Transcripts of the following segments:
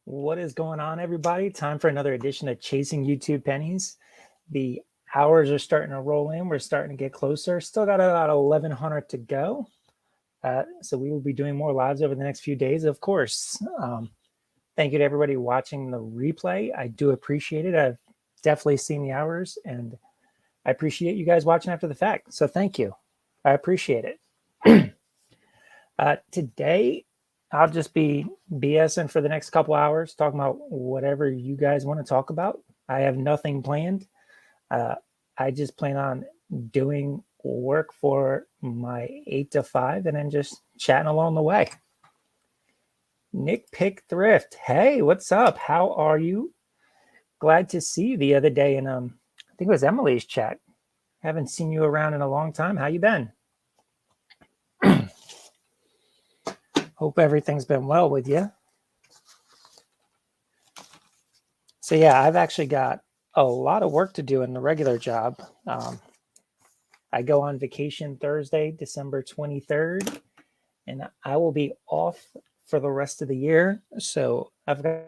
What is going on, everybody? Time for another edition of Chasing YouTube Pennies. The hours are starting to roll in. We're starting to get closer. Still got about 1,100 to go. So we will be doing more lives over the next few days, of course. Thank you to everybody watching the replay. I do appreciate it. I've definitely seen the hours, and I appreciate you guys watching after the fact. So thank you. I appreciate it. Today, I'll just be BSing for the next couple hours, talking about whatever you guys want to talk about. I have nothing planned. I just plan on doing work for my 8 to 5 and then just chatting along the way. Nick Pick Thrift. Hey, what's up? How are you? Glad to see you the other day in I think it was Emily's chat. Haven't seen you around in a long time. How you been? Hope everything's been well with you. So yeah, I've actually got a lot of work to do in the regular job. I go on vacation Thursday, December 23rd, and I will be off for the rest of the year. So I've got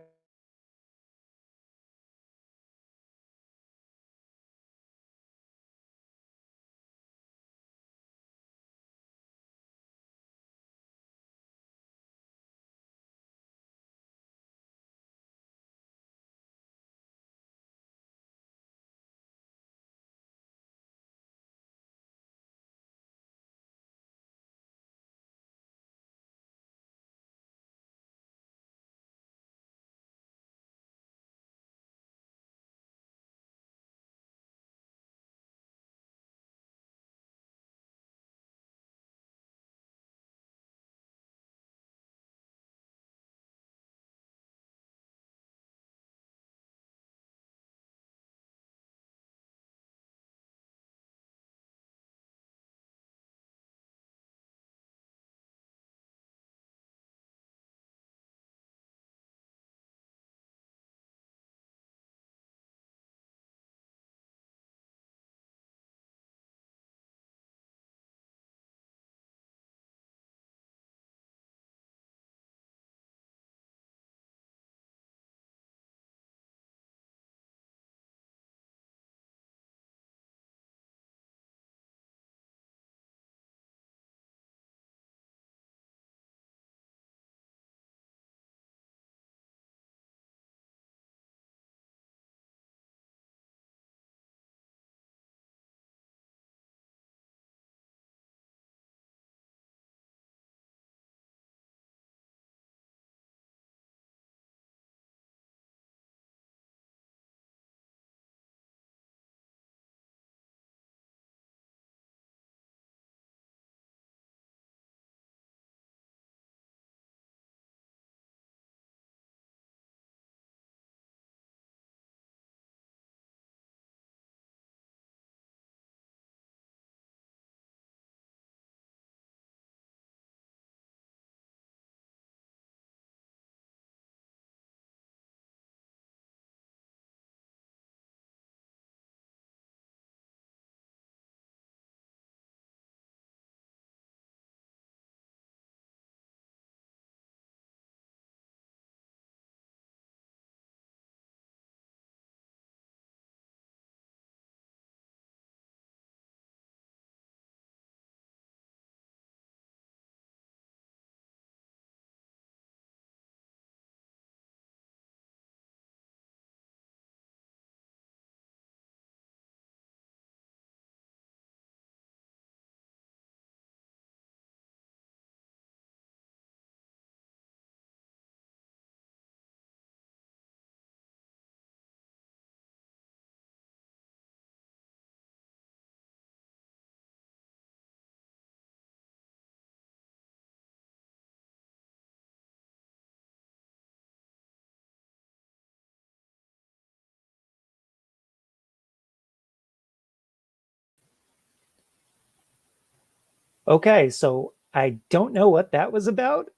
okay. So I don't know what that was about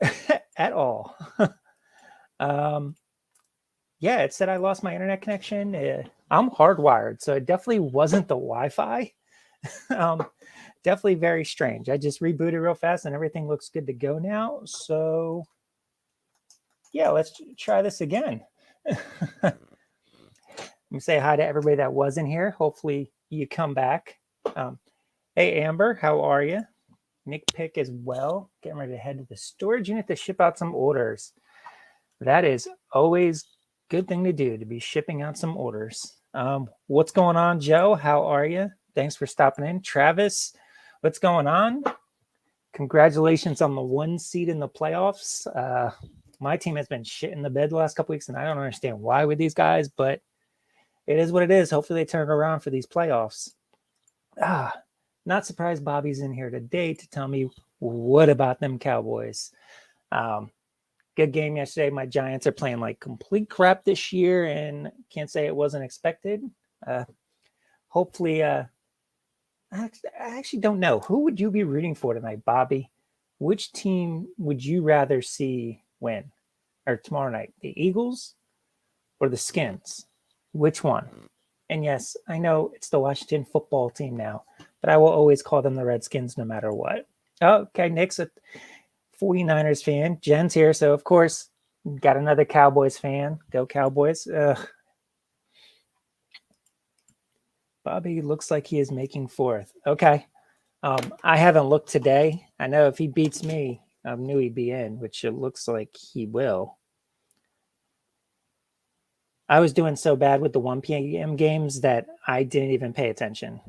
at all. um, yeah, it said I lost my internet connection. I'm hardwired, so it definitely wasn't the Wi-Fi. um, definitely very strange. I just rebooted real fast and everything looks good to go now. So Yeah, let's try this again. Let me say hi to everybody that wasn't here. Hopefully you come back. Hey, Amber, how are you? Nick Pick as well. Getting ready to head to the storage unit to ship out some orders. That is always a good thing to do, to be shipping out some orders. What's going on, Joe? How are you? Thanks for stopping in. Travis, what's going on? Congratulations on the 1 seed in the playoffs. My team has been shit in the bed the last couple weeks, and I don't understand why with these guys, but it is what it is. Hopefully they turn it around for these playoffs. Not surprised Bobby's in here today to tell me what about them Cowboys. Good game yesterday. My Giants are playing like complete crap this year, and can't say it wasn't expected. Hopefully, I actually don't know. Who would you be rooting for tonight, Bobby? Which team would you rather see win? Or tomorrow night? The Eagles or the Skins? Which one? And yes, I know it's the Washington football team now, but I will always call them the Redskins no matter what. Oh, okay, Nick's a 49ers fan. Jen's here, so of course, got another Cowboys fan. Go Cowboys. Bobby looks like he is making fourth. Okay. I haven't looked today. I know if he beats me, I knew he'd be in, which it looks like he will. I was doing so bad with the 1 p.m. games that I didn't even pay attention.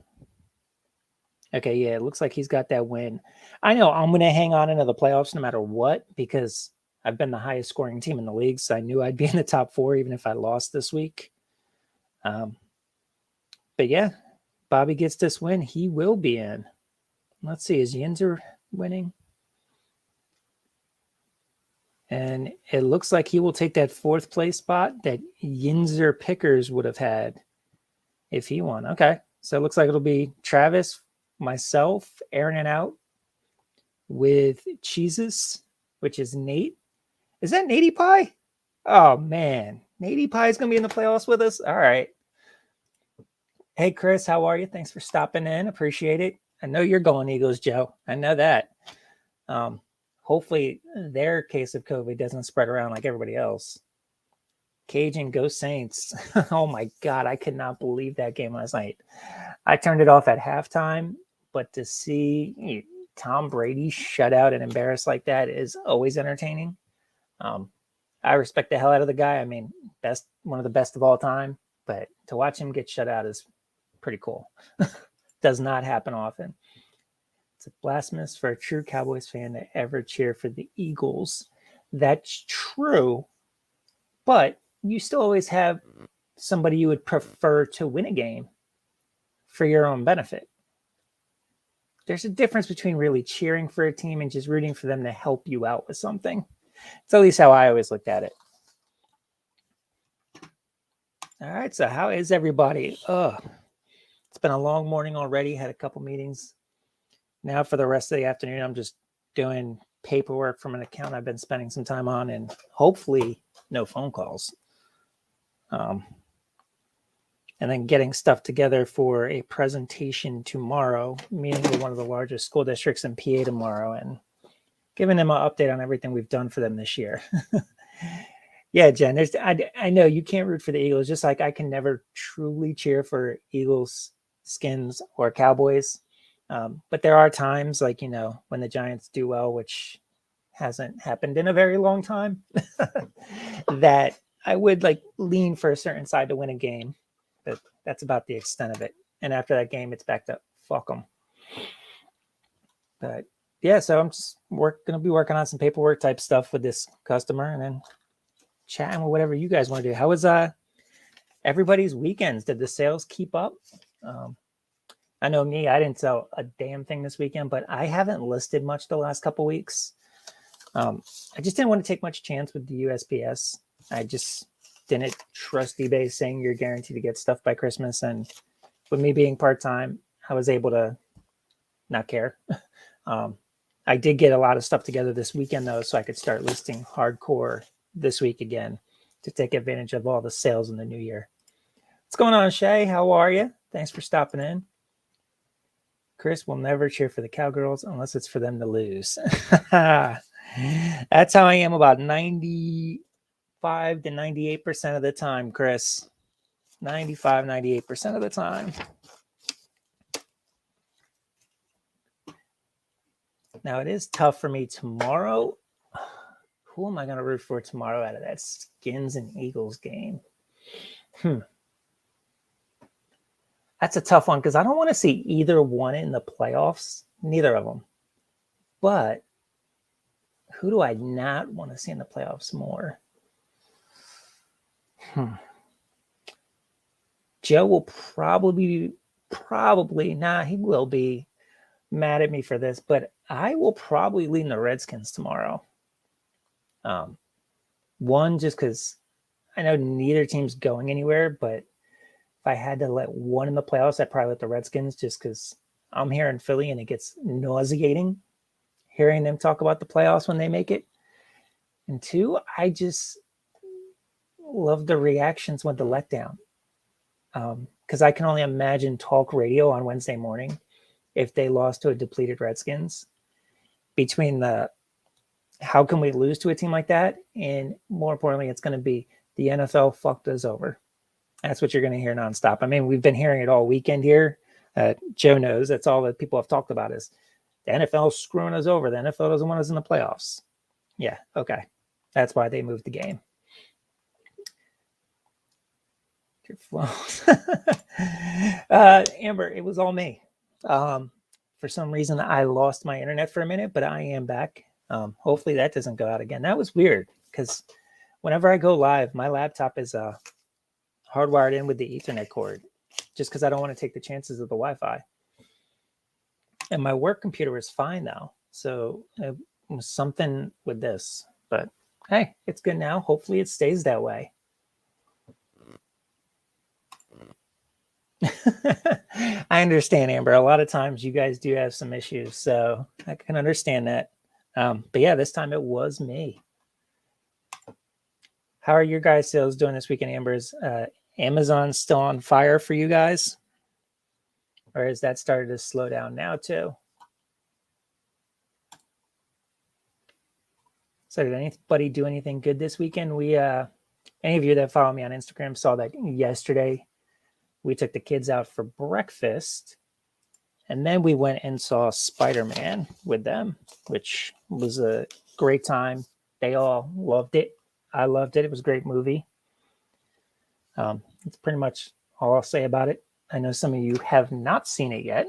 Okay, yeah, it looks like he's got that win. I know I'm going to hang on into the playoffs no matter what, because I've been the highest scoring team in the league, so I knew I'd be in the top 4 even if I lost this week. But yeah, Bobby gets this win. He will be in. Let's see, is Yinzer winning? And it looks like he will take that 4th place spot that Yinzer Pickers would have had if he won. Okay, so it looks like it'll be Travis, myself, Aaron and out with Cheeses, which is Nate. Is that Natey Pie? Oh, man. Natey Pie is going to be in the playoffs with us? All right. Hey, Chris, how are you? Thanks for stopping in. Appreciate it. I know you're going Eagles, Joe. I know that. Hopefully their case of COVID doesn't spread around like everybody else. Cajun Go Saints. Oh, my God. I could not believe that game last night. I turned it off at halftime, but to see Tom Brady shut out and embarrassed like that is always entertaining. I respect the hell out of the guy. I mean, one of the best of all time, but to watch him get shut out is pretty cool. Does not happen often. It's a blasphemous for a true Cowboys fan to ever cheer for the Eagles. That's true, but you still always have somebody you would prefer to win a game for your own benefit. There's a difference between really cheering for a team and just rooting for them to help you out with something. It's at least how I always looked at it. All right, so how is everybody? It's been a long morning already. Had a couple meetings. Now for the rest of the afternoon, I'm just doing paperwork from an account I've been spending some time on, and hopefully no phone calls. And then getting stuff together for a presentation tomorrow, meeting with one of the largest school districts in PA tomorrow, and giving them an update on everything we've done for them this year. Yeah, Jen, I know you can't root for the Eagles, just like I can never truly cheer for Eagles, Skins, or Cowboys. But there are times, like, when the Giants do well, which hasn't happened in a very long time, that I would lean for a certain side to win a game. But that's about the extent of it. And after that game, it's back to fuck them. But yeah, so I'm just going to be working on some paperwork type stuff with this customer, and then chatting with whatever you guys want to do. How was everybody's weekends? Did the sales keep up? I know me, I didn't sell a damn thing this weekend, but I haven't listed much the last couple weeks. I just didn't want to take much chance with the USPS. I just didn't trust eBay saying you're guaranteed to get stuff by Christmas. And with me being part-time, I was able to not care. I did get a lot of stuff together this weekend, though, so I could start listing hardcore this week again to take advantage of all the sales in the new year. What's going on, Shay? How are you? Thanks for stopping in. Chris will never cheer for the Cowgirls unless it's for them to lose. That's how I am about 90 95 to 98% of the time, Chris. 95, 98% of the time. Now, it is tough for me tomorrow. Who am I going to root for tomorrow out of that Skins and Eagles game? That's a tough one because I don't want to see either one in the playoffs. Neither of them. But who do I not want to see in the playoffs more? Joe will probably, he will be mad at me for this, but I will probably lean the Redskins tomorrow. One, just because I know neither team's going anywhere, but if I had to let one in the playoffs, I'd probably let the Redskins just because I'm here in Philly and it gets nauseating hearing them talk about the playoffs when they make it. And two, I just love the reactions with the letdown. Because I can only imagine talk radio on Wednesday morning if they lost to a depleted Redskins. Between the how can we lose to a team like that, and more importantly, it's going to be the NFL fucked us over. That's what you're going to hear nonstop. I mean, we've been hearing it all weekend here. Joe knows that's all that people have talked about is the NFL screwing us over. The NFL doesn't want us in the playoffs. Yeah, okay. That's why they moved the game. Amber, it was all me. For some reason, I lost my internet for a minute, but I am back. Hopefully that doesn't go out again. That was weird because whenever I go live, my laptop is hardwired in with the Ethernet cord just because I don't want to take the chances of the Wi-Fi. And my work computer is fine now. So it was something with this. But hey, it's good now. Hopefully it stays that way. I understand, Amber. A lot of times you guys do have some issues, so I can understand that. But yeah, this time it was me. How are your guys' sales doing this weekend, Amber? Is Amazon still on fire for you guys? Or has that started to slow down now too? So did anybody do anything good this weekend? We any of you that follow me on Instagram saw that yesterday we took the kids out for breakfast, and then we went and saw Spider-Man with them, which was a great time. They all loved it. I loved it. It was a great movie. It's pretty much all I'll say about it. I know some of you have not seen it yet.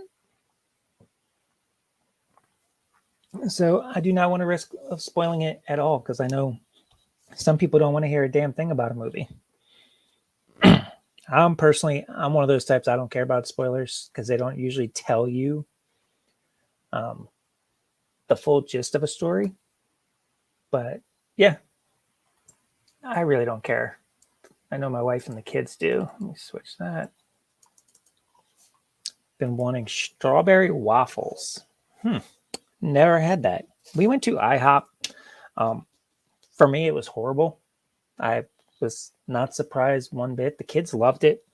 So I do not want to risk of spoiling it at all because I know some people don't want to hear a damn thing about a movie. I'm one of those types. I don't care about spoilers because they don't usually tell you the full gist of a story. But yeah, I really don't care. I know my wife and the kids do. Let me switch that. Been wanting strawberry waffles. Never had that. We went to IHOP. For me, it was horrible. I was not surprised one bit. The kids loved it.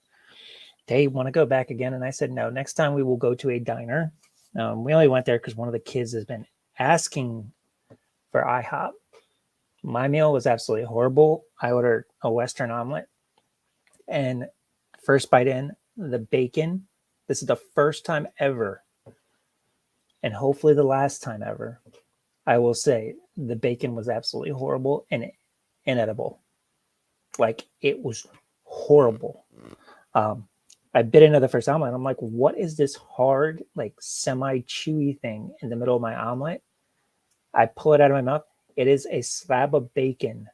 They want to go back again. And I said, no, next time we will go to a diner. We only went there because one of the kids has been asking for IHOP. My meal was absolutely horrible. I ordered a Western omelet. And first bite in, the bacon. This is the first time ever, and hopefully the last time ever, I will say the bacon was absolutely horrible and inedible. Like, it was horrible. I bit into the first omelet. And I'm like, what is this hard, like semi-chewy thing in the middle of my omelet? I pull it out of my mouth. It is a slab of bacon,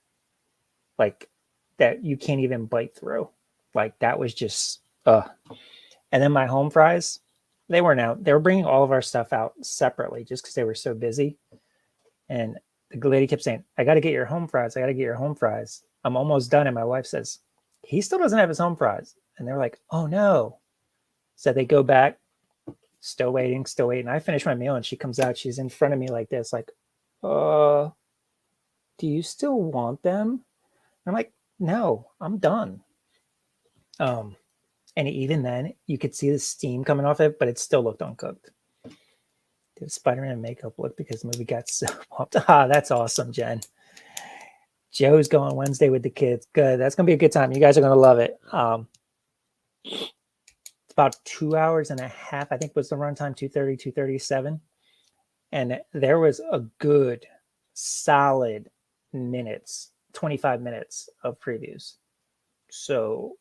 like that you can't even bite through. Like, that was just, And then my home fries, they weren't out. They were bringing all of our stuff out separately just because they were so busy. And the lady kept saying, I got to get your home fries. I got to get your home fries. I'm almost done. And my wife says, he still doesn't have his home fries. And they're like, oh no. So they go back, still waiting. I finish my meal and she comes out. She's in front of me like this, like, do you still want them? I'm like, no, I'm done. And even then, you could see the steam coming off it, but it still looked uncooked. Did Spider-Man makeup look because the movie got so pumped? That's awesome, Jen. Joe's going Wednesday with the kids. Good. That's going to be a good time. You guys are going to love it. It's about 2 hours and a half, I think was the runtime, 2:30, 2:37. And there was a good solid minutes, 25 minutes of previews. So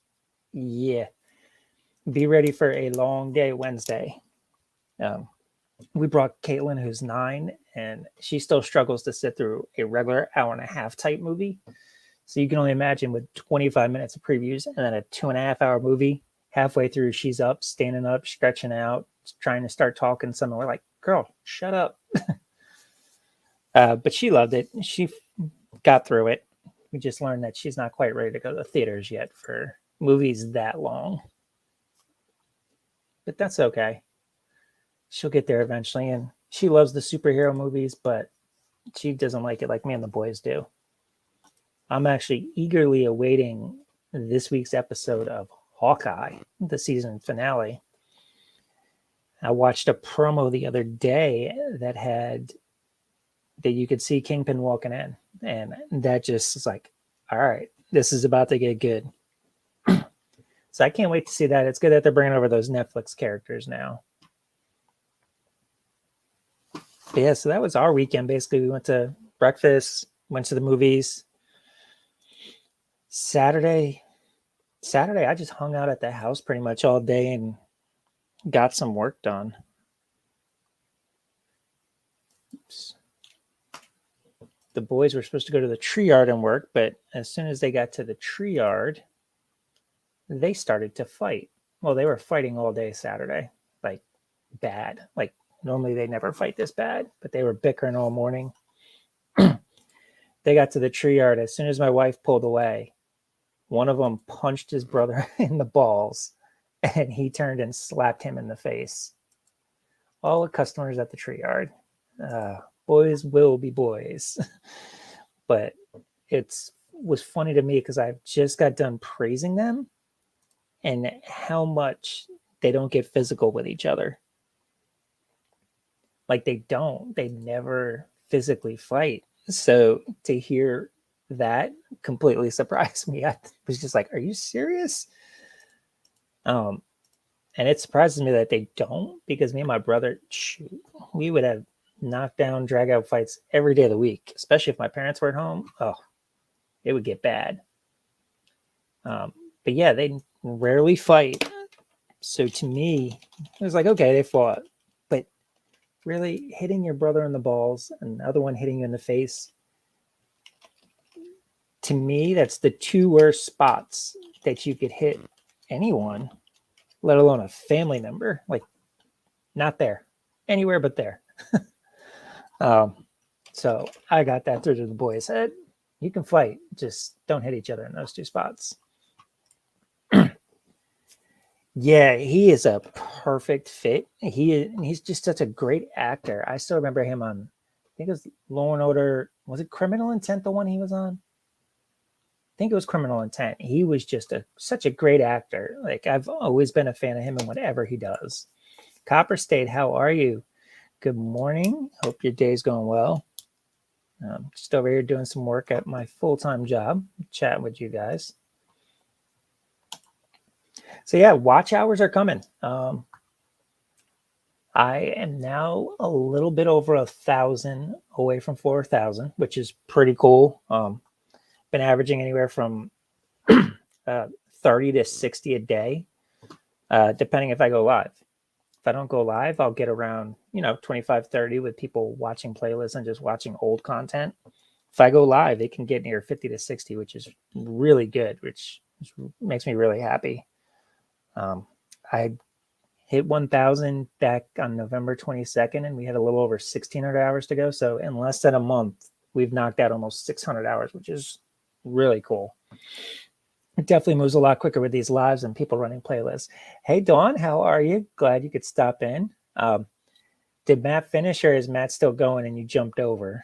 yeah, be ready for a long day Wednesday. We brought Caitlin, who's 9, and she still struggles to sit through a regular hour and a half type movie. So you can only imagine with 25 minutes of previews and then a 2.5 hour movie. Halfway through, she's up, standing up, stretching out, trying to start talking. Something we're like, girl, shut up. But she loved it. She got through it. We just learned that she's not quite ready to go to the theaters yet for movies that long. But that's okay. She'll get there eventually. And she loves the superhero movies, but she doesn't like it like me and the boys do. I'm actually eagerly awaiting this week's episode of Hawkeye, the season finale. I watched a promo the other day that you could see Kingpin walking in, and that just is like, all right, this is about to get good. So I can't wait to see that. It's good that they're bringing over those Netflix characters now. But yeah, so that was our weekend. Basically, we went to breakfast, went to the movies. Saturday, I just hung out at the house pretty much all day and got some work done. Oops. The boys were supposed to go to the tree yard and work, but as soon as they got to the tree yard, they started to fight. Well, they were fighting all day Saturday, like bad. Like normally they never fight this bad, but they were bickering all morning. They got to the tree yard. As soon as my wife pulled away, one of them punched his brother in the balls, and he turned and slapped him in the face. All the customers at the tree yard. Boys will be boys. But was funny to me because I just got done praising them and how much they don't get physical with each other. Like they never physically fight. So to hear that completely surprised me. I was just like, are you serious? And it surprises me that they don't, because me and my brother, we would have knockdown, drag out fights every day of the week, especially if my parents were at home. Oh, it would get bad. But yeah, they rarely fight. So to me, it was like, okay, they fought. But really hitting your brother in the balls and the other one hitting you in the face, to me, that's the 2 worst spots that you could hit anyone, let alone a family member. Like, not there. Anywhere but there. So I got that through to the boys' head. You can fight, just don't hit each other in those 2 spots. Yeah, he is a perfect fit. He's just such a great actor. I still remember him on, I think it was Law and Order. Was it Criminal Intent, the one he was on? I think it was Criminal Intent. He was just such a great actor. Like, I've always been a fan of him and whatever he does. Copper State, how are you? Good morning. Hope your day's going well. Just over here doing some work at my full-time job, chatting with you guys. So yeah, watch hours are coming. I am now a little bit over 1,000 away from 4,000, which is pretty cool. Been averaging anywhere from 30 to 60 a day, depending if I go live. If I don't go live, I'll get around 25, 30 with people watching playlists and just watching old content. If I go live, it can get near 50 to 60, which is really good, which makes me really happy. I hit 1,000 back on November 22nd, and we had a little over 1,600 hours to go. So in less than a month, we've knocked out almost 600 hours, which is really cool. It definitely moves a lot quicker with these lives and people running playlists. Hey, Dawn, how are you? Glad you could stop in. Did Matt finish, or is Matt still going and you jumped over?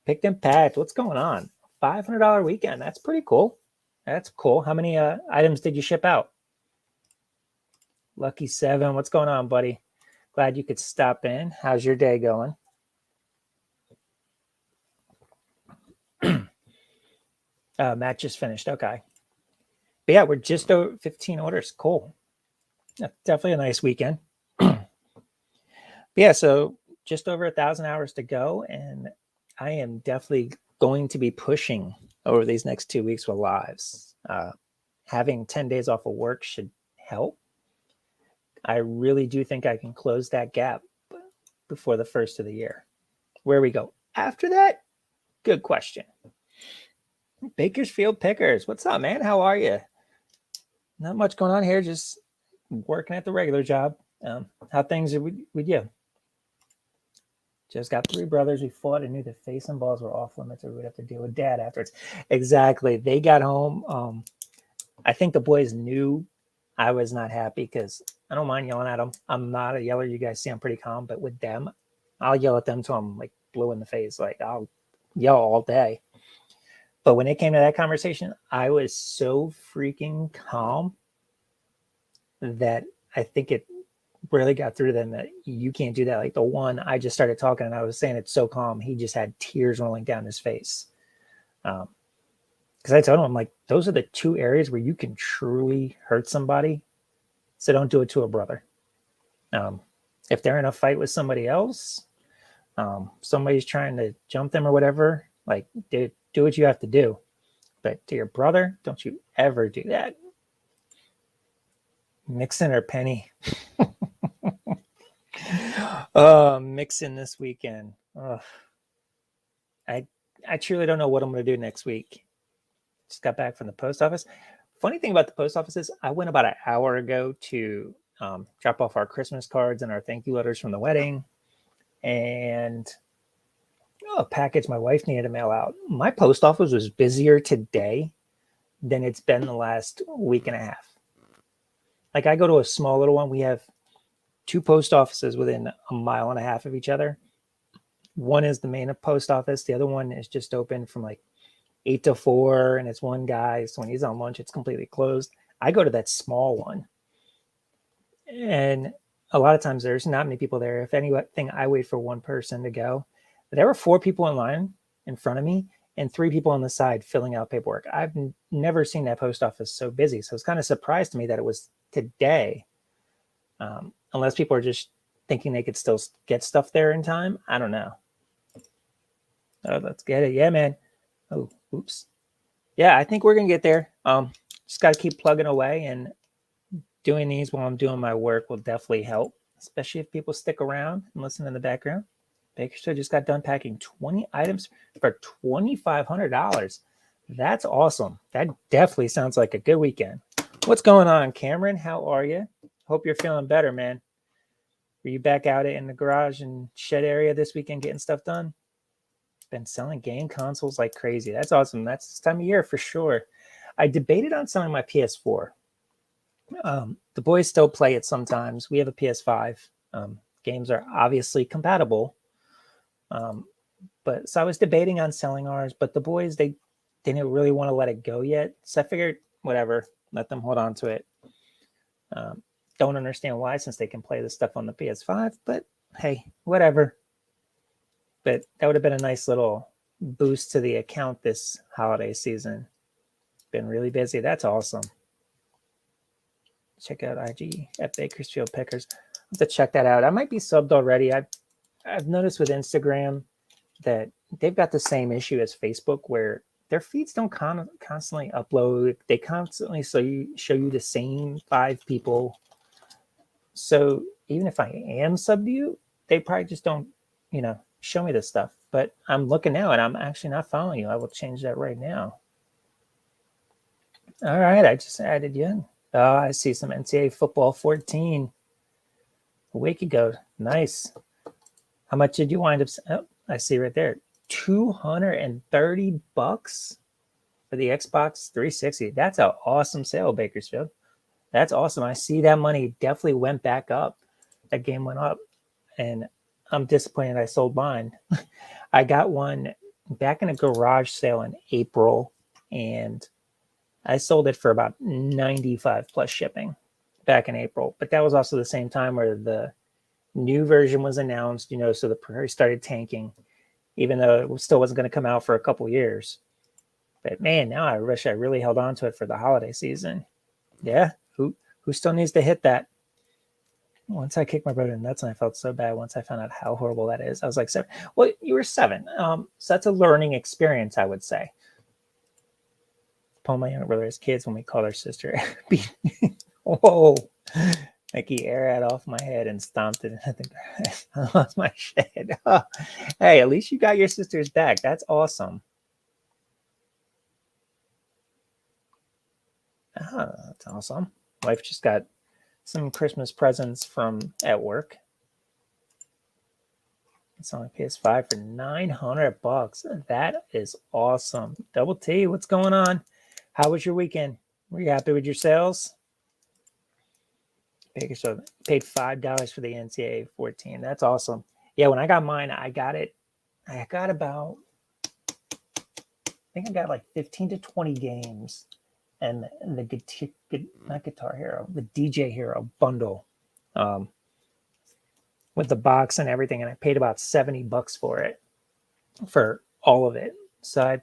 Picked and packed. What's going on? $500 weekend. That's pretty cool. That's cool. How many items did you ship out? Lucky 7. What's going on, buddy? Glad you could stop in. How's your day going? Matt just finished. Okay. But yeah, we're just over 15 orders. Cool. Definitely a nice weekend. Yeah, so just over 1,000 hours to go, and I am definitely going to be pushing over these next 2 weeks with lives. Having 10 days off of work should help. I really do think I can close that gap before the first of the year. Where we go after that? Good question. Bakersfield Pickers, what's up, man? How are you? Not much going on here, just working at the regular job. How things are with you? Just got 3 brothers. We fought and knew the face and balls were off limits, or we'd have to deal with dad afterwards. Exactly. They got home. I think the boys knew I was not happy because I don't mind yelling at them. I'm not a yeller. You guys see I'm pretty calm, but with them, I'll yell at them till I'm like blue in the face. Like I'll yell all day. But when it came to that conversation, I was so freaking calm that I think it really got through to them that you can't do that. Like the one I just started talking and I was saying it's so calm. He just had tears rolling down his face. Because I told him, I'm like, those are the 2 areas where you can truly hurt somebody. So don't do it to a brother. If they're in a fight with somebody else, somebody's trying to jump them or whatever, like do what you have to do. But to your brother, don't you ever do that. Mixon or Penny? Mixon this weekend. I truly don't know what I'm going to do next week. Just got back from the post office. Funny thing about the post office is I went about an hour ago to drop off our Christmas cards and our thank you letters from the wedding, and a package my wife needed to mail out. My post office was busier today than it's been the last week and a half. Like I go to a small little one. We have 2 post offices within a mile and a half of each other. One is the main post office. The other one is just open from like 8 to 4, and it's one guy. So when he's on lunch, it's completely closed. I go to that small one, and a lot of times there's not many people there. If anything, I wait for one person to go. But there were 4 people in line in front of me and 3 people on the side filling out paperwork. I've never seen that post office so busy. So it's kind of surprised to me that it was today. Unless people are just thinking they could still get stuff there in time. I don't know. Oh, let's get it. Yeah, man. Oh, oops. Yeah, I think we're going to get there. Just got to keep plugging away, and doing these while I'm doing my work will definitely help, especially if people stick around and listen in the background. Bakersfield just got done packing 20 items for $2,500. That's awesome. That definitely sounds like a good weekend. What's going on, Cameron? How are you? Hope you're feeling better, man. Were you back out in the garage and shed area this weekend getting stuff done? Been selling game consoles like crazy. That's awesome. That's this time of year for sure. I debated on selling my PS4. The boys still play it sometimes. We have a PS5. Games are obviously compatible. But so I was debating on selling ours, but the boys, they didn't really want to let it go yet. So I figured, whatever, let them hold on to it. Don't understand why, since they can play this stuff on the PS5, but hey, whatever. But that would have been a nice little boost to the account this holiday season. Been really busy. That's awesome. Check out IG at Bakersfield Pickers. I'll have to check that out. I might be subbed already. I've noticed with Instagram that they've got the same issue as Facebook, where their feeds don't constantly upload. They constantly show you the same 5 people. So even if I am subbed to you, they probably just don't, show me this stuff. But I'm looking now, and I'm actually not following you. I will change that right now. All right, I just added you in. Oh, I see some NCAA football 14 a week ago. Nice. How much did you wind up? Oh, I see right there. $230 for the Xbox 360. That's an awesome sale, Bakersfield. That's awesome. I see that money definitely went back up. That game went up, and I'm disappointed I sold mine. I got one back in a garage sale in April, and I sold it for about 95 plus shipping back in April. But that was also the same time where the new version was announced, so the price started tanking, even though it still wasn't going to come out for a couple years. But man, now I wish I really held on to it for the holiday season. Yeah, who still needs to hit that? Once I kicked my brother in the nuts, and I felt so bad once I found out how horrible that is. I was like 7. Well, you were 7. So that's a learning experience, I would say. Paul, my younger brother, as kids when we called our sister. Whoa. Like he air it off my head and stomped it in the grass. I lost my shit. Oh. Hey, at least you got your sister's back. That's awesome. Oh, that's awesome. Wife just got some Christmas presents from at work. It's on a PS5 for $900. That is awesome. Double T, what's going on? How was your weekend? Were you happy with your sales? So paid $5 for the NCAA 14. That's awesome. Yeah, when I got mine, I got about, I think I got like 15 to 20 games, and the not Guitar Hero, the DJ Hero bundle, with the box and everything, and I paid about $70 for it, for all of it. So I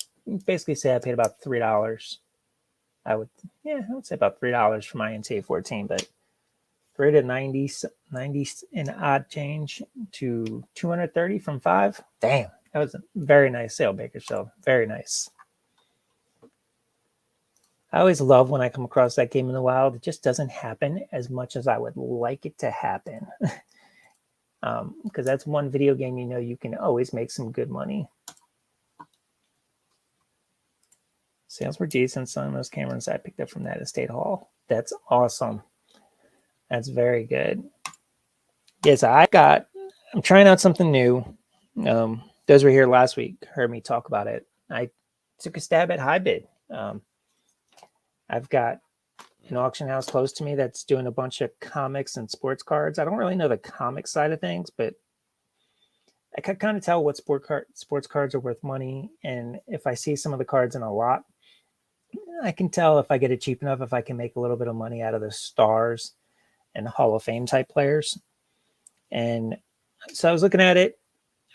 basically say I paid about $3. I would say about $3 for my NCAA 14, but 3 to 90 in odd change to 230 from 5. Damn, that was a very nice sale, Bakersfield. Very nice. I always love when I come across that game in the wild. It just doesn't happen as much as I would like it to happen. Because that's one video game you can always make some good money. Sales were decent. Some of those cameras I picked up from that estate hall. That's awesome. That's very good. Yes, I'm trying out something new. Those were here last week, heard me talk about it. I took a stab at high bid. I've got an auction house close to me that's doing a bunch of comics and sports cards. I don't really know the comic side of things, but I can kind of tell what sports cards are worth money. And if I see some of the cards in a lot, I can tell if I get it cheap enough, if I can make a little bit of money out of the stars and Hall of Fame type players. And so I was looking at it.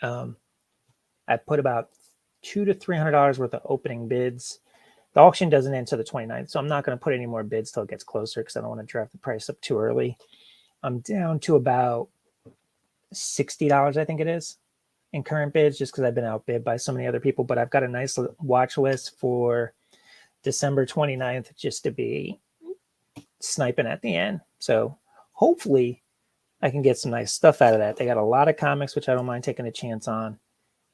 I put about $200 to $300 worth of opening bids. The auction doesn't end until the 29th, so I'm not going to put any more bids till it gets closer because I don't want to drive the price up too early. I'm down to about $60, I think it is, in current bids, just because I've been outbid by so many other people. But I've got a nice watch list for December 29th just to be sniping at the end. So hopefully I can get some nice stuff out of that. They got a lot of comics, which I don't mind taking a chance on.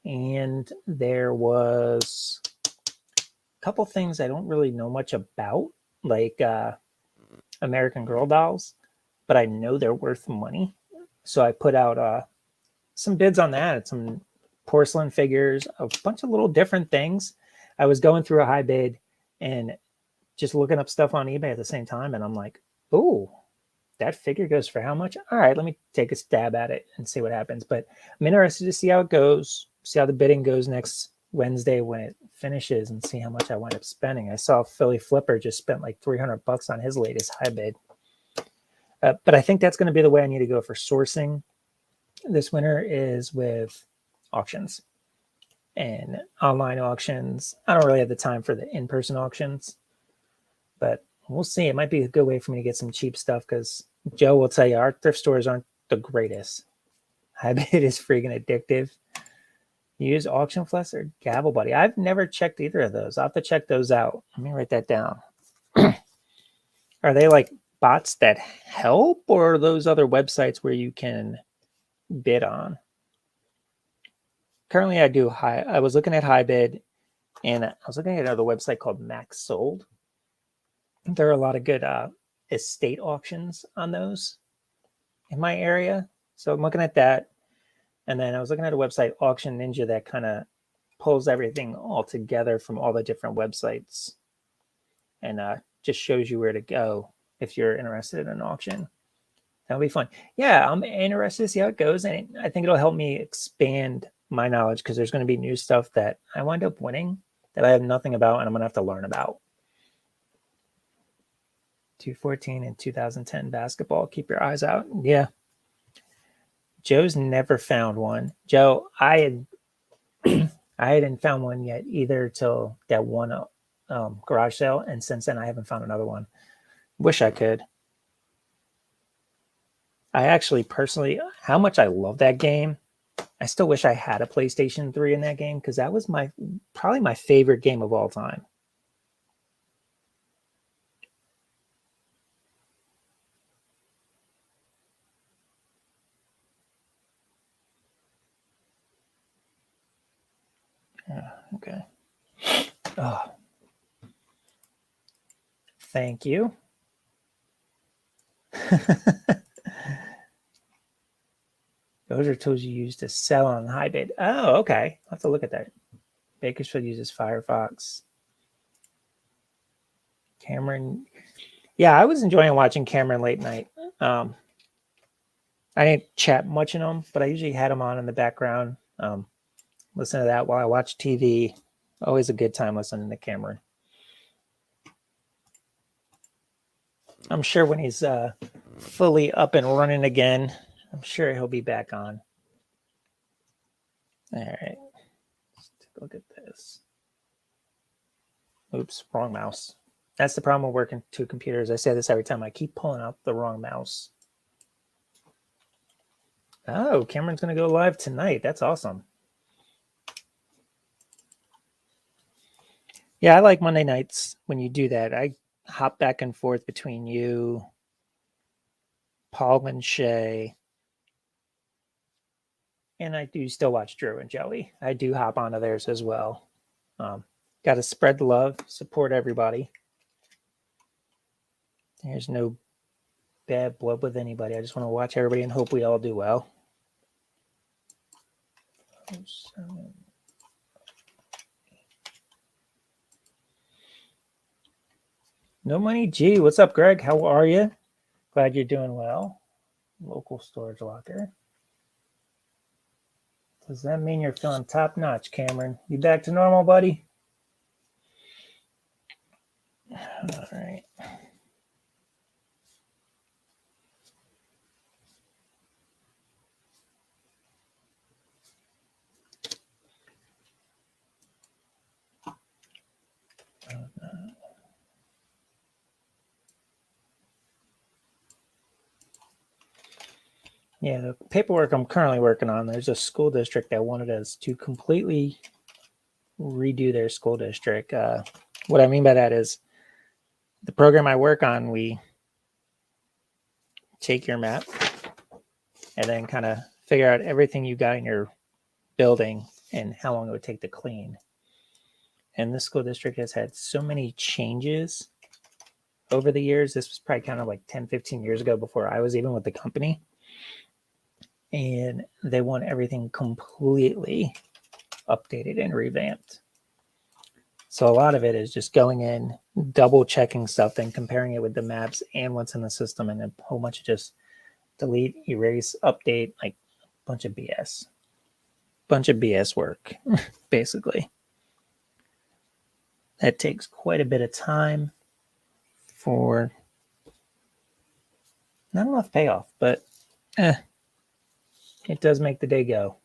And there was a couple things I don't really know much about, like American Girl dolls, but I know they're worth money. So I put out some bids on that, some porcelain figures, a bunch of little different things. I was going through a high bid and just looking up stuff on eBay at the same time. And I'm like, oh, that figure goes for how much? All right, let me take a stab at it and see what happens. But I'm interested to see how it goes, see how the bidding goes next Wednesday when it finishes, and see how much I wind up spending. I saw Philly Flipper just spent like $300 on his latest high bid. But I think that's going to be the way I need to go for sourcing this winter, is with auctions and online auctions. I don't really have the time for the in-person auctions, but we'll see. It might be a good way for me to get some cheap stuff, because Joe will tell you our thrift stores aren't the greatest. High bid is freaking addictive. You use Auction Flex or Gavel Buddy? I've never checked either of those. I'll have to check those out. Let me write that down. Are they like bots that help, or are those other websites where you can bid on? Currently, I was looking at high bid, and I was looking at another website called Max Sold. There are a lot of good estate auctions on those in my area. So I'm looking at that. And then I was looking at a website, Auction Ninja, that kind of pulls everything all together from all the different websites and just shows you where to go if you're interested in an auction. That'll be fun. Yeah, I'm interested to see how it goes. And I think it'll help me expand my knowledge, because there's going to be new stuff that I wind up winning that I have nothing about, and I'm going to have to learn about. 2014 and 2010 basketball. Keep your eyes out. Yeah. Joe's never found one. Joe, I hadn't found one yet either till that one garage sale, and since then I haven't found another one. Wish I could. I actually personally, how much I love that game. I still wish I had a PlayStation 3 in that game, because that was probably my favorite game of all time. Yeah, okay. Oh, thank you. Those are tools you use to sell on high bid. Oh, okay. I'll have to look at that. Bakersfield uses Firefox. Cameron. Yeah, I was enjoying watching Cameron late night. I didn't chat much in them, but I usually had them on in the background. Listen to that while I watch TV. Always a good time listening to Cameron. I'm sure when he's fully up and running again, I'm sure he'll be back on. All right. Let's take a look at this. Oops, wrong mouse. That's the problem with working two computers. I say this every time. I keep pulling up the wrong mouse. Oh, Cameron's going to go live tonight. That's awesome. Yeah, I like Monday nights when you do that. I hop back and forth between you, Paul and Shay, and I do still watch Drew and Joey. I do hop onto theirs as well. Got to spread the love, support everybody. There's no bad blood with anybody. I just want to watch everybody and hope we all do well. No Money G. What's up, Greg? How are you? Glad you're doing well. Local storage locker. Does that mean you're feeling top notch, Cameron? You back to normal, buddy? All right. Yeah, the paperwork I'm currently working on, there's a school district that wanted us to completely redo their school district. What I mean by that is the program I work on, we take your map and then kind of figure out everything you got in your building and how long it would take to clean. And this school district has had so many changes over the years. This was probably kind of like 10, 15 years ago before I was even with the company. And they want everything completely updated and revamped. So a lot of it is just going in, double checking stuff, and comparing it with the maps and what's in the system, and a whole bunch of just delete, erase, update, like a bunch of BS. Bunch of BS work, basically. That takes quite a bit of time for not enough payoff, but it does make the day go.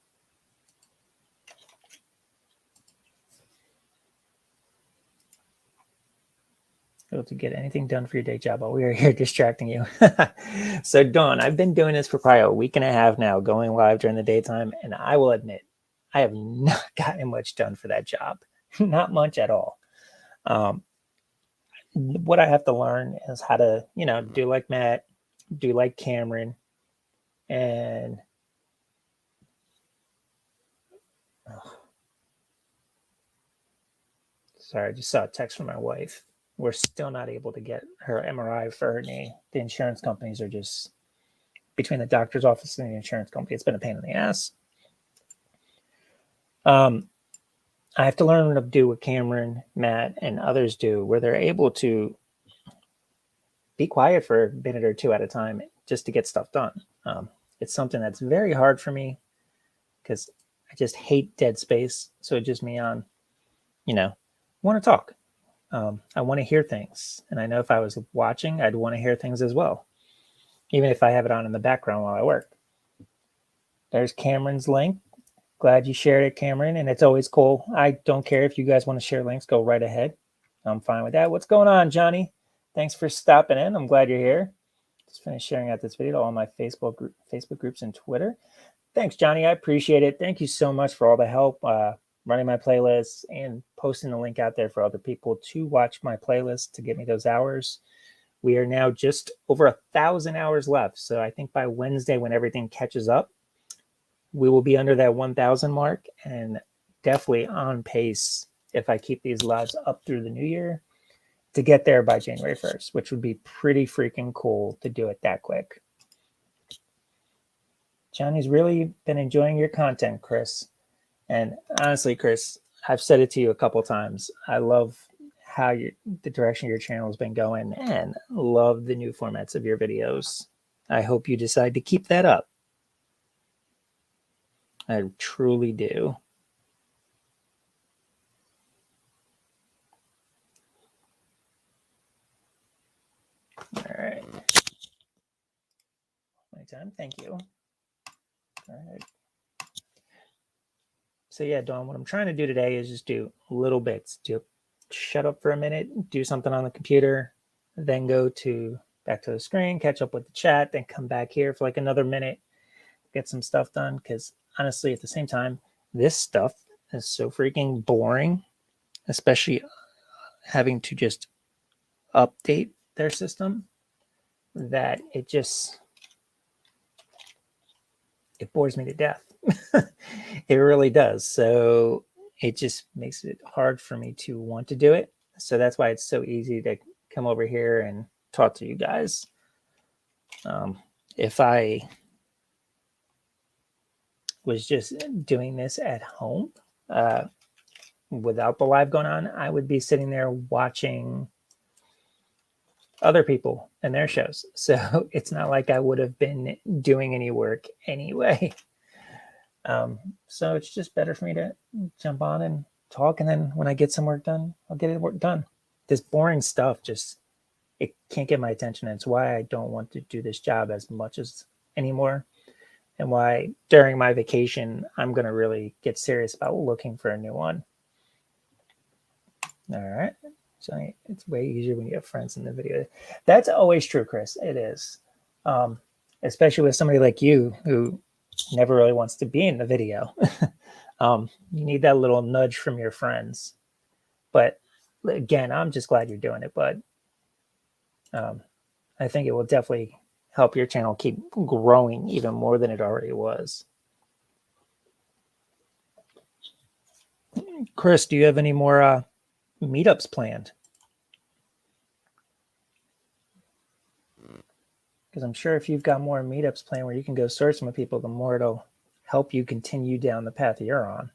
Able to get anything done for your day job while we are here distracting you. So Dawn, I've been doing this for probably a week and a half now, going live during the daytime, and I will admit I have not gotten much done for that job. Not much at all. What I have to learn is how to, do like Matt, do like Cameron, and sorry, I just saw a text from my wife. We're still not able to get her MRI for her knee. The insurance companies are just, between the doctor's office and the insurance company, it's been a pain in the ass. I have to learn to do what Cameron, Matt, and others do, where they're able to be quiet for a minute or two at a time just to get stuff done. It's something that's very hard for me because I just hate dead space. So it just me on, want to talk. I want to hear things. And I know if I was watching, I'd want to hear things as well, even if I have it on in the background while I work. There's Cameron's link. Glad you shared it, Cameron. And it's always cool. I don't care if you guys want to share links, go right ahead. I'm fine with that. What's going on, Johnny? Thanks for stopping in. I'm glad you're here. Just finished sharing out this video to all my Facebook groups and Twitter. Thanks, Johnny. I appreciate it. Thank you so much for all the help running my playlists and posting the link out there for other people to watch my playlist to get me those hours. We are now just over 1,000 hours left. So I think by Wednesday, when everything catches up, we will be under that 1,000 mark and definitely on pace if I keep these lives up through the new year to get there by January 1st, which would be pretty freaking cool to do it that quick. Johnny's really been enjoying your content, Chris. And honestly, Chris, I've said it to you a couple times. I love how the direction your channel has been going and love the new formats of your videos. I hope you decide to keep that up. I truly do. All right. Anytime. Thank you. All right. So yeah, Dawn, what I'm trying to do today is just do little bits. Shut up for a minute, do something on the computer, then go back to the screen, catch up with the chat, then come back here for like another minute, get some stuff done. Because honestly, at the same time, this stuff is so freaking boring, especially having to just update their system, that it bores me to death. It really does. So it just makes it hard for me to want to do it. So that's why it's so easy to come over here and talk to you guys. If I was just doing this at home without the live going on, I would be sitting there watching other people and their shows. So it's not like I would have been doing any work anyway. So it's just better for me to jump on and talk. And then when I get some work done, I'll get it work done. This boring stuff it can't get my attention. And it's why I don't want to do this job as much as anymore. And why during my vacation, I'm going to really get serious about looking for a new one. All right. So it's way easier when you have friends in the video. That's always true, Chris. It is. Especially with somebody like you who never really wants to be in the video. You need that little nudge from your friends. But again, I'm just glad you're doing it. But I think it will definitely help your channel keep growing even more than it already was. Chris, do you have any more meetups planned? Because I'm sure if you've got more meetups planned where you can go search some people, the more it'll help you continue down the path you're on.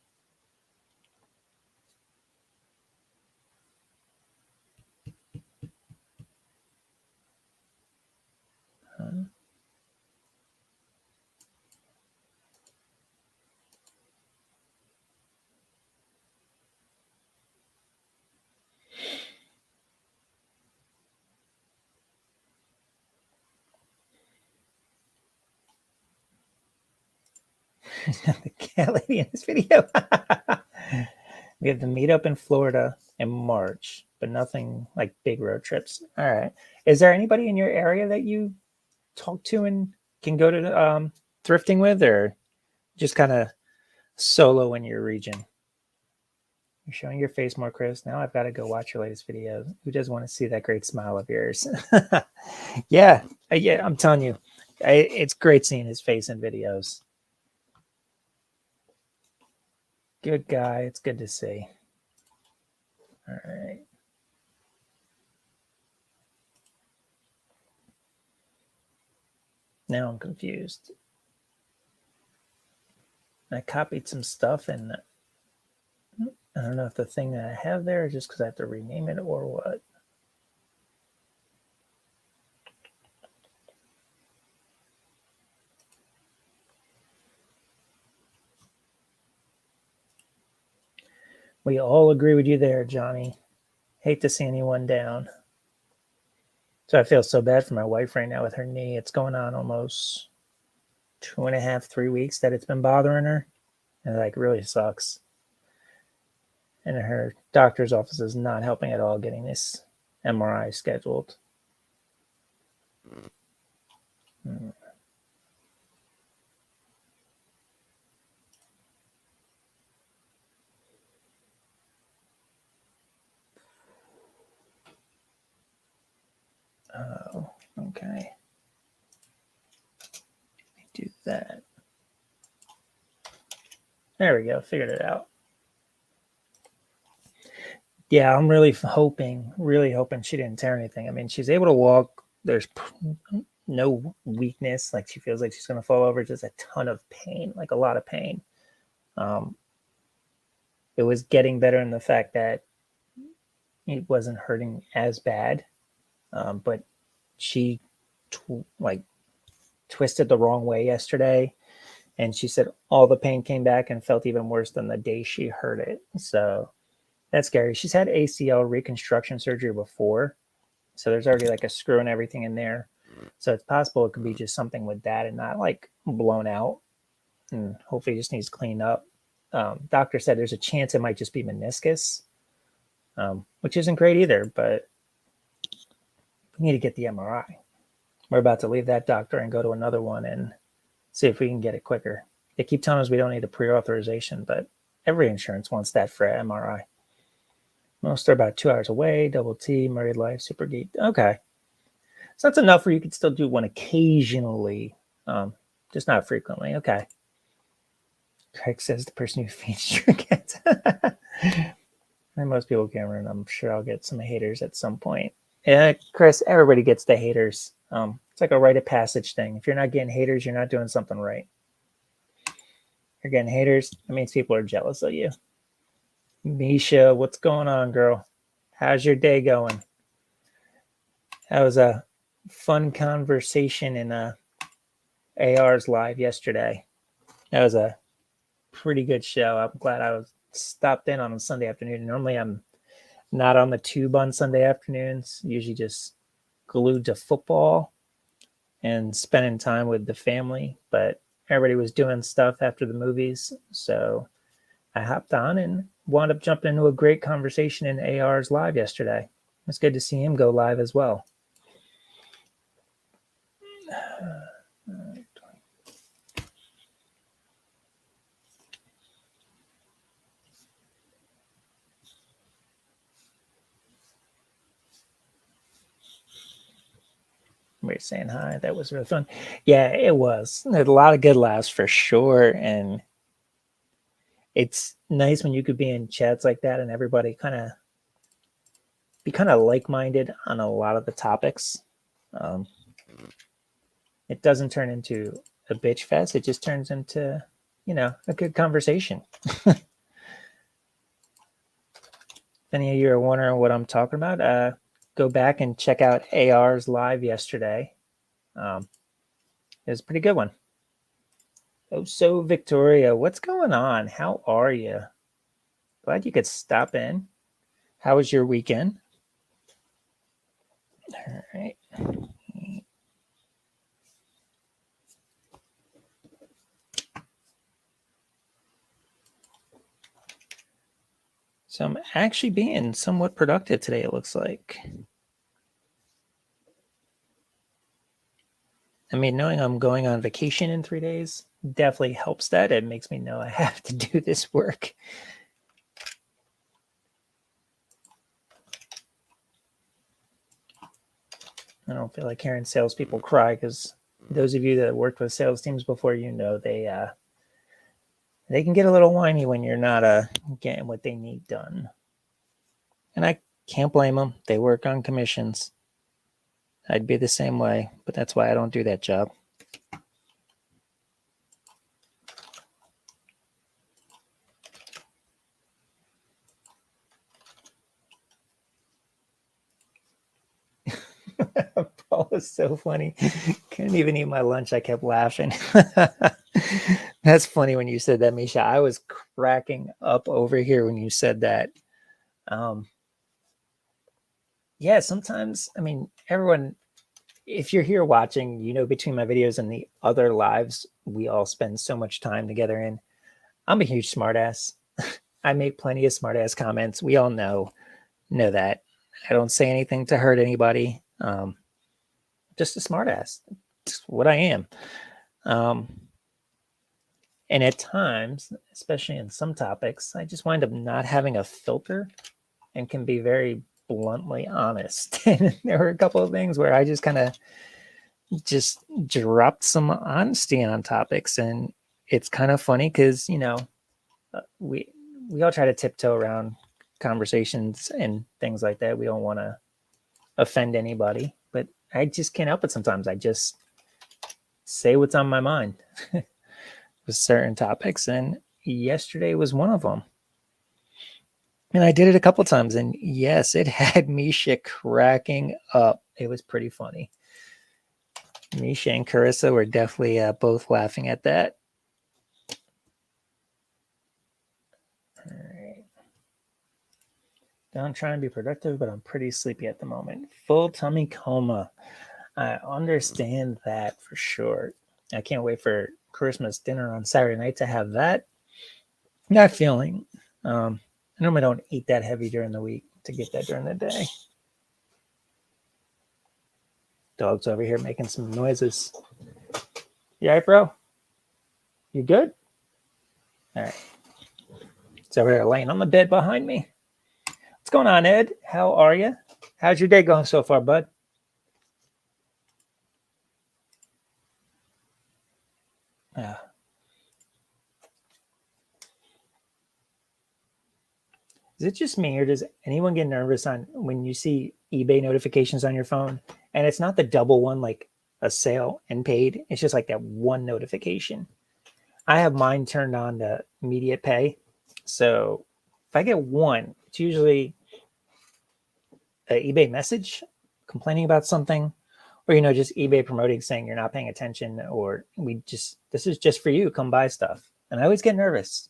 The cat lady in this video. We have the meetup in Florida in March, but nothing like big road trips. All right. Is there anybody in your area that you talk to and can go to thrifting with, or just kind of solo in your region? You're showing your face more, Chris. Now I've got to go watch your latest video. Who doesn't want to see that great smile of yours? Yeah, I'm telling you, it's great seeing his face in videos. Good guy. It's good to see. All right. Now I'm confused. I copied some stuff, and I don't know if the thing that I have there is just because I have to rename it or what. We all agree with you there, Johnny. Hate to see anyone down. So I feel so bad for my wife right now with her knee. It's going on almost 2.5, 3 weeks that it's been bothering her. And it like really sucks. and her doctor's office is not helping at all getting this MRI scheduled. Oh, okay. Do that. There we go. Figured it out. Yeah, I'm really hoping she didn't tear anything. I mean, she's able to walk. There's no weakness. Like she feels like she's going to fall over. Just a ton of pain, like a lot of pain. It was getting better in the fact that it wasn't hurting as bad, but she twisted the wrong way yesterday, and she said all the pain came back and felt even worse than the day she heard it. So that's scary. She's had ACL reconstruction surgery before, so there's already like a screw and everything in there. So it's possible it could be just something with that and not like blown out, and hopefully it just needs cleaned up. Doctor said there's a chance it might just be meniscus, which isn't great either, but we need to get the MRI. We're about to leave that doctor and go to another one and see if we can get it quicker. They keep telling us we don't need a pre-authorization, but every insurance wants that for MRI. Most are about 2 hours away. Double T, Married Life, Super Geek. Okay. So that's enough where you could still do one occasionally, just not frequently. Okay. Craig says the person who feeds your cats. And most people, Cameron, I'm sure I'll get some haters at some point. Yeah, Chris, everybody gets the haters. It's like a rite of passage thing. If you're not getting haters, you're not doing something right. You're getting haters, that means people are jealous of you. Misha, what's going on, girl? How's your day going? That was a fun conversation in AR's live yesterday. That was a pretty good show. I'm glad I was stopped in on a Sunday afternoon. Normally I'm not on the tube on Sunday afternoons, usually just glued to football and spending time with the family, but everybody was doing stuff after the movies, so I hopped on and wound up jumping into a great conversation in AR's live yesterday. It's good to see him go live as well. We're saying hi. That was really fun. Yeah, it was. There's a lot of good laughs for sure. And it's nice when you could be in chats like that and everybody be kind of like-minded on a lot of the topics. It doesn't turn into a bitch fest. It just turns into, a good conversation. If any of you are wondering what I'm talking about, go back and check out AR's live yesterday. It was a pretty good one. Oh, so Victoria, what's going on? How are you? Glad you could stop in. How was your weekend? All right. So I'm actually being somewhat productive today, it looks like. I mean, knowing I'm going on vacation in 3 days definitely helps that. It makes me know I have to do this work. I don't feel like hearing salespeople cry, because those of you that worked with sales teams before, they can get a little whiny when you're not getting what they need done. And I can't blame them. They work on commissions. I'd be the same way, but that's why I don't do that job. Paul is so funny. Couldn't even eat my lunch. I kept laughing. That's funny when you said that, Misha. I was cracking up over here when you said that. Yeah, sometimes, I mean, everyone, if you're here watching, between my videos and the other lives, we all spend so much time together, and I'm a huge smartass. I make plenty of smart ass comments. We all know that. I don't say anything to hurt anybody. Just a smart ass. It's what I am. And at times, especially in some topics, I just wind up not having a filter and can be very bluntly honest. And there were a couple of things where I just kind of just dropped some honesty on topics, and it's kind of funny because we all try to tiptoe around conversations and things like that. We don't want to offend anybody, but I just can't help it sometimes. I just say what's on my mind with certain topics, and yesterday was one of them. And I did it a couple times, and yes, it had Misha cracking up. It was pretty funny. Misha and Carissa were definitely both laughing at that. All right. I'm trying to be productive, but I'm pretty sleepy at the moment. Full tummy coma. I understand that for sure. I can't wait for Christmas dinner on Saturday night to have that. Not feeling. I normally don't eat that heavy during the week to get that during the day. Dog's over here making some noises. You all right, bro? You good? All right. It's over there laying on the bed behind me. What's going on, Ed? How are you? How's your day going so far, bud? Is it just me, or does anyone get nervous on when you see eBay notifications on your phone and it's not the double one like a sale and paid? It's just like that one notification. I have mine turned on to immediate pay. So if I get one, it's usually an eBay message complaining about something, or just eBay promoting saying you're not paying attention, or this is just for you, come buy stuff. And I always get nervous.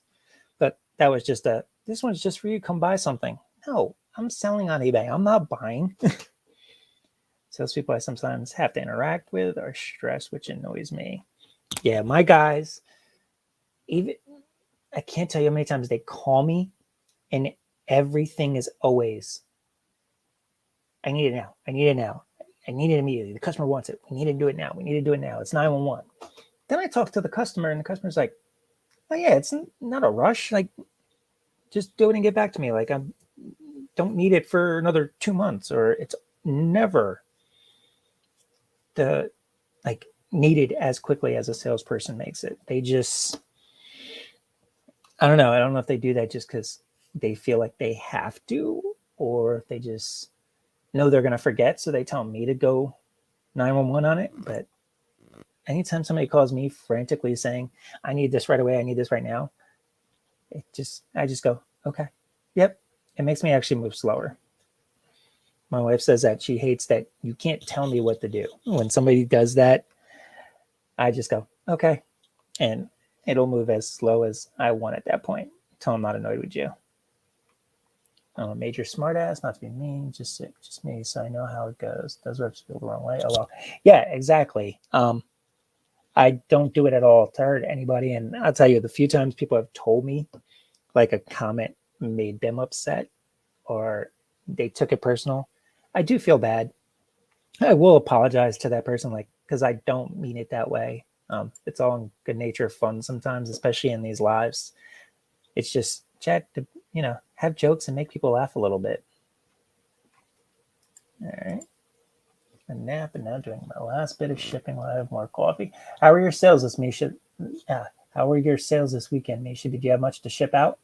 But that was just this one's just for you, come buy something. No, I'm selling on eBay. I'm not buying. Salespeople I sometimes have to interact with are stressed, which annoys me. Yeah, my guys, even I can't tell you how many times they call me and everything is always, I need it now. I need it now. I need it immediately. The customer wants it. We need to do it now. We need to do it now. It's 911. Then I talk to the customer and the customer's like, oh yeah, it's not a rush. Like, just do it and get back to me. Like, I don't need it for another 2 months, or it's never needed as quickly as a salesperson makes it. They just, I don't know. I don't know if they do that just because they feel like they have to, or if they just know they're going to forget. So they tell me to go 911 on it. But anytime somebody calls me frantically saying, I need this right away, I need this right now, I just go, okay, yep. It makes me actually move slower. My wife says that she hates that you can't tell me what to do. When somebody does that, I just go, okay. And it'll move as slow as I want at that point until I'm not annoyed with you. I'm a major smartass, not to be mean, just me, so I know how it goes. Does reps feel the wrong way? Oh, well. Yeah, exactly. I don't do it at all to hurt anybody. And I'll tell you, the few times people have told me like a comment made them upset or they took it personal, I do feel bad. I will apologize to that person, like, because I don't mean it that way. It's all in good nature fun sometimes, especially in these lives. It's just chat to, have jokes and make people laugh a little bit. All right. A nap and now doing my last bit of shipping while I have more coffee. How are your sales this, Misha? How were your sales this weekend, Misha? Did you have much to ship out?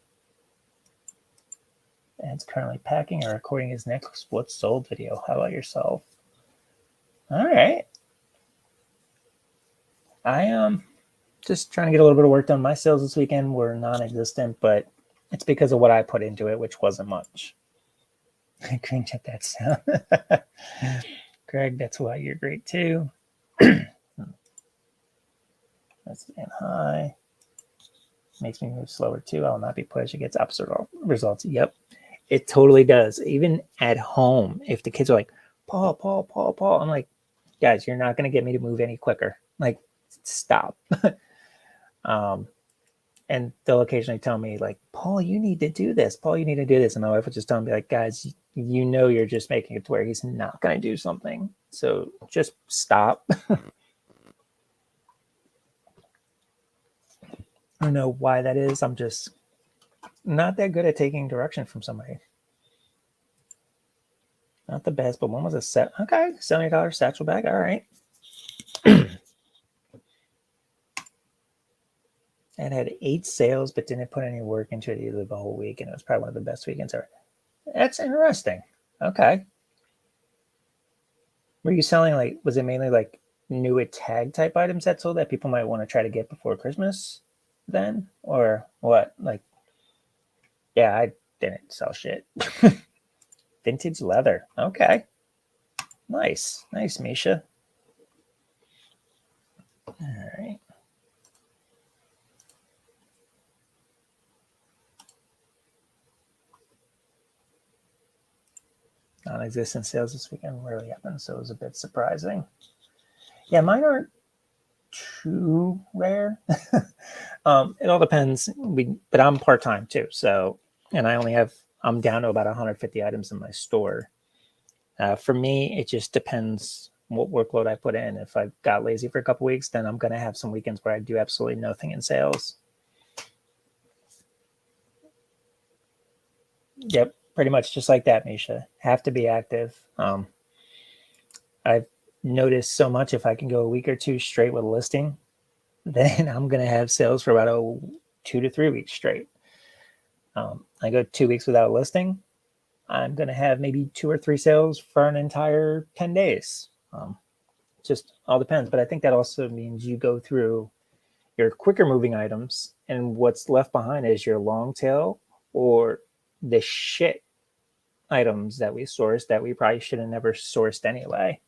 Ed's currently packing or recording his next what's sold video. How about yourself? All right. I am just trying to get a little bit of work done. My sales this weekend were non-existent, but it's because of what I put into it, which wasn't much. I cringe at that sound. Greg, that's why you're great too. That's and high. Makes me move slower too. I will not be pushed. It gets opposite results. Yep. It totally does. Even at home, if the kids are like, Paul, I'm like, guys, you're not going to get me to move any quicker. Like, stop. And they'll occasionally tell me like, Paul, you need to do this. Paul, you need to do this. And my wife would just tell me like, guys, you know, you're just making it to where he's not going to do something. So just stop. I don't know why that is. I'm just not that good at taking direction from somebody. Not the best, but one was a set. Okay, $70 satchel bag. All right. And had 8 sales, but didn't put any work into it either the whole week. And it was probably one of the best weekends ever. That's interesting. Okay. Were you selling like, was it mainly like new at tag type items that sold that people might want to try to get before Christmas then? Or what? Like, yeah, I didn't sell shit. Vintage leather. Okay. Nice. Nice, Misha. All right. Non-existent sales this weekend rarely happen, so it was a bit surprising. Yeah, mine aren't too rare. It all depends. But I'm part-time too, so and I'm down to about 150 items in my store. For me, it just depends what workload I put in. If I got lazy for a couple weeks, then I'm going to have some weekends where I do absolutely nothing in sales. Yep, pretty much just like that, Misha. Have to be active. I've noticed so much if I can go a week or two straight with a listing, then I'm going to have sales for about 2 to 3 weeks straight. I go 2 weeks without a listing, I'm going to have maybe 2 or 3 sales for an entire 10 days. Just all depends. But I think that also means you go through your quicker moving items, and what's left behind is your long tail or the shit items that we sourced that we probably should have never sourced anyway.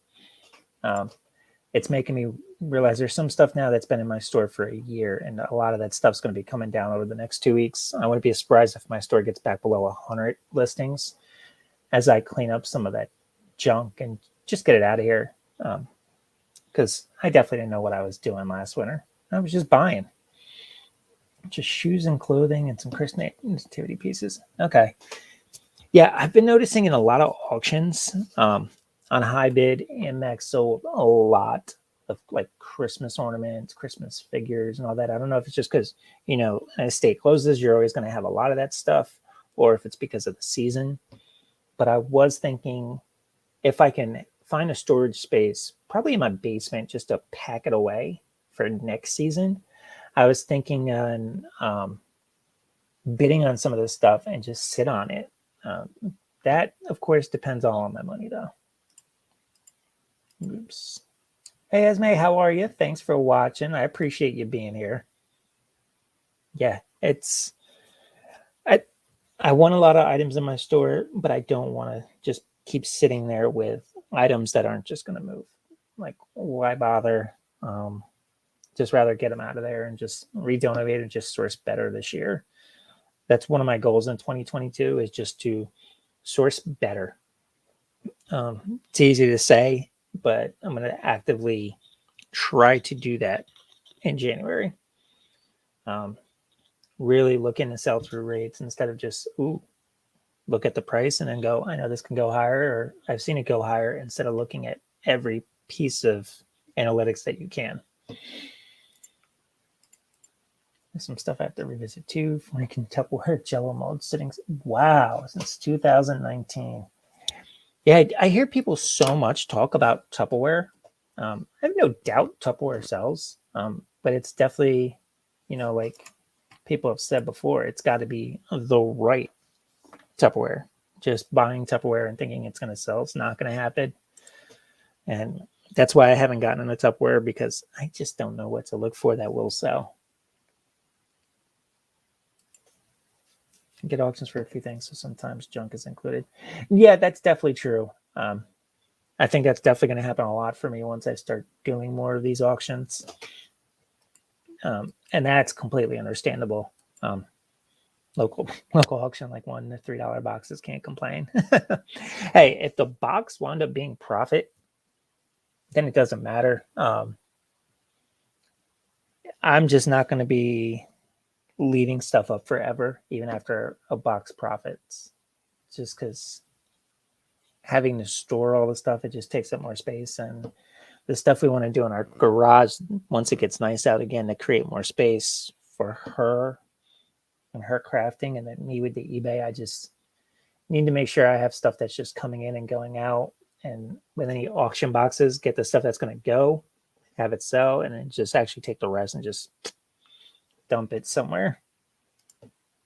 It's making me realize there's some stuff now that's been in my store for a year, and a lot of that stuff's going to be coming down over the next 2 weeks. I wouldn't be surprised if my store gets back below 100 listings as I clean up some of that junk and just get it out of here. Because I definitely didn't know what I was doing last winter. I was just buying just shoes and clothing and some Christmas nativity pieces. Okay. Yeah, I've been noticing in a lot of auctions on high bid, MX sold a lot of like Christmas ornaments, Christmas figures, and all that. I don't know if it's just because, you know, an estate closes, you're always going to have a lot of that stuff, or if it's because of the season. But I was thinking if I can find a storage space, probably in my basement, just to pack it away for next season. I was thinking on bidding on some of this stuff and just sit on it. That, of course, depends all on my money, though. Oops. Hey, Esme, how are you? Thanks for watching. I appreciate you being here. Yeah, I want a lot of items in my store, but I don't want to just keep sitting there with items that aren't just going to move. Like, why bother? Just rather get them out of there and just redonate and just source better this year. That's one of my goals in 2022 is just to source better. It's easy to say, but I'm going to actively try to do that in January. Really look into sell-through rates instead of just, look at the price and then go, I know this can go higher, or I've seen it go higher, instead of looking at every piece of analytics that you can. There's some stuff I have to revisit too. Freaking Tupperware Jello mold sitting. Wow, since 2019. Yeah, I hear people so much talk about Tupperware. I have no doubt Tupperware sells, but it's definitely, like people have said before, it's got to be the right Tupperware. Just buying Tupperware and thinking it's going to sell, it's not going to happen. And that's why I haven't gotten into Tupperware, because I just don't know what to look for that will sell. Get auctions for a few things, so sometimes junk is included. Yeah, that's definitely true. I think that's definitely going to happen a lot for me once I start doing more of these auctions. And that's completely understandable. Local auction, like $1 to $3 boxes, can't complain. Hey, if the box wound up being profit, then it doesn't matter. I'm just not going to be leaving stuff up forever, even after a box profits, just because having to store all the stuff, it just takes up more space. And the stuff we want to do in our garage, once it gets nice out again, to create more space for her and her crafting, and then me with the eBay, I just need to make sure I have stuff that's just coming in and going out. And with any auction boxes, get the stuff that's going to go, have it sell, and then just actually take the rest and just dump it somewhere.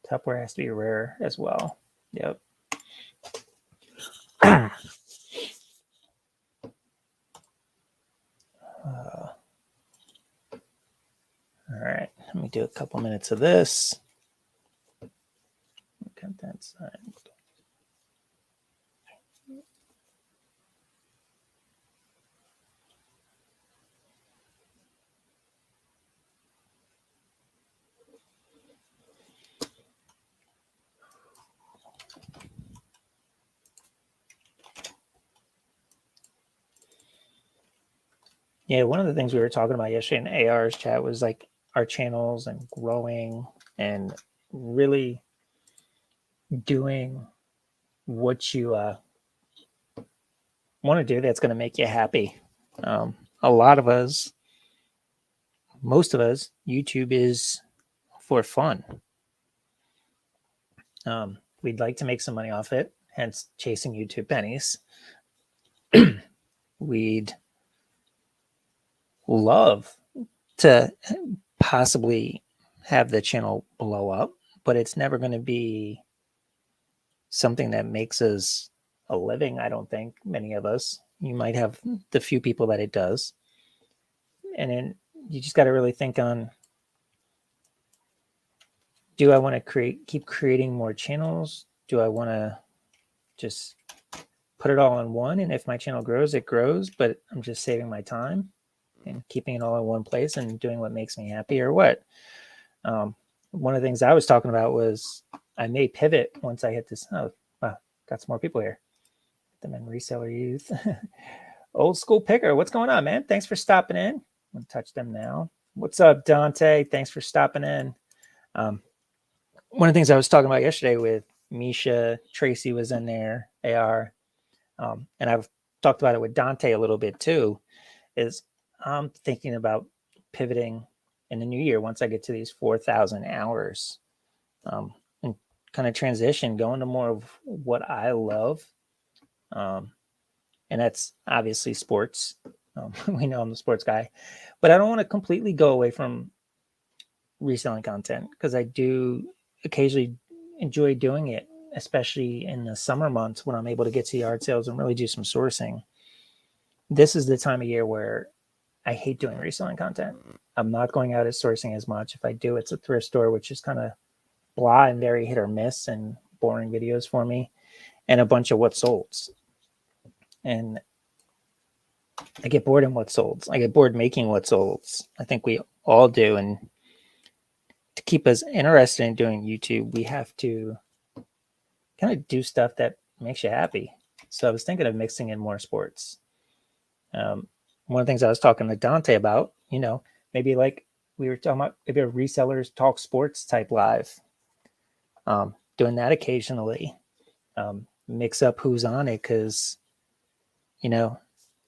Tupperware has to be rare as well. Yep. All right, let me do a couple minutes of this. Cut that side. Yeah, one of the things we were talking about yesterday in AR's chat was like our channels and growing and really doing what you want to do that's going to make you happy. A lot of us, most of us, YouTube is for fun. We'd like to make some money off it, hence chasing YouTube pennies. We'd love to possibly have the channel blow up, but it's never going to be something that makes us a living. I don't think many of us. You might have the few people that it does, and then you just got to really think on: do I want to keep creating more channels? Do I want to just put it all in one? And if my channel grows, it grows, but I'm just saving my time and keeping it all in one place and doing what makes me happy, or what? One of the things I was talking about was I may pivot once I hit this. Oh, wow, got some more people here. Them in reseller youth. Old school picker. What's going on, man? Thanks for stopping in. I'm going to touch them now. What's up, Dante? Thanks for stopping in. One of the things I was talking about yesterday with Misha, Tracy was in there, AR, and I've talked about it with Dante a little bit too, is I'm thinking about pivoting in the new year once I get to these 4,000 hours, and kind of transition, going to more of what I love. And that's obviously sports. We know I'm the sports guy, but I don't want to completely go away from reselling content, because I do occasionally enjoy doing it, especially in the summer months when I'm able to get to yard sales and really do some sourcing. This is the time of year where I hate doing reselling content. I'm not going out as sourcing as much. If I do, it's a thrift store, which is kind of blah and very hit or miss and boring videos for me, and a bunch of what solds. And I get bored in what solds. I get bored making what solds. I think we all do. And to keep us interested in doing YouTube, we have to kind of do stuff that makes you happy. So I was thinking of mixing in more sports. One of the things I was talking to Dante about, maybe like we were talking about, maybe a resellers talk sports type live, doing that occasionally, mix up who's on it. Cause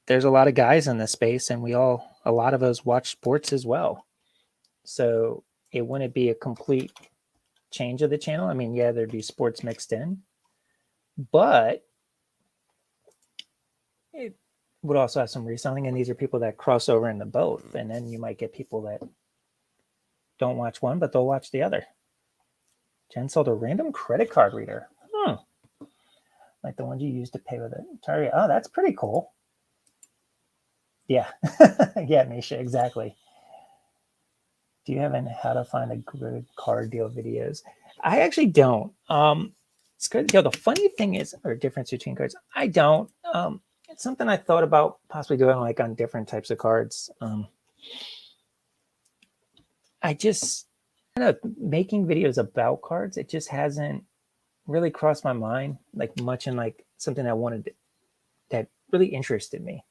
there's a lot of guys in this space, and a lot of us watch sports as well. So it wouldn't be a complete change of the channel. I mean, yeah, there'd be sports mixed in, but it would also have some reselling. And these are people that cross over into both. And then you might get people that don't watch one, but they'll watch the other. Jen sold a random credit card reader. Like the ones you use to pay with it. Oh, that's pretty cool. Yeah. Yeah, Misha, exactly. Do you have any how to find a good card deal videos? I actually don't. It's good. The funny thing is, or difference between cards, I don't. It's something I thought about possibly doing, like on different types of cards. I just kind of making videos about cards. It just hasn't really crossed my mind like much, in like something I wanted that really interested me.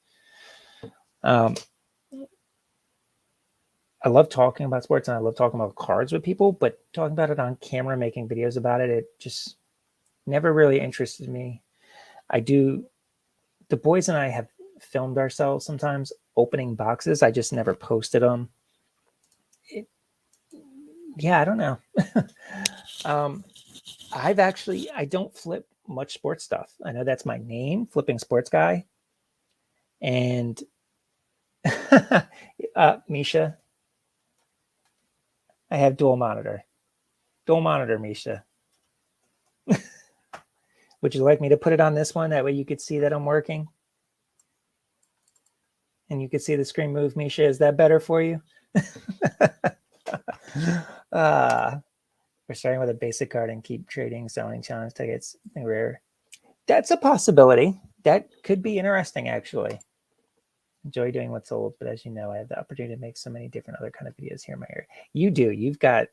I love talking about sports and I love talking about cards with people, but talking about it on camera, making videos about it, it just never really interested me. I do, the boys and I have filmed ourselves sometimes opening boxes. I just never posted them. Yeah, I don't know. um, I don't flip much sports stuff. I know that's my name, Flipping Sports Guy. And Misha, I have dual monitor. Dual monitor, Misha. Would you like me to put it on this one? That way you could see that I'm working. And you could see the screen move, Misha. Is that better for you? We're starting with a basic card and keep trading, selling challenge tickets. Rare. That's a possibility. That could be interesting, actually. Enjoy doing what's sold, but as you know, I have the opportunity to make so many different other kind of videos here in my area. You do. You've got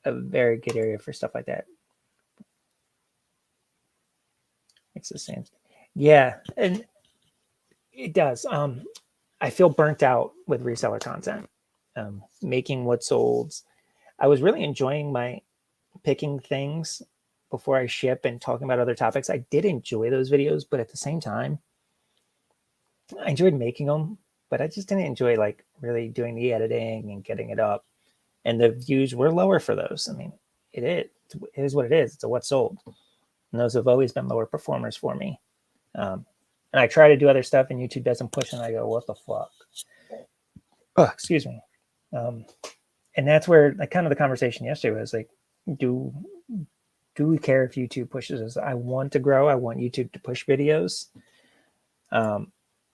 a very good area for stuff like that. It's the same. Yeah, and it does. I feel burnt out with reseller content. Making what's sold. I was really enjoying my picking things before I ship and talking about other topics. I did enjoy those videos, but at the same time, I enjoyed making them, but I just didn't enjoy like really doing the editing and getting it up. And the views were lower for those. I mean, it is what it is. It's a what's sold. And those have always been lower performers for me. And I try to do other stuff and YouTube doesn't push and I go, what the fuck? Oh, excuse me. And that's where like kind of the conversation yesterday was like, do we care if YouTube pushes us? I want to grow. I want YouTube to push videos.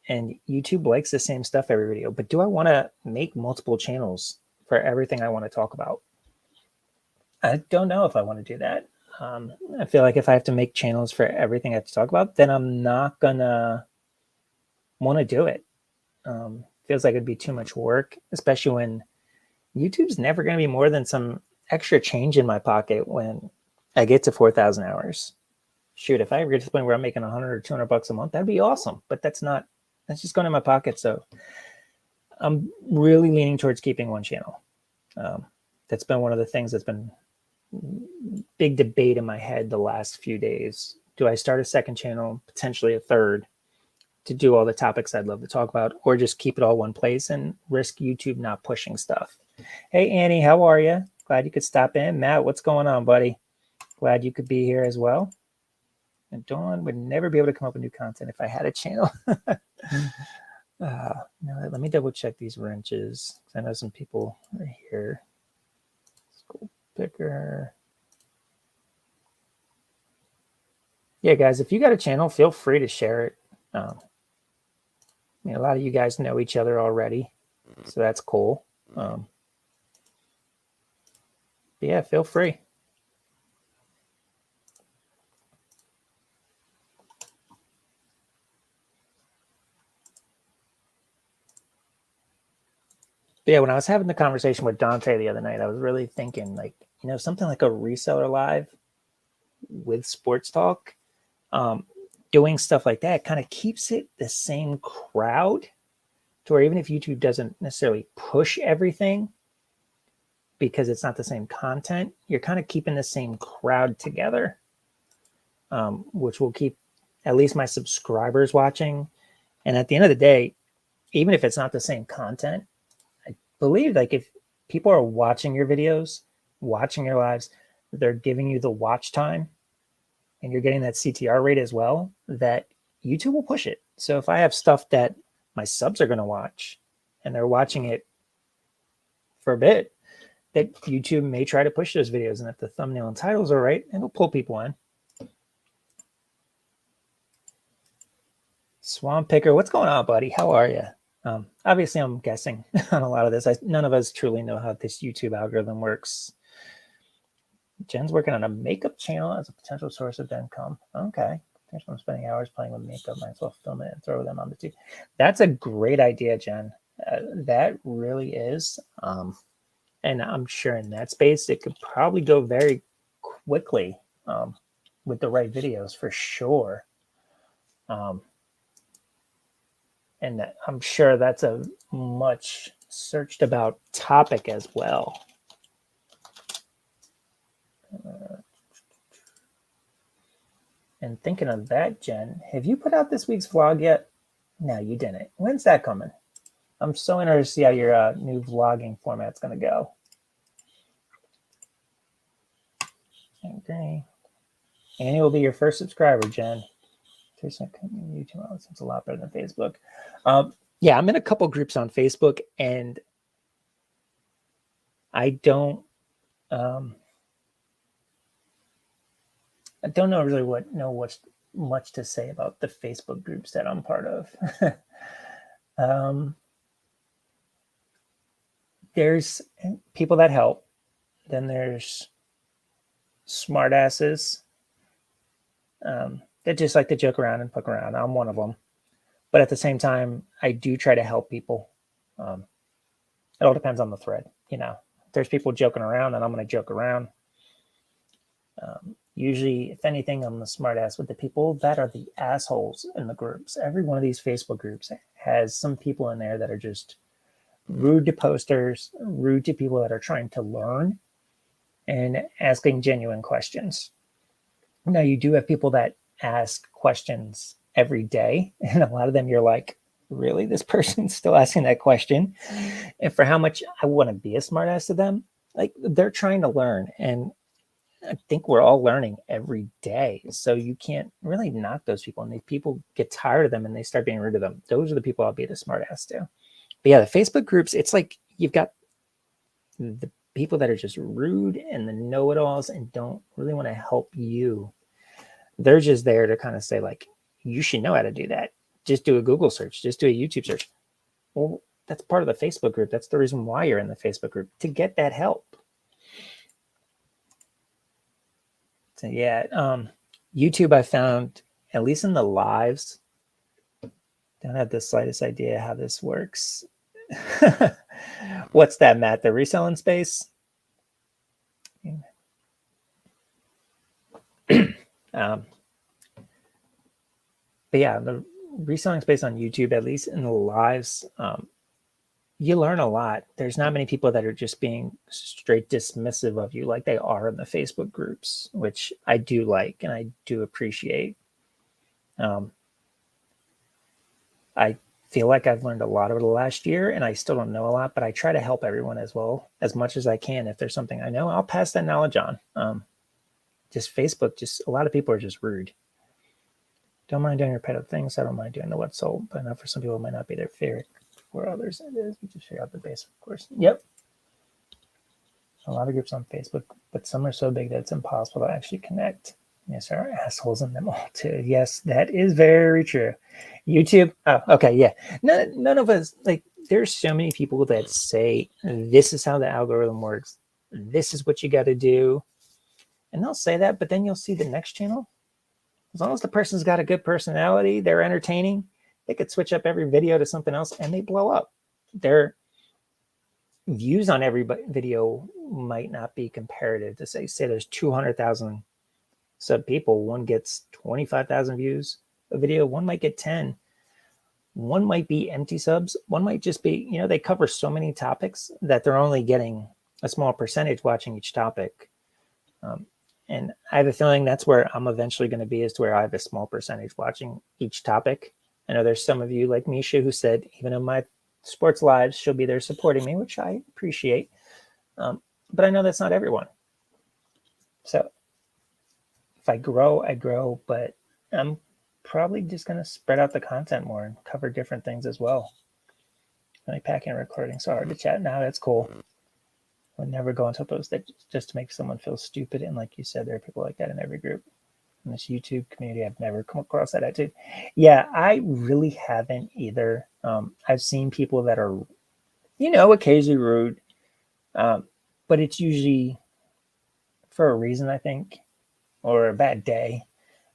And YouTube likes the same stuff every video, but do I want to make multiple channels for everything I want to talk about? I don't know if I want to do that. I feel like if I have to make channels for everything I have to talk about, then I'm not gonna want to do it. Feels like it'd be too much work, especially when YouTube's never going to be more than some extra change in my pocket when I get to 4,000 hours. Shoot, if I ever get to the point where I'm making 100 or 200 bucks a month, that'd be awesome. But that's just going in my pocket. So I'm really leaning towards keeping one channel. That's been one of the things that's been big debate in my head the last few days. Do I start a second channel, potentially a third, to do all the topics I'd love to talk about, or just keep it all one place and risk YouTube not pushing stuff? Hey, Annie, how are you? Glad you could stop in. Matt, what's going on, buddy? Glad you could be here as well. And Dawn would never be able to come up with new content if I had a channel. Let me double check these wrenches. I know some people are here. School picker. Yeah, guys, if you got a channel, feel free to share it. A lot of you guys know each other already, so that's cool. Yeah, feel free. But yeah, when I was having the conversation with Dante the other night, I was really thinking like, something like a reseller live with sports talk, doing stuff like that kind of keeps it the same crowd to where even if YouTube doesn't necessarily push everything because it's not the same content, you're kind of keeping the same crowd together, which will keep at least my subscribers watching. And at the end of the day, even if it's not the same content, I believe like if people are watching your videos, watching your lives, they're giving you the watch time and you're getting that CTR rate as well, that YouTube will push it. So if I have stuff that my subs are going to watch and they're watching it for a bit, that YouTube may try to push those videos. And if the thumbnail and titles are right, it'll pull people in. Swamp Picker, what's going on, buddy? How are you? Obviously, I'm guessing on a lot of this. None of us truly know how this YouTube algorithm works. Jen's working on a makeup channel as a potential source of income. Okay. I'm spending hours playing with makeup. Might as well film it and throw them on the tube. That's a great idea, Jen. That really is. And I'm sure in that space, it could probably go very quickly with the right videos for sure. And I'm sure that's a much searched about topic as well. And thinking of that, Jen, have you put out this week's vlog yet? No, you didn't. When's that coming? I'm so interested to see how your new vlogging format's going to go. Okay. Annie will be your first subscriber, Jen. YouTube, it's a lot better than Facebook. Yeah, I'm in a couple groups on Facebook, and I don't know really what's much to say about the Facebook groups that I'm part of. There's people that help. Then there's smartasses that just like to joke around and fuck around. I'm one of them. But at the same time, I do try to help people. It all depends on the thread. You know, if there's people joking around, and I'm going to joke around. Usually, if anything, I'm the smartass with the people that are the assholes in the groups. Every one of these Facebook groups has some people in there that are just rude to posters, rude to people that are trying to learn, and asking genuine questions. Now, you do have people that ask questions every day, and a lot of them you're like, really? This person's still asking that question? And for how much I want to be a smartass to them, like, they're trying to learn, and I think we're all learning every day. So you can't really knock those people. And if people get tired of them and they start being rude to them, those are the people I'll be the smartass to. But yeah, the Facebook groups, it's like you've got the people that are just rude and the know-it-alls and don't really want to help you. They're just there to kind of say, like, you should know how to do that. Just do a Google search. Just do a YouTube search. Well, that's part of the Facebook group. That's the reason why you're in the Facebook group, to get that help. So yeah, YouTube, I found, at least in the lives, don't have the slightest idea how this works. What's that, Matt? The reselling space? But yeah, the reselling space on YouTube, at least in the lives, you learn a lot. There's not many people that are just being straight dismissive of you like they are in the Facebook groups, which I do like and I do appreciate. I feel like I've learned a lot over the last year, and I still don't know a lot, but I try to help everyone as well, as much as I can. If there's something I know, I'll pass that knowledge on. Just Facebook, just a lot of people are just rude. Don't mind doing repetitive things. I don't mind doing the what's sold, but I know for some people it might not be their favorite. For others, it is. We just figure out the basic, of course. Yep. A lot of groups on Facebook, but some are so big that it's impossible to actually connect. Yes, there are assholes in them all too. Yes, that is very true. YouTube. Oh, okay, yeah. None of us, like, there's so many people that say this is how the algorithm works. This is what you got to do, and they'll say that, but then you'll see the next channel. As long as the person's got a good personality, they're entertaining, they could switch up every video to something else and they blow up. Their views on every video might not be comparative to say there's 200,000 sub people. One gets 25,000 views a video. One might get 10. One might be empty subs. One might just be, they cover so many topics that they're only getting a small percentage watching each topic. And I have a feeling that's where I'm eventually going to be, is to where I have a small percentage watching each topic. I know there's some of you like Misha who said, even in my sports lives, she'll be there supporting me, which I appreciate. But I know that's not everyone. So if I grow, I grow, but I'm probably just going to spread out the content more and cover different things as well. Like packing and recording, so hard to chat now. That's cool. Would never go into those that just to make someone feel stupid. And like you said, there are people like that in every group. In this YouTube community, I've never come across that attitude. Yeah, I really haven't either. I've seen people that are, occasionally rude, but it's usually for a reason, I think, or a bad day.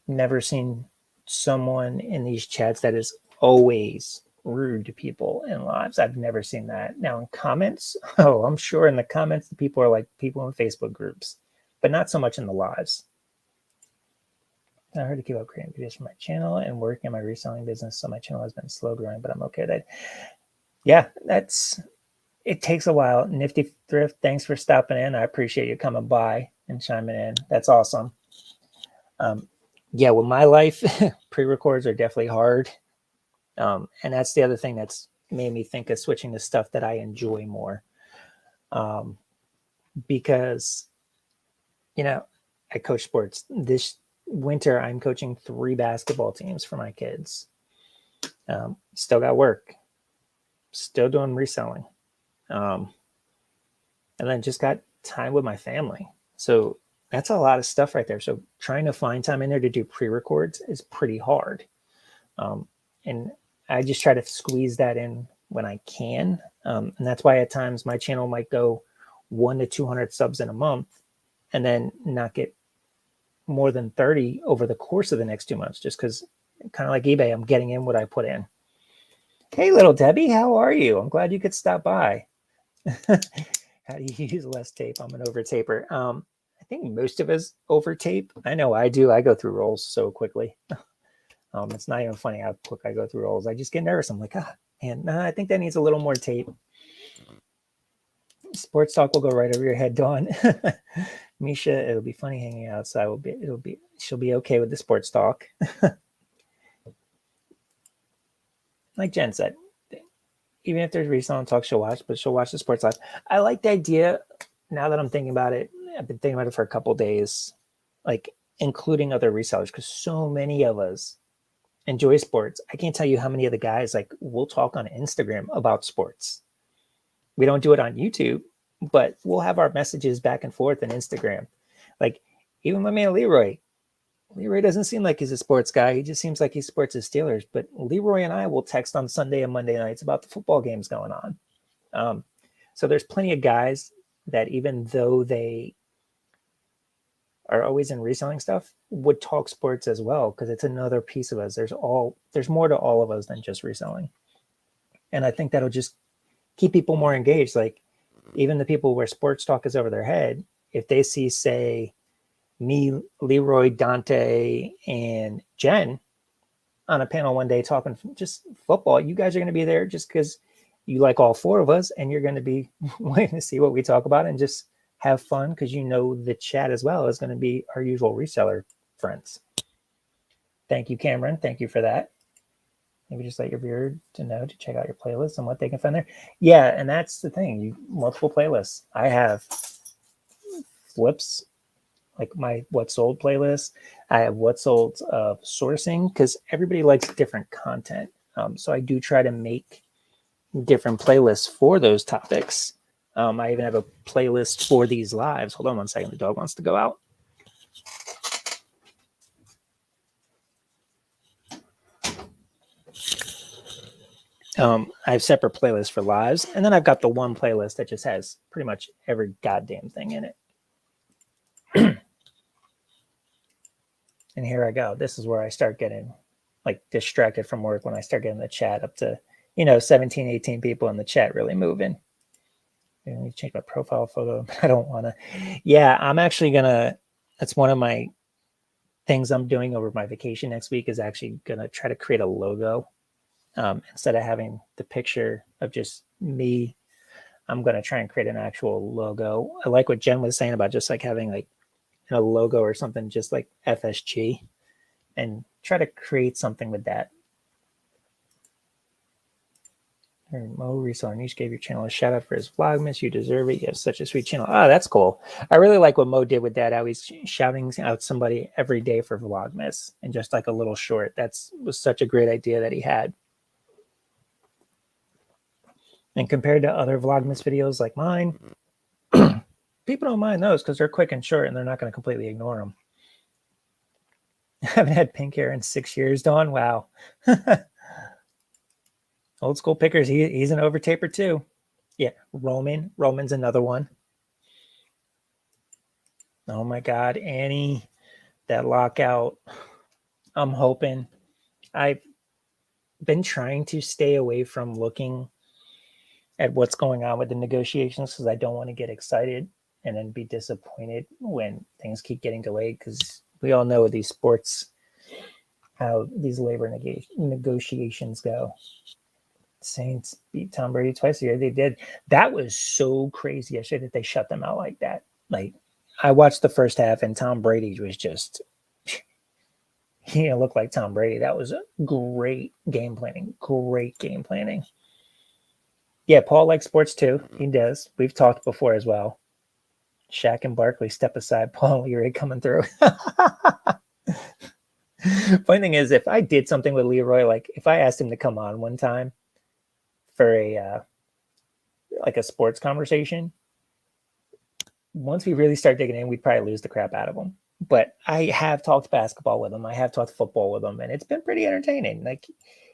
Never seen someone in these chats that is always rude to people in lives. I've never seen that. Now in comments, I'm sure in the comments, the people are like people in Facebook groups, but not so much in the lives. I heard to keep up creating videos for my channel and working on my reselling business. So my channel has been slow growing, but I'm okay with that. Yeah, that's it takes a while. Nifty Thrift, thanks for stopping in. I appreciate you coming by and chiming in. That's awesome. Yeah, with my life, pre-records are definitely hard. And that's the other thing that's made me think of switching to stuff that I enjoy more. Because, I coach sports. This winter, I'm coaching 3 basketball teams for my kids. Still got work. Still doing reselling. And then just got time with my family. So that's a lot of stuff right there. So trying to find time in there to do pre-records is pretty hard. And I just try to squeeze that in when I can. And that's why at times my channel might go 1 to 200 subs in a month and then not get more than 30 over the course of the next 2 months, just because kind of like eBay, I'm getting in what I put in. Hey, little Debbie, how are you? I'm glad you could stop by. How do you use less tape? I'm an over taper. I think most of us over tape. I know I do. I go through rolls so quickly. It's not even funny how quick I go through rolls. I just get nervous. I'm like, man, I think that needs a little more tape. Sports talk will go right over your head, Dawn. Misha, it'll be funny hanging outside. She'll be okay with the sports talk. Like Jen said, even if there's reselling talk, she'll watch, but she'll watch the sports live. I like the idea. Now that I'm thinking about it, I've been thinking about it for a couple of days, like including other resellers, because so many of us enjoy sports. I can't tell you how many of the guys, like, we'll talk on Instagram about sports. We don't do it on YouTube, but we'll have our messages back and forth on Instagram. Like, even my man Leroy doesn't seem like he's a sports guy. He just seems like he supports his Steelers. But Leroy and I will text on Sunday and Monday nights about the football games going on. So there's plenty of guys that, even though they are always in reselling stuff, would talk sports as well, because it's another piece of us. There's more to all of us than just reselling. And I think that'll just keep people more engaged. Like, even the people where sports talk is over their head, if they see, say, me, Leroy, Dante, and Jen on a panel one day talking just football, you guys are going to be there just because you like all 4 of us, and you're going to be waiting to see what we talk about and just have fun, because the chat as well is going to be our usual reseller friends. Thank you, Cameron. Thank you for that. Maybe just let your viewer to know to check out your playlist and what they can find there. Yeah, and that's the thing. Multiple playlists. I have flips, like my what sold playlist. I have what sold of sourcing, because everybody likes different content. So I do try to make different playlists for those topics. I even have a playlist for these lives. Hold on one second. The dog wants to go out. I have separate playlists for lives, and then I've got the one playlist that just has pretty much every goddamn thing in it. And here I go. This is where I start getting like distracted from work, when I start getting the chat up to 17, 18 people in the chat really moving. Let me change my profile photo. I don't want to. Yeah, I'm actually gonna. That's one of my things I'm doing over my vacation next week, is actually gonna try to create a logo. Instead of having the picture of just me, I'm going to try and create an actual logo. I like what Jen was saying about just like having like a logo or something, just like FSG, and try to create something with that. Mo Reseller Niche gave your channel a shout out for his Vlogmas. You deserve it. You have such a sweet channel. Oh, that's cool. I really like what Mo did with that. How he's shouting out somebody every day for Vlogmas, and just like a little short. Was such a great idea that he had. And compared to other Vlogmas videos like mine, people don't mind those because they're quick and short, and they're not going to completely ignore them. I haven't had pink hair in 6 years, Dawn. Wow. Old school pickers. He's an over taper too. Yeah, Roman's another one. Oh my God, Annie, that lockout. I'm hoping. I've been trying to stay away from looking at what's going on with the negotiations, because I don't want to get excited and then be disappointed when things keep getting delayed, because we all know these sports, how these labor negotiations go. Saints beat Tom Brady twice a year. They did. That was so crazy yesterday that they shut them out like that. Like, I watched the first half and Tom Brady was just, he didn't look like Tom Brady. That was great game planning. Great game planning. Yeah, Paul likes sports too. He does. We've talked before as well. Shaq and Barkley step aside. Paul Leroy coming through. Funny thing is, if I did something with Leroy, like if I asked him to come on one time for a like a sports conversation, once we really start digging in, we'd probably lose the crap out of him. But I have talked basketball with him. I have talked football with him, and it's been pretty entertaining. Like,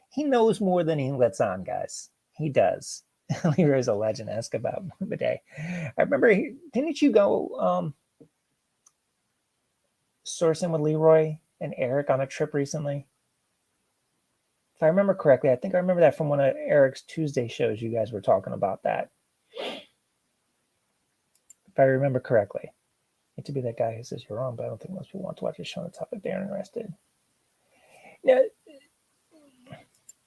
he knows more than he lets on, guys. He does. Leroy's a legend. Ask about the day. I remember, didn't you go sourcing with Leroy and Eric on a trip recently? If I remember correctly, I think I remember that from one of Eric's Tuesday shows. You guys were talking about that. If I remember correctly. I hate to be that guy who says you're wrong, but I don't think most people want to watch a show on the topic they aren't interested. No,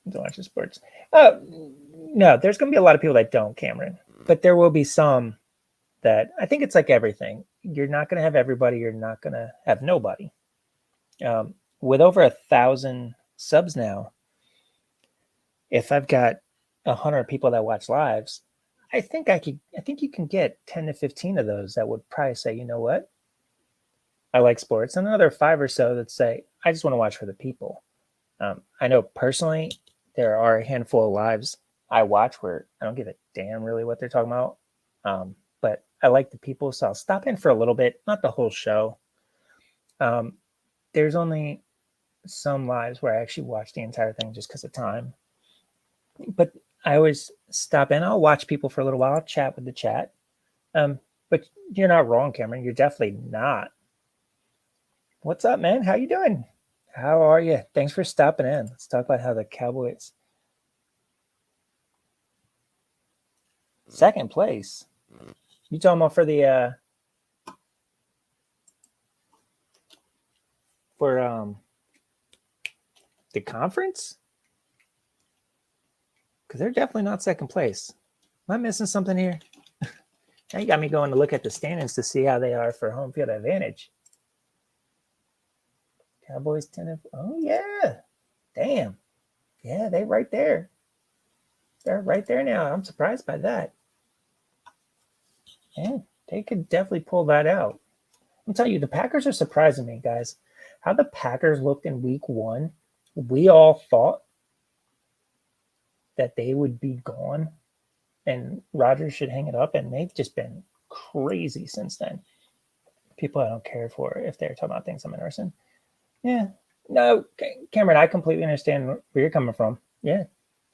don't watch the sports. No, there's going to be a lot of people that don't, Cameron. But there will be some that, I think it's like everything. You're not going to have everybody. You're not going to have nobody. With over 1,000 subs now, if I've got 100 people that watch lives, I think you can get 10 to 15 of those that would probably say, you know what? I like sports. And another 5 or so that say, I just want to watch for the people. I know personally, there are a handful of lives I watch where I don't give a damn really what they're talking about. But I like the people, so I'll stop in for a little bit, not the whole show. There's only some lives where I actually watch the entire thing just because of time. But I always stop in. I'll watch people for a little while. I'll chat with the chat. But you're not wrong, Cameron. You're definitely not. What's up, man? How you doing? How are you? Thanks for stopping in. Let's talk about how the Cowboys second place. You talking about for the conference? Because they're definitely not second place. Am I missing something here? Now you got me going to look at the standings to see how they are for home field advantage. Cowboys 10. Oh yeah, damn. Yeah, they right there. They're right there now. I'm surprised by that. Yeah, they could definitely pull that out. I'm telling you, the Packers are surprising me, guys. How the Packers looked in week 1, we all thought that they would be gone and Rodgers should hang it up, and they've just been crazy since then. People I don't care for if they're talking about things I'm interested in. Yeah. No, Cameron, I completely understand where you're coming from. Yeah.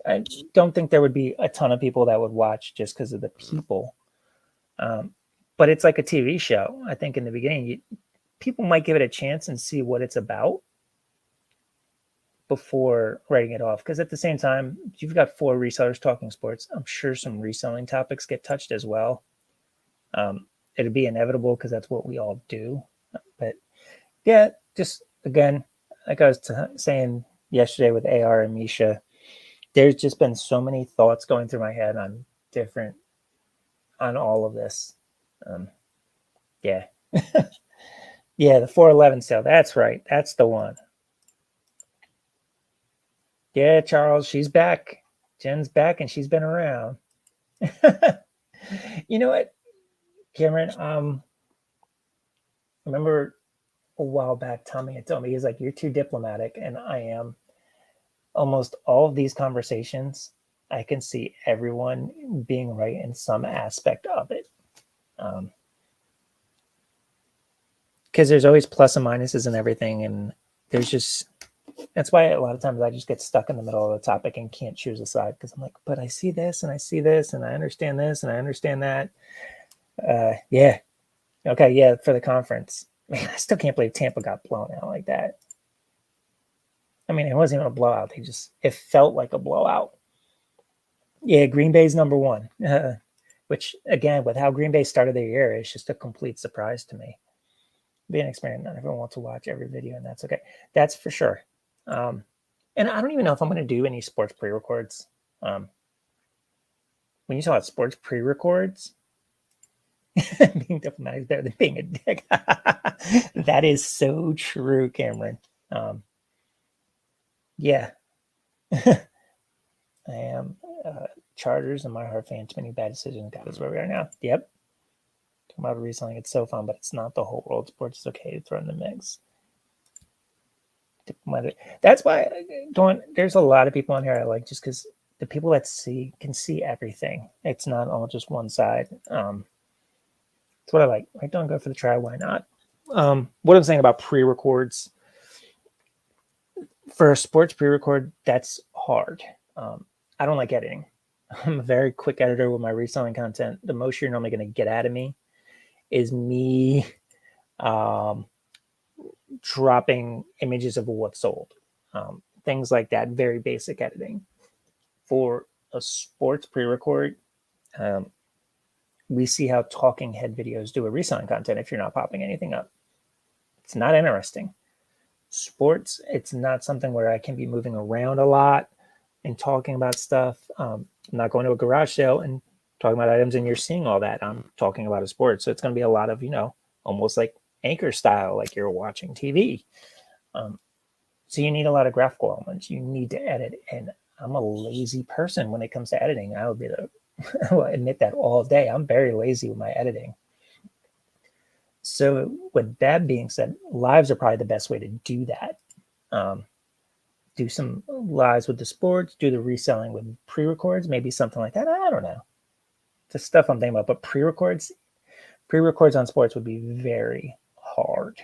I don't think there would be a ton of people that would watch just because of the people. But it's like a TV show. I think in the beginning, people might give it a chance and see what it's about before writing it off. Because at the same time, you've got 4 resellers talking sports. I'm sure some reselling topics get touched as well. It'd be inevitable because that's what we all do. But yeah, just again, like I was saying yesterday with AR and Misha, there's just been so many thoughts going through my head on all of this. Yeah. Yeah, the 411 sale. That's right. That's the one. Yeah, Charles, she's back. Jen's back and she's been around. You know what, Cameron? I remember a while back, Tommy had told me, he's like, you're too diplomatic, and I am. Almost all of these conversations, I can see everyone being right in some aspect of it. Because there's always plus and minuses and everything, and that's why a lot of times I just get stuck in the middle of the topic and can't choose a side, because I'm like, but I see this and I see this and I understand this and I understand that. Yeah. Okay. Yeah. For the conference, man, I still can't believe Tampa got blown out like that. I mean, it wasn't even a blowout. It felt like a blowout. Yeah. Green Bay's number 1, which again, with how Green Bay started their year, it's just a complete surprise to me. Be an experiment. Not everyone wants to watch every video, and that's okay. That's for sure. And I don't even know if I'm going to do any sports pre-records. When you talk about sports pre-records, being diplomatic is better than being a dick. That is so true, Cameron. Yeah. I am Chargers and my heart fan. Too many bad decisions got us where we are now. Yep. Talking about reselling, it's so fun, but it's not the whole world. Sports is okay to throw in the mix. That's why there's a lot of people on here I like, just because the people that can see everything. It's not all just one side. That's what I like. I don't go for the try. Why not? What I'm saying about pre-records, for a sports pre-record, that's hard. I don't like editing. I'm a very quick editor with my reselling content. The most you're normally going to get out of me is me dropping images of what's sold. Things like that, very basic editing. For a sports pre-record, we see how talking head videos do a reselling content if you're not popping anything up. It's not interesting. Sports, it's not something where I can be moving around a lot and talking about stuff. I'm not going to a garage sale and talking about items and you're seeing all that. I'm talking about a sport. So it's going to be a lot of, almost like anchor style, like you're watching TV. So you need a lot of graphical elements. You need to edit. And I'm a lazy person when it comes to editing. I will admit that all day. I'm very lazy with my editing. So with that being said, lives are probably the best way to do that. Do some lives with the sports, do the reselling with pre-records, maybe something like that. I don't know. The stuff I'm thinking about, but pre-records on sports would be very hard.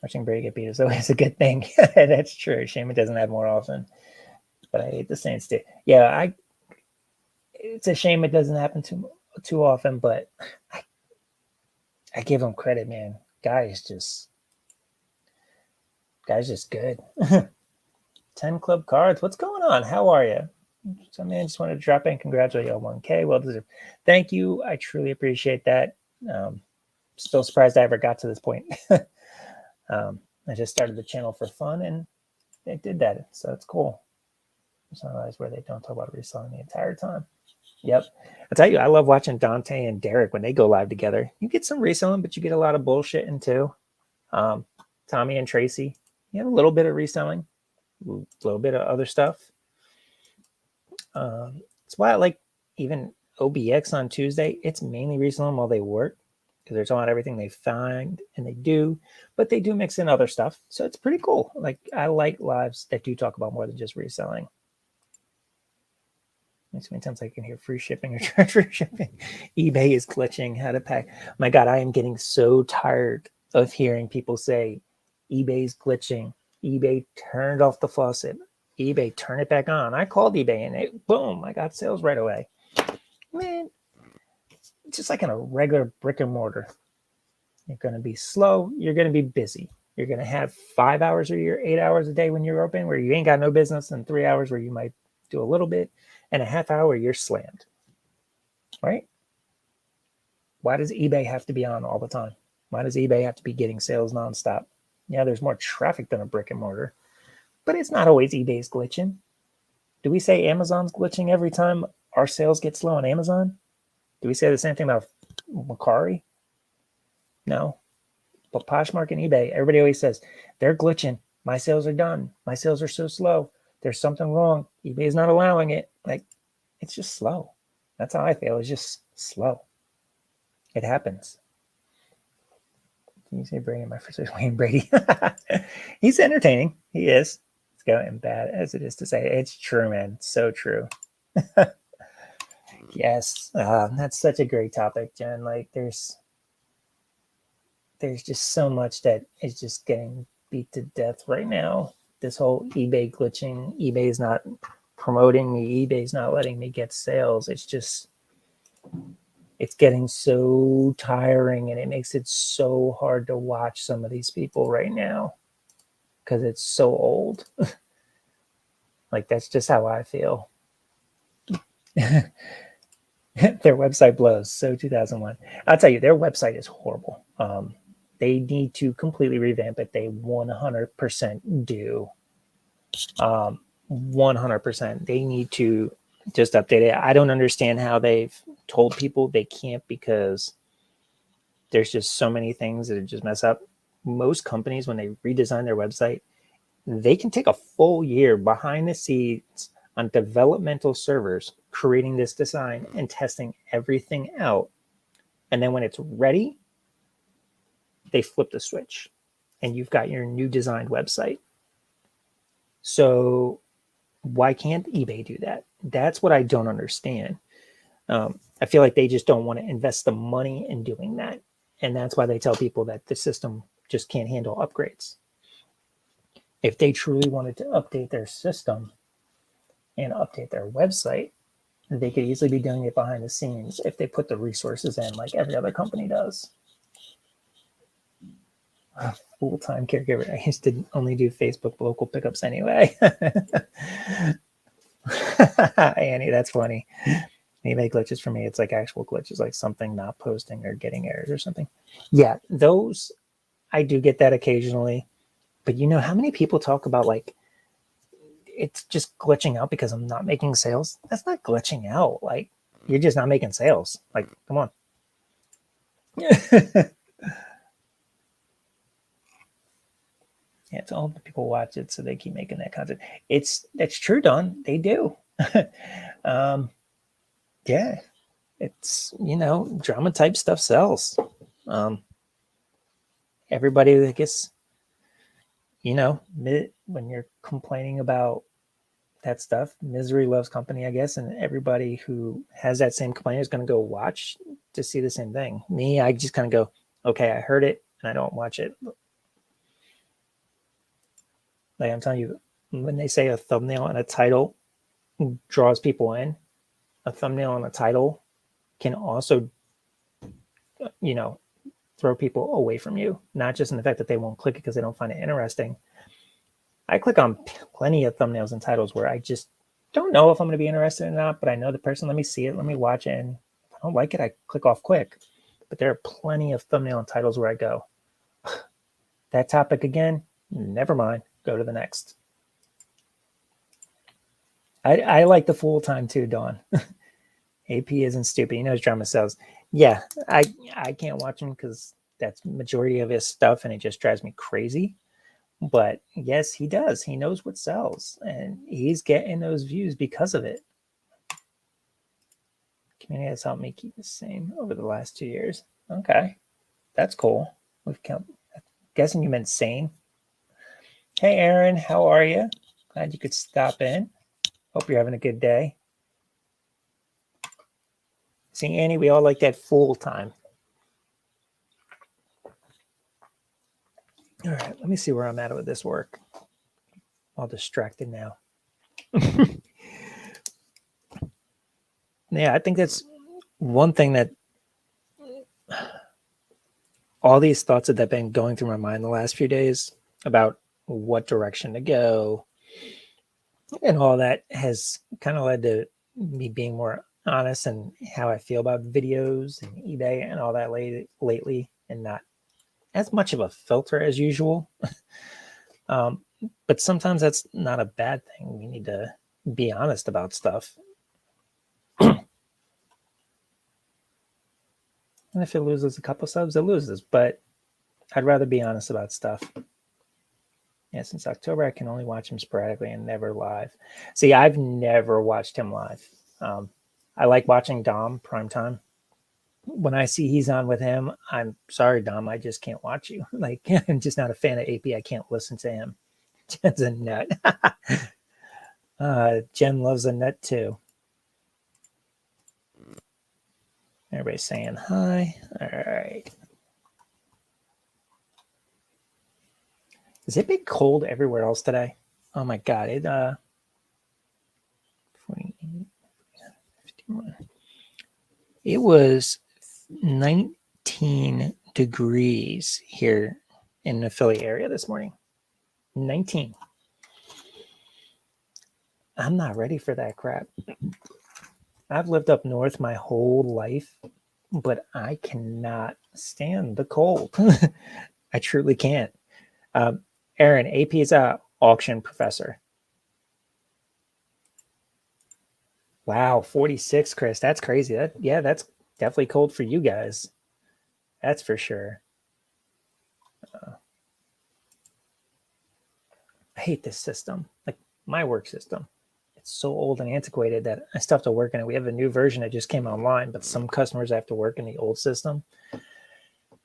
Watching Brady get beat is always a good thing. That's true. Shame it doesn't happen more often. But I hate the Saints too. Yeah, it's a shame it doesn't happen too often, but I give him credit, man. Guy's just good. 10 club cards. What's going on? How are you? So, man, I just wanted to drop in. Congratulate you on 1K. Well deserved. Thank you. I truly appreciate that. Still surprised I ever got to this point. I just started the channel for fun, and it did that. So it's cool. There's some guys where they don't talk about reselling the entire time. Yep. I tell you, I love watching Dante and Derek when they go live together. You get some reselling, but you get a lot of bullshitting too. Tommy and Tracy, you have a little bit of reselling, a little bit of other stuff. That's why I like even OBX on Tuesday. It's mainly reselling while they work because they're talking about everything they find and they do, but they do mix in other stuff. So it's pretty cool. Like I like lives that do talk about more than just reselling. Makes me sounds like I can hear free shipping or charge free shipping. eBay is glitching. How to pack. My God, I am getting so tired of hearing people say eBay's glitching. eBay turned off the faucet. eBay, turn it back on. I called eBay and boom, I got sales right away. Man, it's just like in a regular brick and mortar. You're going to be slow. You're going to be busy. You're going to have 5 hours a year, 8 hours a day when you're open where you ain't got no business, and 3 hours where you might do a little bit, and a half hour you're slammed. Right? Why does eBay have to be on all the time? Why does eBay have to be getting sales nonstop? Yeah, there's more traffic than a brick and mortar, but it's not always eBay's glitching. Do we say Amazon's glitching every time our sales get slow on Amazon? Do we say the same thing about Mercari? No. But Poshmark and eBay, everybody always says, they're glitching. My sales are done. My sales are so slow. There's something wrong. eBay is not allowing it. Like, it's just slow. That's how I feel. It's just slow. It happens. Can you say Brady? My first name is Wayne Brady. He's entertaining. He is. It's going bad as it is to say. It's true, man. It's so true. Yes. That's such a great topic, Jen. Like, there's just so much that is just getting beat to death right now. This whole eBay glitching, eBay is not promoting me, eBay's not letting me get sales. It's getting so tiring, and it makes it so hard to watch some of these people right now because it's so old. Like, that's just how I feel. Their website blows. So 2001. I'll tell you, their website is horrible. They need to completely revamp it. They 100% do. 100%. They need to just update it. I don't understand how they've told people they can't, because there's just so many things that just mess up. Most companies, when they redesign their website, they can take a full year behind the scenes on developmental servers, creating this design and testing everything out. And then when it's ready, they flip the switch and you've got your new designed website. So why can't eBay do that? That's what I don't understand. I feel like they just don't want to invest the money in doing that. And that's why they tell people that the system just can't handle upgrades. If they truly wanted to update their system and update their website, they could easily be doing it behind the scenes if they put the resources in like every other company does. Full-time caregiver. I used to only do Facebook local pickups anyway. Annie, that's funny. eBay glitches for me, it's like actual glitches, like something not posting or getting errors or something. Yeah, those, I do get that occasionally. But you know how many people talk about like it's just glitching out because I'm not making sales? That's not glitching out. Like, you're just not making sales. Like, come on. Yeah, it's all the people watch it, so they keep making that content. That's true, Don. They do. Yeah, it's, drama type stuff sells. Everybody, I guess, when you're complaining about that stuff, misery loves company, I guess, and everybody who has that same complaint is going to go watch to see the same thing. Me, I just kind of go, okay, I heard it, and I don't watch it. Like I'm telling you, when they say a thumbnail and a title draws people in, a thumbnail and a title can also, throw people away from you, not just in the fact that they won't click it because they don't find it interesting. I click on plenty of thumbnails and titles where I just don't know if I'm going to be interested or not, but I know the person, let me see it, let me watch it, and if I don't like it, I click off quick. But there are plenty of thumbnail and titles where I go, that topic again, never mind, go to the next. I like the full time too, Dawn. AP isn't stupid. He knows drama sells. Yeah, I can't watch him because that's majority of his stuff, and it just drives me crazy. But yes, he does. He knows what sells, and he's getting those views because of it. Community has helped me keep the same over the last 2 years. Okay, that's cool. I'm guessing you meant sane. Hey, Aaron, how are you? Glad you could stop in. Hope you're having a good day. See, Annie, we all like that full time. All right, let me see where I'm at with this work. All distracted now. Yeah, I think that's one thing that all these thoughts that have been going through my mind the last few days about what direction to go and all that has kind of led to me being more honest and how I feel about videos and eBay and all that lately, and not as much of a filter as usual. But sometimes that's not a bad thing. We need to be honest about stuff. And if it loses a couple subs, it loses. But I'd rather be honest about stuff. Yeah, since October, I can only watch him sporadically and never live. See, I've never watched him live. I like watching Dom primetime. When I see he's on with him, I'm sorry, Dom, I just can't watch you. Like, I'm just not a fan of AP. I can't listen to him. Jen's a nut. Jen loves a nut too. Everybody's saying hi. All right. Is it been cold everywhere else today? Oh my God. It 48, 51. It was 19 degrees here in the Philly area this morning. 19. I'm not ready for that crap. I've lived up north my whole life, but I cannot stand the cold. I truly can't. Aaron, AP is a auction professor. Wow, 46, Chris. That's crazy. That's definitely cold for you guys. That's for sure. I hate this system. Like my work system. It's so old and antiquated that I still have to work in it. We have a new version that just came online, but some customers have to work in the old system.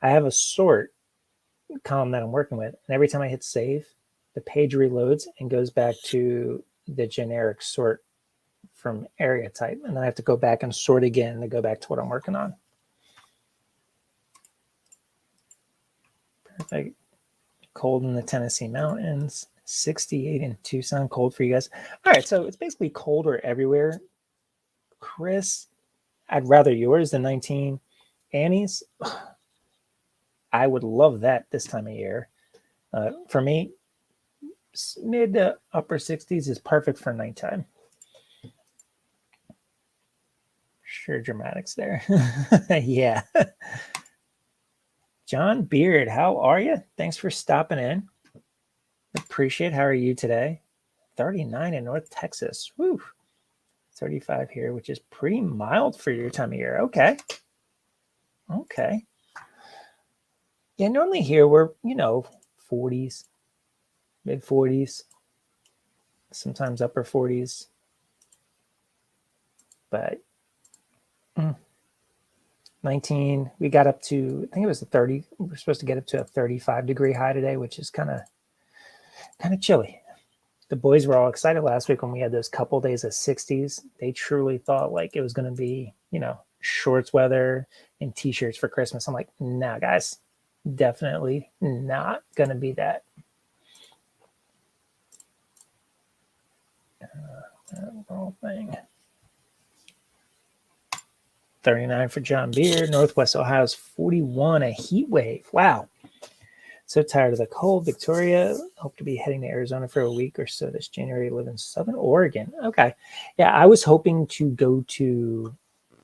I have a sort column that I'm working with, and every time I hit save, the page reloads and goes back to the generic sort from area type, and then I have to go back and sort again to go back to what I'm working on. Perfect. Cold in the Tennessee mountains, 68 in Tucson. Cold for you guys. All right, so it's basically colder everywhere. Chris, I'd rather yours than 19. Annie's, I would love that this time of year. For me, mid to upper 60s is perfect for nighttime. Sure, dramatics there. Yeah. John Beard, how are you? Thanks for stopping in. Appreciate. How are you today? 39 in North Texas. Woo. 35 here, which is pretty mild for your time of year. Okay. Okay. Yeah, normally here we're, 40s, mid 40s, sometimes upper 40s. But 19, we got up to, I think it was a 30. We're supposed to get up to a 35-degree high today, which is kind of chilly. The boys were all excited last week when we had those couple days of 60s. They truly thought like it was going to be, shorts weather and t-shirts for Christmas. I'm like, nah, guys, definitely not going to be that. Wrong thing. 39 for John Beard. Northwest Ohio's 41, a heat wave. Wow. So tired of the cold. Victoria, hope to be heading to Arizona for a week or so this January. Live in Southern Oregon. Okay. Yeah, I was hoping to go to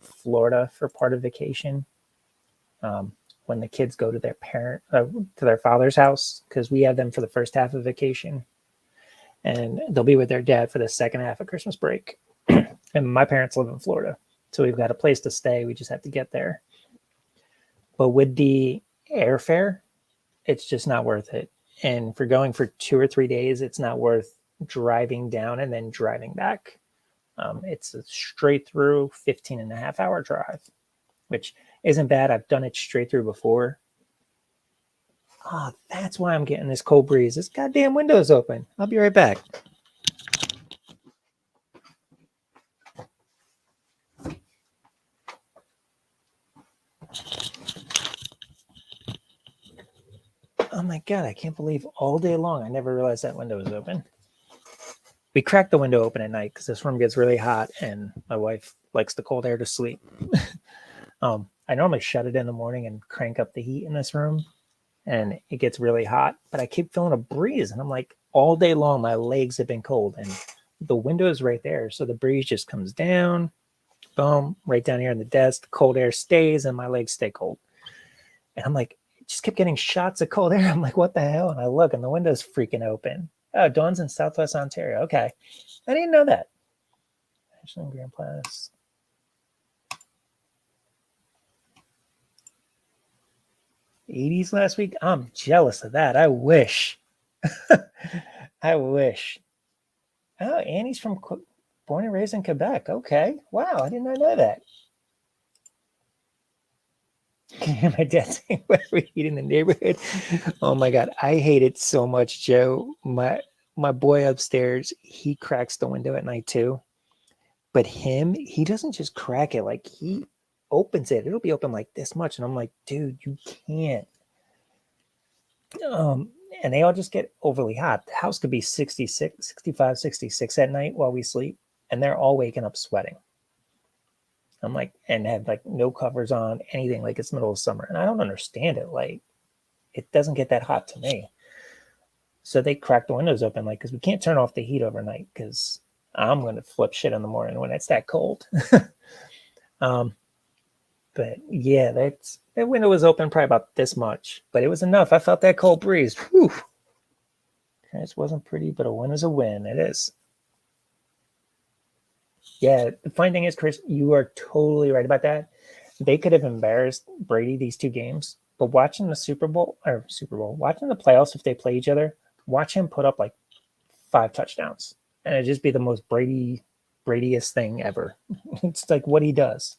Florida for part of vacation when the kids go to their to their father's house, because we have them for the first half of vacation. And they'll be with their dad for the second half of Christmas break. And my parents live in Florida, so we've got a place to stay. We just have to get there. But with the airfare, it's just not worth it. And for going for 2 or 3 days, it's not worth driving down and then driving back. It's a straight through 15.5-hour drive, which isn't bad. I've done it straight through before. Oh, that's why I'm getting this cold breeze. This goddamn window's open. I'll be right back. Oh my God, I can't believe all day long I never realized that window was open. We crack the window open at night because this room gets really hot and my wife likes the cold air to sleep. I normally shut it in the morning and crank up the heat in this room, and it gets really hot, but I keep feeling a breeze, and I'm like, all day long my legs have been cold, and the window is right there, so the breeze just comes down, boom, right down here on the desk. The cold air stays and my legs stay cold, and I'm like, just kept getting shots of cold air. I'm like, what the hell? And I look, and the window's freaking open. Oh, Dawn's in Southwest Ontario. Okay, I didn't know that. Ashland Grand Place. 80s last week. I'm jealous of that. I wish. I wish. Oh, Annie's born and raised in Quebec. Okay. Wow. I did not know that. My dad's saying what we eat in the neighborhood. Oh my God. I hate it so much, Joe. My boy upstairs, he cracks the window at night too. But he doesn't just crack it, like he opens it. It'll be open like this much. And I'm like, dude, you can't. And they all just get overly hot. The house could be 66, 65, 66 at night while we sleep, and they're all waking up sweating. I'm like, and have like no covers on, anything, like it's the middle of summer. And I don't understand it. Like, it doesn't get that hot to me. So they crack the windows open, like, because we can't turn off the heat overnight because I'm going to flip shit in the morning when it's that cold. But yeah, that window was open probably about this much, but it was enough. I felt that cold breeze. Whew. It wasn't pretty, but a win is a win. It is. Yeah, the funny thing is, Chris, you are totally right about that. They could have embarrassed Brady these two games, but watching the watching the playoffs if they play each other, watch him put up like 5 touchdowns, and it'd just be the most Bradyest thing ever. It's like what he does.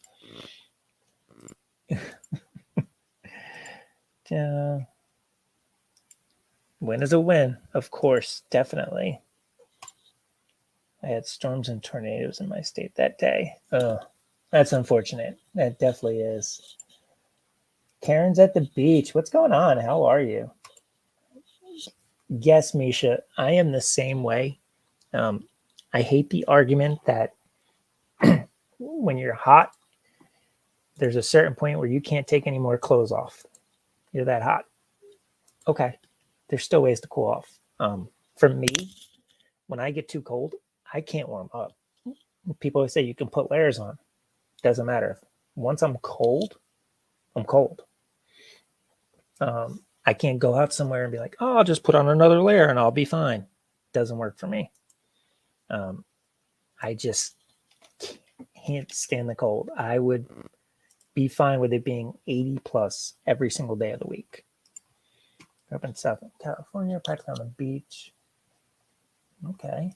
Yeah, win is a win, of course, definitely. I had storms and tornadoes in my state that day. Oh, that's unfortunate. That definitely is. Karen's at the beach. What's going on? How are you? Yes, Misha, I am the same way. Um, I hate the argument that when you're hot, there's a certain point where you can't take any more clothes off. You're that hot. Okay, there's still ways to cool off. For me, when I get too cold, I can't warm up. People always say you can put layers on. Doesn't matter. Once I'm cold, I'm cold. I can't go out somewhere and be like, oh, I'll just put on another layer and I'll be fine. Doesn't work for me. I just can't stand the cold. I would be fine with it being 80 plus every single day of the week. Up in Southern California, practically on the beach. Okay.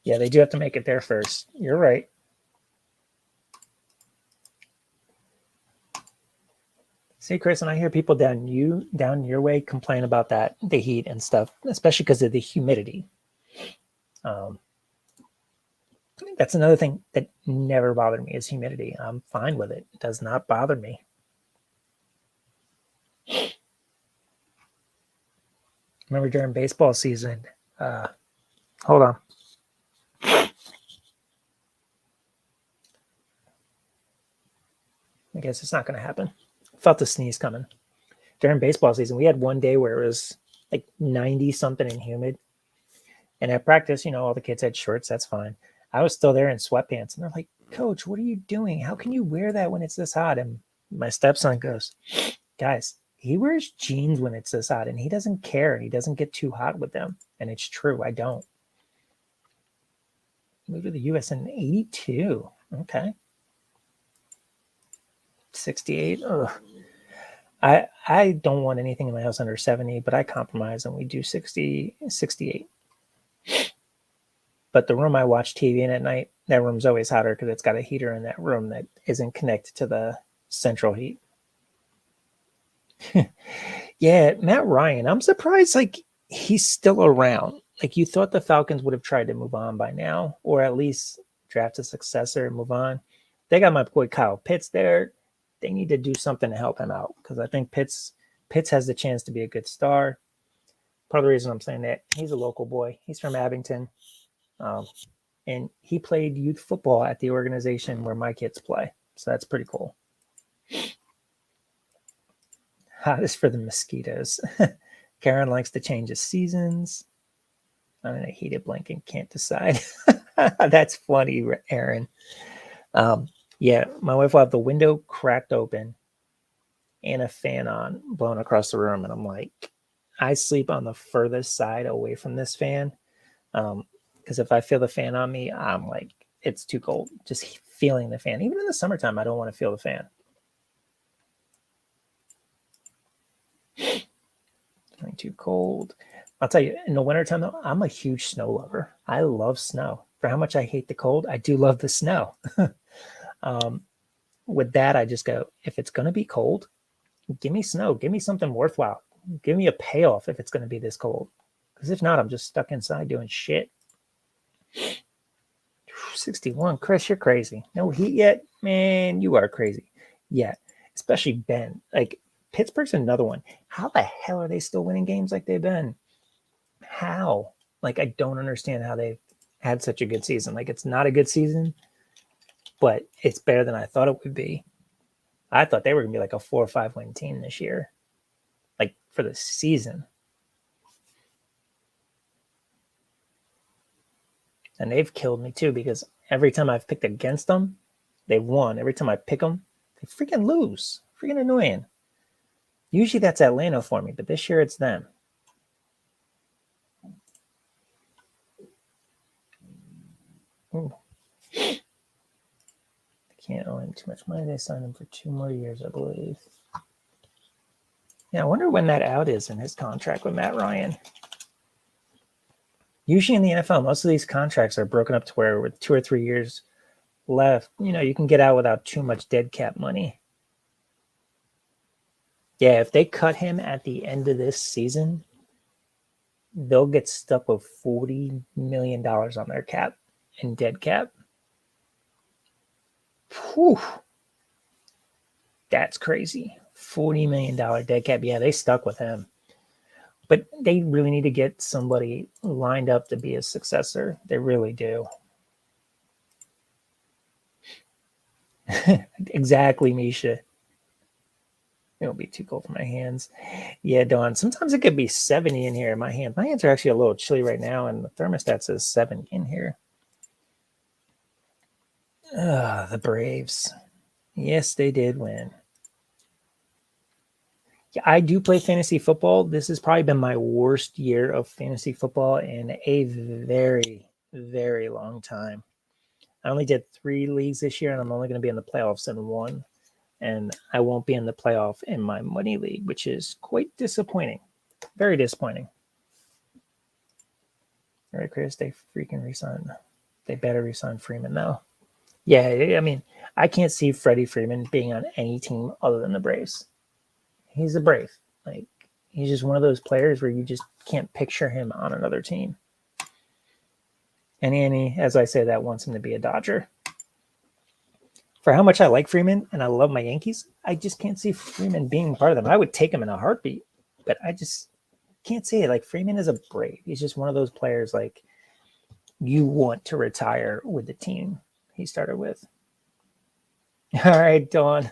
Yeah, they do have to make it there first. You're right. See, Chris, and I hear people down your way complain about that, the heat and stuff, especially because of the humidity. That's another thing that never bothered me is humidity. I'm fine with it. It does not bother me. Remember during baseball season, hold on. I guess it's not going to happen. Felt the sneeze coming. During baseball season, we had one day where it was like 90 something and humid. And at practice, all the kids had shorts. That's fine. I was still there in sweatpants. And they're like, Coach, what are you doing? How can you wear that when it's this hot? And my stepson goes, guys, he wears jeans when it's this hot and he doesn't care. He doesn't get too hot with them. And it's true. I don't. Moved to the US in 82. Okay. 68. Ugh. I don't want anything in my house under 70, but I compromise and we do 60, 68. But the room I watch TV in at night, that room's always hotter because it's got a heater in that room that isn't connected to the central heat. Yeah, Matt Ryan. I'm surprised like he's still around. Like you thought the Falcons would have tried to move on by now, or at least draft a successor and move on. They got my boy Kyle Pitts there. They need to do something to help him out because I think Pitts has the chance to be a good star. Part of the reason I'm saying that he's a local boy. He's from Abington. And he played youth football at the organization where my kids play. So that's pretty cool. Hottest for the mosquitoes. Karen likes to change his seasons. I'm in a heated blanket, can't decide. That's funny, Aaron. Yeah, my wife will have the window cracked open and a fan on blowing across the room. And I'm like, I sleep on the furthest side away from this fan. Because if I feel the fan on me, I'm like, it's too cold. Just feeling the fan. Even in the summertime, I don't want to feel the fan. Feeling too cold. I'll tell you, in the wintertime, though, I'm a huge snow lover. I love snow. For how much I hate the cold, I do love the snow. With that, I just go, if it's going to be cold, give me snow. Give me something worthwhile. Give me a payoff if it's going to be this cold. Because if not, I'm just stuck inside doing shit. 61. Chris, you're crazy. No heat yet? Man, you are crazy. Yeah, especially Ben. Like, Pittsburgh's another one. How the hell are they still winning games like they've been? How? Like, I don't understand how they've had such a good season. Like, it's not a good season, but it's better than I thought it would be. I thought they were going to be like a 4 or 5 win team this year, like for the season. And they've killed me too because every time I've picked against them, they've won. Every time I pick them, they freaking lose. Freaking annoying. Usually that's Atlanta for me, but this year it's them. Can't owe him too much money. They signed him for 2 more years, I believe. Yeah, I wonder when that out is in his contract with Matt Ryan. Usually in the NFL, most of these contracts are broken up to where with 2 or 3 years left, you can get out without too much dead cap money. Yeah, if they cut him at the end of this season, they'll get stuck with $40 million on their cap in dead cap. Whew. That's crazy. $40 million dead cap. Yeah, they stuck with him. But they really need to get somebody lined up to be a successor. They really do. Exactly, Misha. It'll be too cold for my hands. Yeah, Dawn. Sometimes it could be 70 in here in my hands. My hands are actually a little chilly right now, and the thermostat says 7 in here. The Braves. Yes, they did win. Yeah, I do play fantasy football. This has probably been my worst year of fantasy football in a very, very long time. I only did 3 leagues this year, and I'm only going to be in the playoffs in 1. And I won't be in the playoff in my money league, which is quite disappointing. Very disappointing. All right, Chris, they freaking resign. They better resign Freeman now. Yeah, I mean, I can't see Freddie Freeman being on any team other than the Braves. He's a Brave. Like, he's just one of those players where you just can't picture him on another team. And Annie, as I say that, wants him to be a Dodger. For how much I like Freeman and I love my Yankees, I just can't see Freeman being part of them. I would take him in a heartbeat, but I just can't see it. Like, Freeman is a Brave. He's just one of those players like you want to retire with the team he started with. All right, Dawn.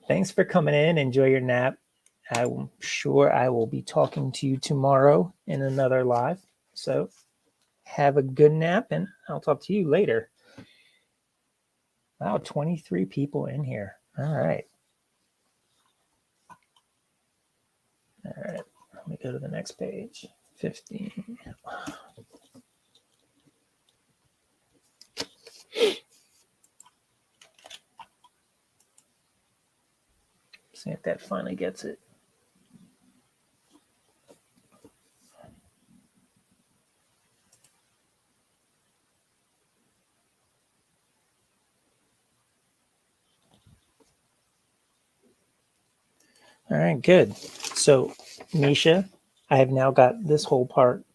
Thanks for coming in. Enjoy your nap. I'm sure I will be talking to you tomorrow in another live. So have a good nap, and I'll talk to you later. Wow, 23 people in here. All right. All right. Let me go to the next page. 15. See if that finally gets it. All right, good. So, Misha, I have now got this whole part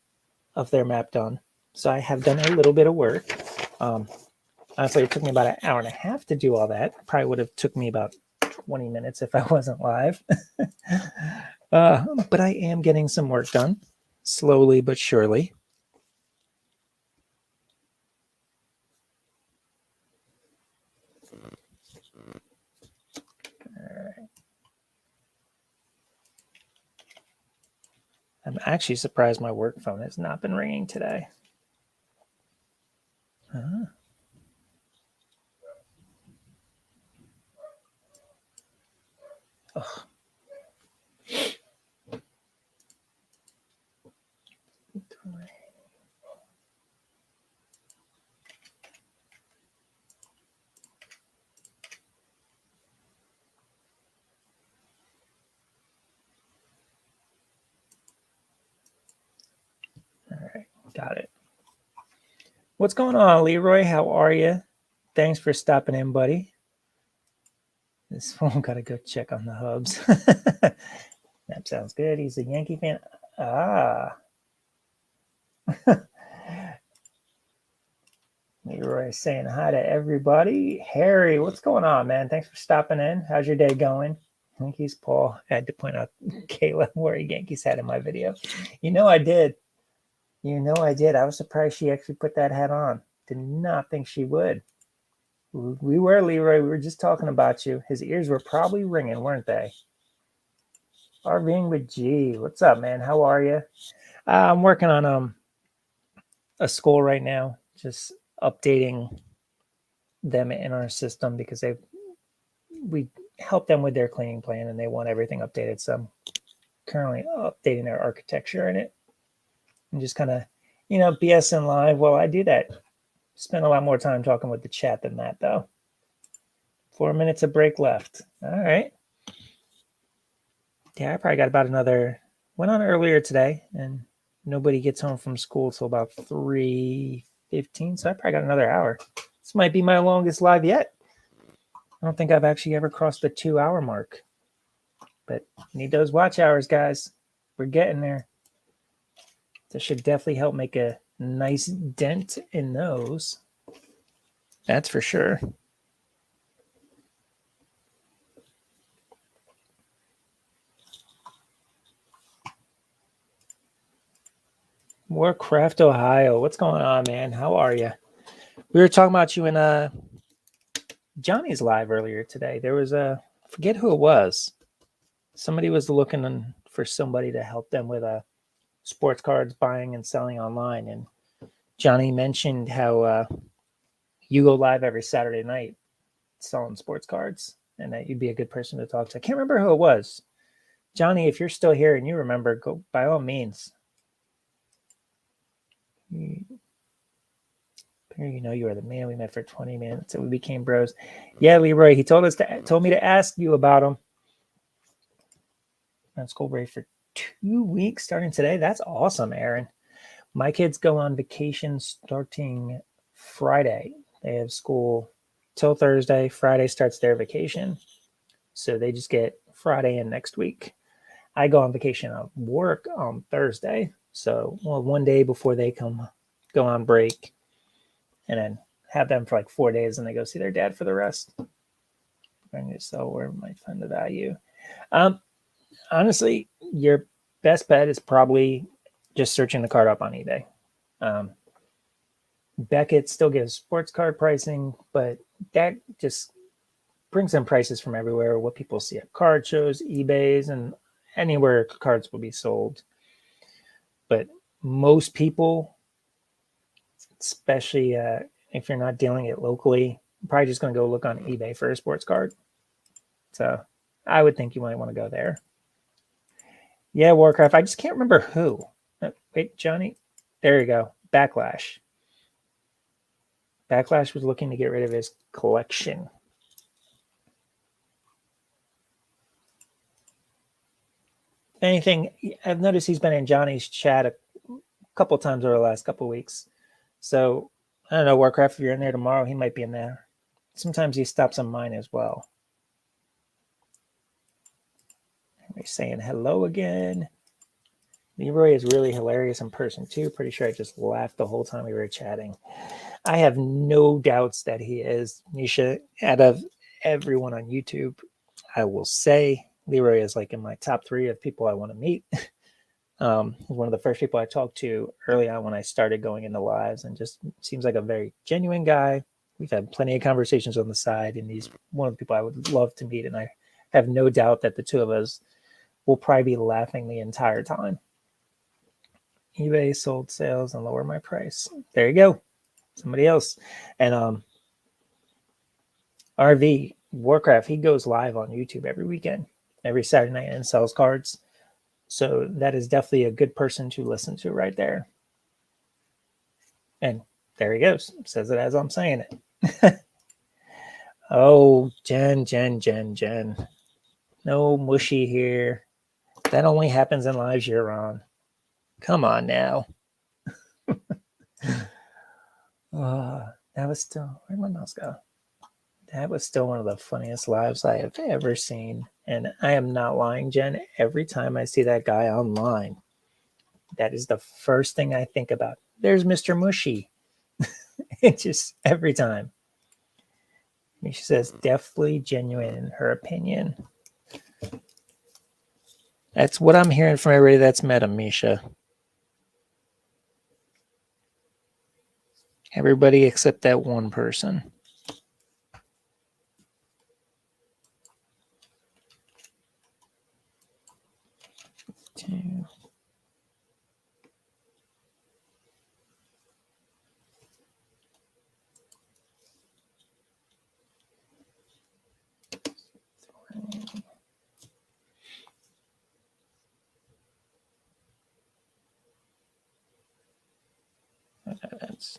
of their map done. So I have done a little bit of work. Honestly, it took me about an hour and a half to do all that. Probably would have took me about 20 minutes if I wasn't live. But I am getting some work done, slowly but surely. I'm actually surprised my work phone has not been ringing today. Huh? Ugh. All right, got it. What's going on, Leroy? How are you? Thanks for stopping in, buddy. This phone got to go check on the hubs. That sounds good. He's a Yankee fan. Leroy saying hi to everybody. Harry, what's going on, man? Thanks for stopping in. How's your day going? Yankees, Paul. I had to point out Kayla wore a Yankees hat in my video. I did. I was surprised she actually put that hat on. Did not think she would. We were, Leroy. We were just talking about you. His ears were probably ringing, weren't they? RVing with G. What's up, man? How are you? I'm working on a school right now. Just updating them in our system because we help them with their cleaning plan and they want everything updated. So I'm currently updating their architecture in it and just kind of, BS in live while I do that. Spent a lot more time talking with the chat than that, though. 4 minutes of break left. All right. Yeah, I probably got about another. Went on earlier today, and nobody gets home from school till about 3:15. So I probably got another hour. This might be my longest live yet. I don't think I've actually ever crossed the 2-hour mark. But need those watch hours, guys. We're getting there. This should definitely help make a nice dent in those. That's for sure. Warcraft, Ohio. What's going on, man? How are you? We were talking about you in Johnny's live earlier today. There was I forget who it was. Somebody was looking for somebody to help them with sports cards buying and selling online, and Johnny mentioned how you go live every Saturday night selling sports cards, and that you'd be a good person to talk to. I can't remember who it was. Johnny, if you're still here and you remember, go by all means. You know you are the man. We met for 20 minutes and we became bros. Yeah, Leroy, he told me to ask you about him. On school break for 2 weeks starting today. That's awesome, Aaron. My kids go on vacation starting Friday. They have school till Thursday. Friday starts their vacation. So they just get Friday and next week. I go on vacation on work on Thursday. So one day before they go on break, and then have them for like 4 days, and they go see their dad for the rest. Bring to sell where might find the value. Honestly, your best bet is probably just searching the card up on eBay. Beckett still gives sports card pricing, but that just brings in prices from everywhere. What people see at card shows, eBays, and anywhere cards will be sold. But most people, especially if you're not dealing it locally, probably just going to go look on eBay for a sports card. So I would think you might want to go there. Yeah, Warcraft. I just can't remember who. Wait, Johnny. There you go. Backlash. Backlash was looking to get rid of his collection. If anything, I've noticed he's been in Johnny's chat a couple times over the last couple of weeks. So I don't know, Warcraft, if you're in there tomorrow, he might be in there. Sometimes he stops on mine as well. We're saying hello again. Leroy is really hilarious in person too. Pretty sure I just laughed the whole time we were chatting. I have no doubts that he is. Nisha, out of everyone on YouTube, I will say Leroy is like in my top 3 of people I want to meet. One of the first people I talked to early on when I started going into lives, and just seems like a very genuine guy. We've had plenty of conversations on the side, and he's one of the people I would love to meet. And I have no doubt that the two of us will probably be laughing the entire time. eBay sold sales and lower my price. There you go. Somebody else. And RV Warcraft, he goes live on YouTube every weekend, every Saturday night, and sells cards. So that is definitely a good person to listen to right there. And there he goes. Says it as I'm saying it. Oh, Jen. No mushy here. That only happens in lives you're on. Come on now. That was still, where'd my mouse go? That was still one of the funniest lives I have ever seen. And I am not lying, Jen. Every time I see that guy online, that is the first thing I think about. There's Mr. Mushy. It just every time. She says, definitely genuine in her opinion. That's what I'm hearing from everybody that's met him, Misha. Everybody except that one person. Two. That's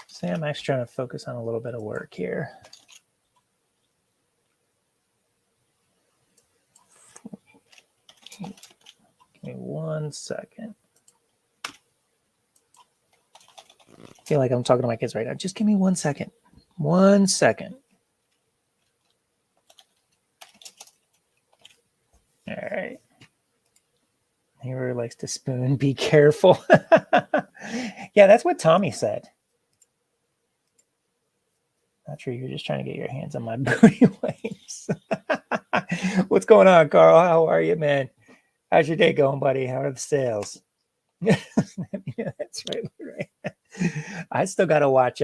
See, I'm actually trying to focus on a little bit of work here. Give me 1 second. I feel like I'm talking to my kids right now. Just give me 1 second. 1 second. All right. He really likes to spoon. Be careful. Yeah, that's what Tommy said. Not sure you're just trying to get your hands on my booty waves. What's going on, Carl? How are you, man? How's your day going, buddy? How are the sales? Yeah, that's right. I still got to watch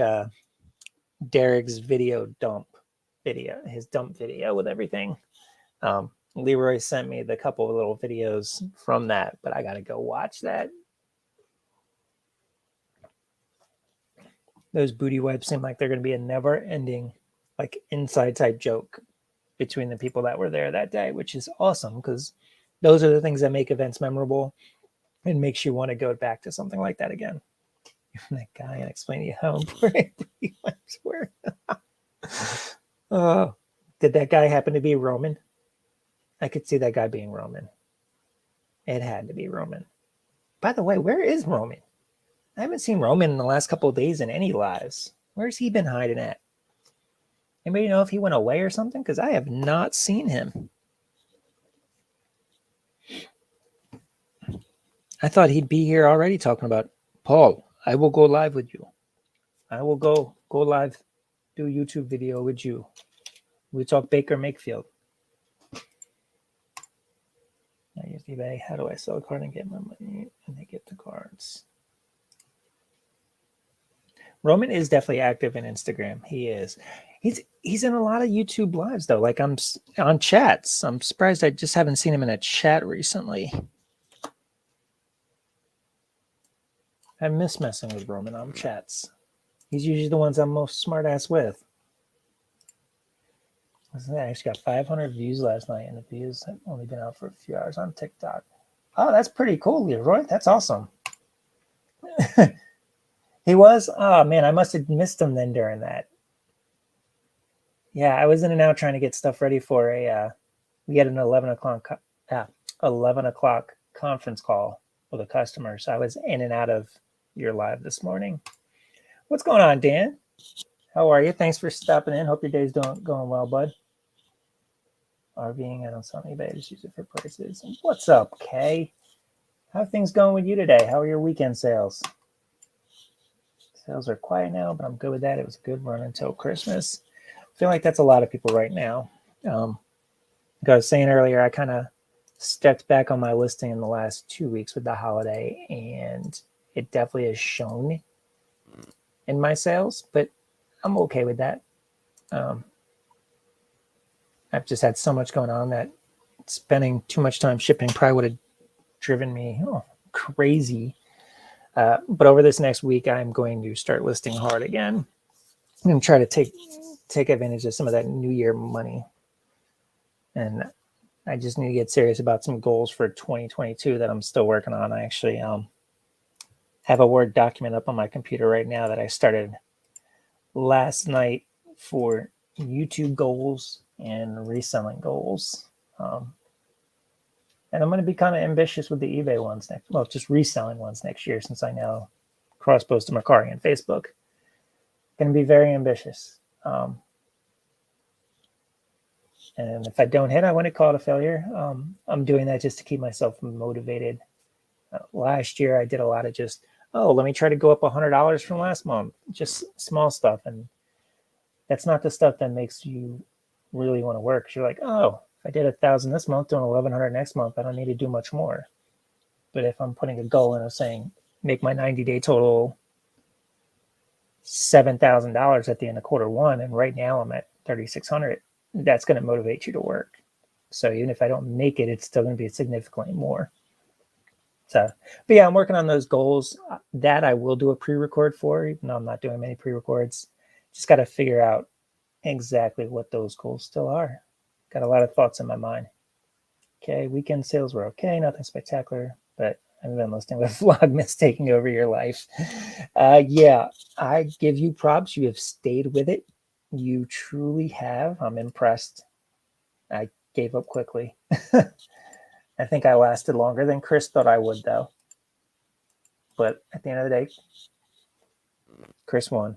Derek's his dump video with everything. Leroy sent me the couple of little videos from that, but I got to go watch that. Those booty wipes seem like they're going to be a never-ending, like, inside type joke between the people that were there that day, which is awesome because those are the things that make events memorable and makes you want to go back to something like that again. That guy and explain to you how important booty wipes were. Did that guy happen to be Roman? I could see that guy being Roman. It had to be Roman. By the way, where is Roman? I haven't seen Roman in the last couple of days in any lives. Where's he been hiding at? Anybody know if he went away or something? Because I have not seen him. I thought he'd be here already talking about, Paul, I will go live with you. I will go live, do a YouTube video with you. We talk Baker Makefield. I use eBay. How do I sell a card and get my money? And they get the cards. Roman is definitely active in Instagram. He is. He's in a lot of YouTube lives though. Like I'm on chats. I'm surprised I just haven't seen him in a chat recently. I miss messing with Roman on chats. He's usually the ones I'm most smart ass with. I actually got 500 views last night, and the views have only been out for a few hours on TikTok. Oh, that's pretty cool, Leroy. That's awesome. He was? Oh, man, I must have missed him then during that. Yeah, I was in and out trying to get stuff ready for we had an 11 o'clock conference call with a customer. So I was in and out of your live this morning. What's going on, Dan? How are you? Thanks for stopping in. Hope your day's going well, bud. RVing, I don't sell eBay. I just use it for prices. What's up, Kay? How are things going with you today? How are your weekend sales? Sales are quiet now, but I'm good with that. It was a good run until Christmas. I feel like that's a lot of people right now. Like I was saying earlier, I kind of stepped back on my listing in the last 2 weeks with the holiday, and it definitely has shown in my sales, but I'm okay with that. I've just had so much going on that spending too much time shipping probably would have driven me crazy. But over this next week, I'm going to start listing hard again and try to take advantage of some of that New Year money. And I just need to get serious about some goals for 2022 that I'm still working on. I actually have a Word document up on my computer right now that I started last night for YouTube goals and reselling goals. And I'm going to be kind of ambitious with the eBay ones next. Well, just reselling ones next year since I now cross-post to Mercari and Facebook. Going to be very ambitious. And if I don't hit, I wouldn't call it a failure. I'm doing that just to keep myself motivated. Last year, I did a lot of just, let me try to go up $100 from last month. Just small stuff. And that's not the stuff that makes you really want to work. 'Cause you're like, if I did 1,000 this month, doing 1,100 next month, I don't need to do much more. But if I'm putting a goal in of saying, make my 90-day total $7,000 at the end of quarter one, and right now I'm at 3,600, that's going to motivate you to work. So even if I don't make it, it's still going to be significantly more. So, but yeah, I'm working on those goals. That I will do a pre-record for, even though I'm not doing many pre-records. Just got to figure out exactly what those goals still are. Got a lot of thoughts in my mind. Okay, weekend sales were okay, nothing spectacular, but I've been listening with Vlogmas taking over your life. Yeah, I give you props. You have stayed with it. You truly have. I'm impressed. I gave up quickly. I think I lasted longer than Chris thought I would, though. But at the end of the day, Chris won.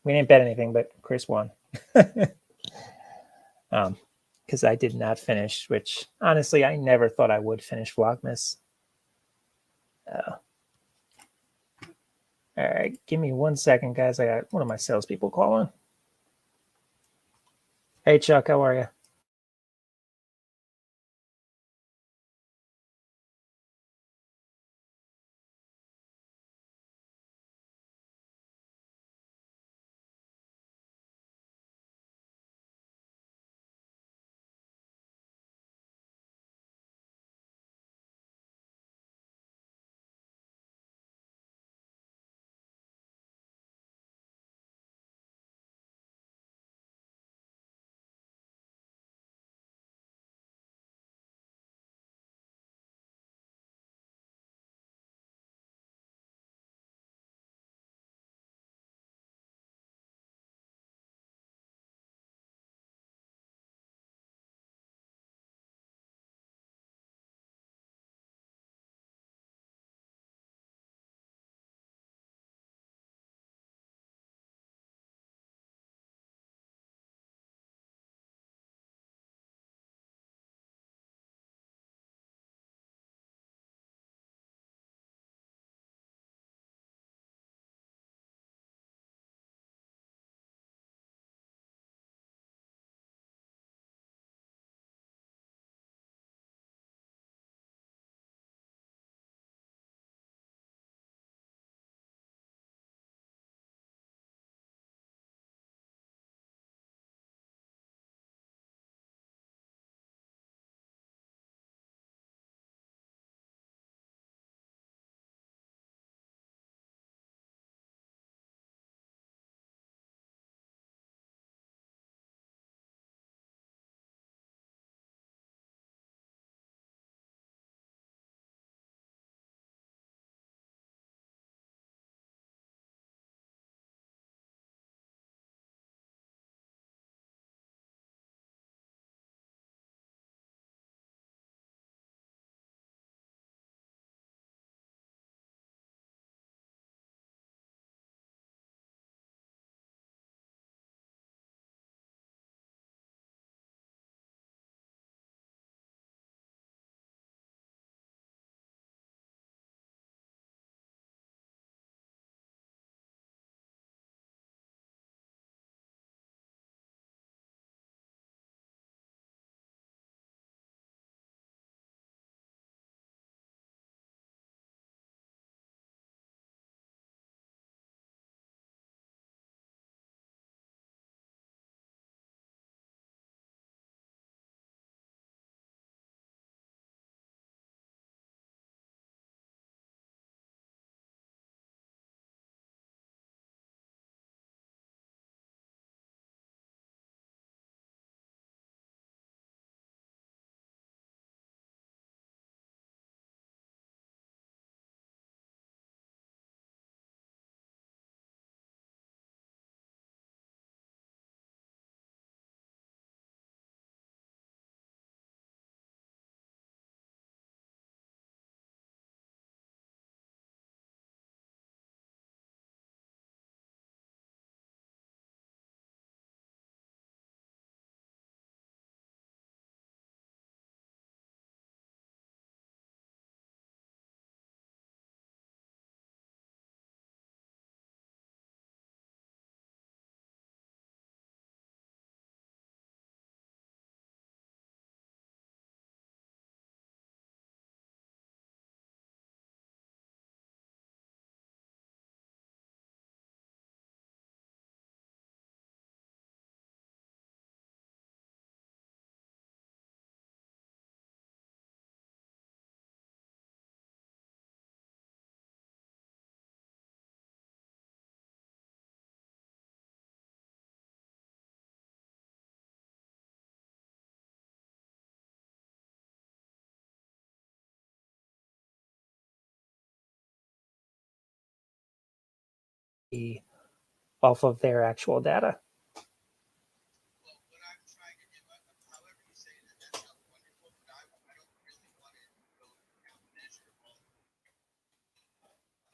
We didn't bet anything, but Chris won. Because I did not finish, which honestly, I never thought I would finish Vlogmas. All right, give me 1 second, guys. I got one of my salespeople calling. Hey, Chuck, how are you? be off of their actual data.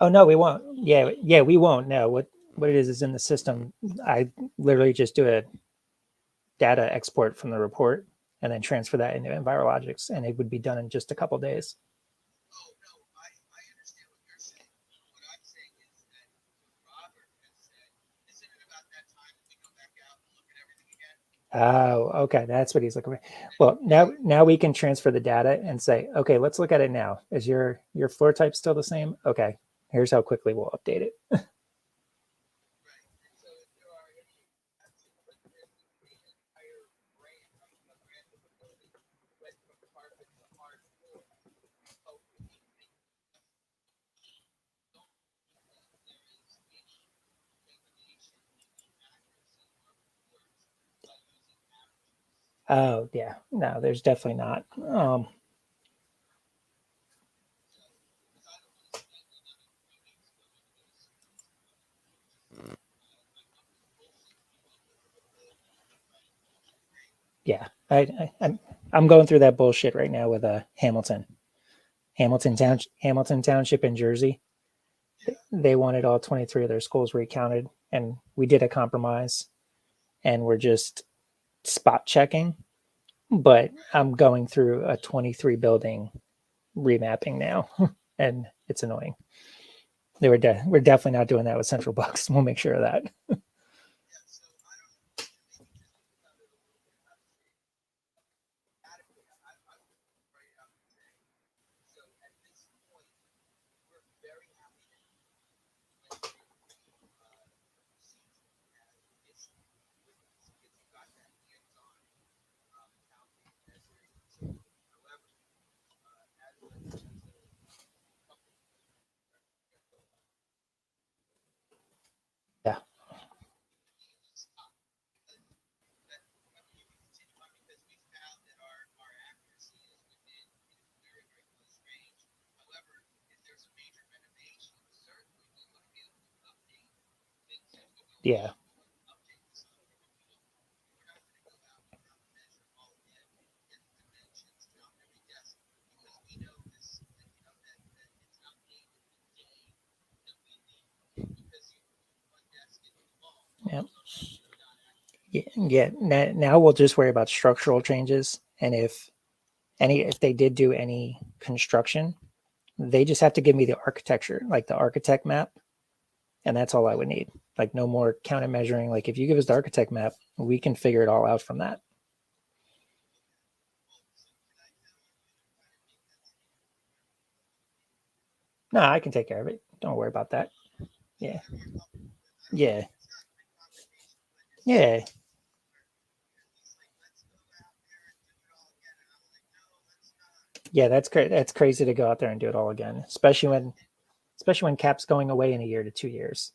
Oh no, we won't. Yeah, we won't. No, what it is in the system. I literally just do a data export from the report and then transfer that into Envirologics, and it would be done in just a couple days. Oh, okay, that's what he's looking for. Well, now we can transfer the data and say, okay, let's look at it now. Is your floor type still the same? Okay, here's how quickly we'll update it. Oh yeah, no, there's definitely not. Yeah, I'm going through that bullshit right now with Hamilton Township in Jersey. They wanted all 23 of their schools recounted, and we did a compromise, and we're just spot checking. But I'm going through a 23 building remapping now, and it's annoying. We're definitely not doing that with Central Bucks. We'll make sure of that. Yeah. Yeah. Yeah. Yeah. Now we'll just worry about structural changes, and if they did do any construction, they just have to give me the architecture, like the architect map, and that's all I would need. Like no more counter measuring. Like if you give us the architect map, we can figure it all out from that. No, I can take care of it. Don't worry about that. Yeah. Yeah. Yeah. Yeah, that's great. That's crazy to go out there and do it all again, especially when Cap's going away in a year to 2 years.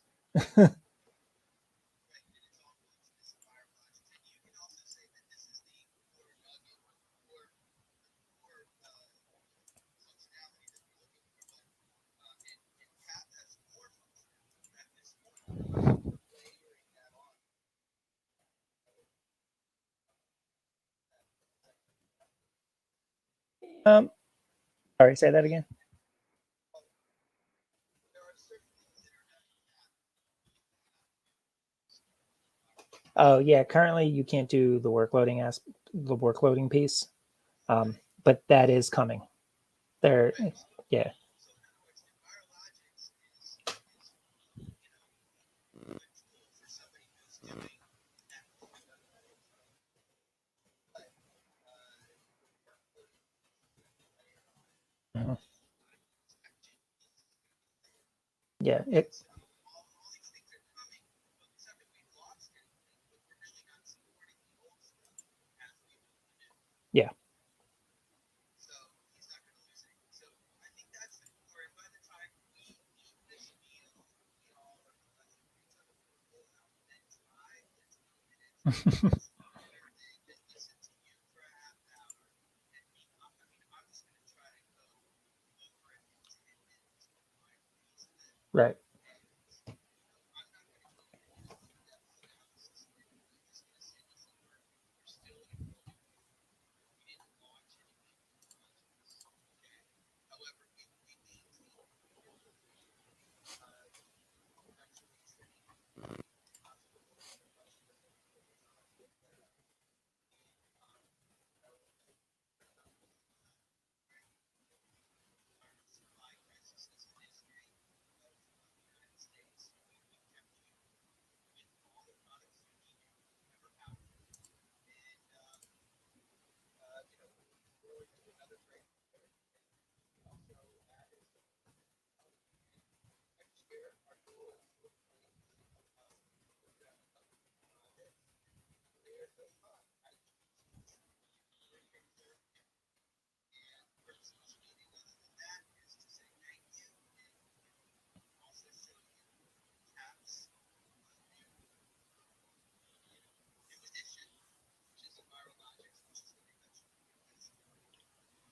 Um, sorry, say that again. Oh yeah, currently you can't do the work loading piece, but that is coming. There, yeah, mhm. Yeah, yeah, right.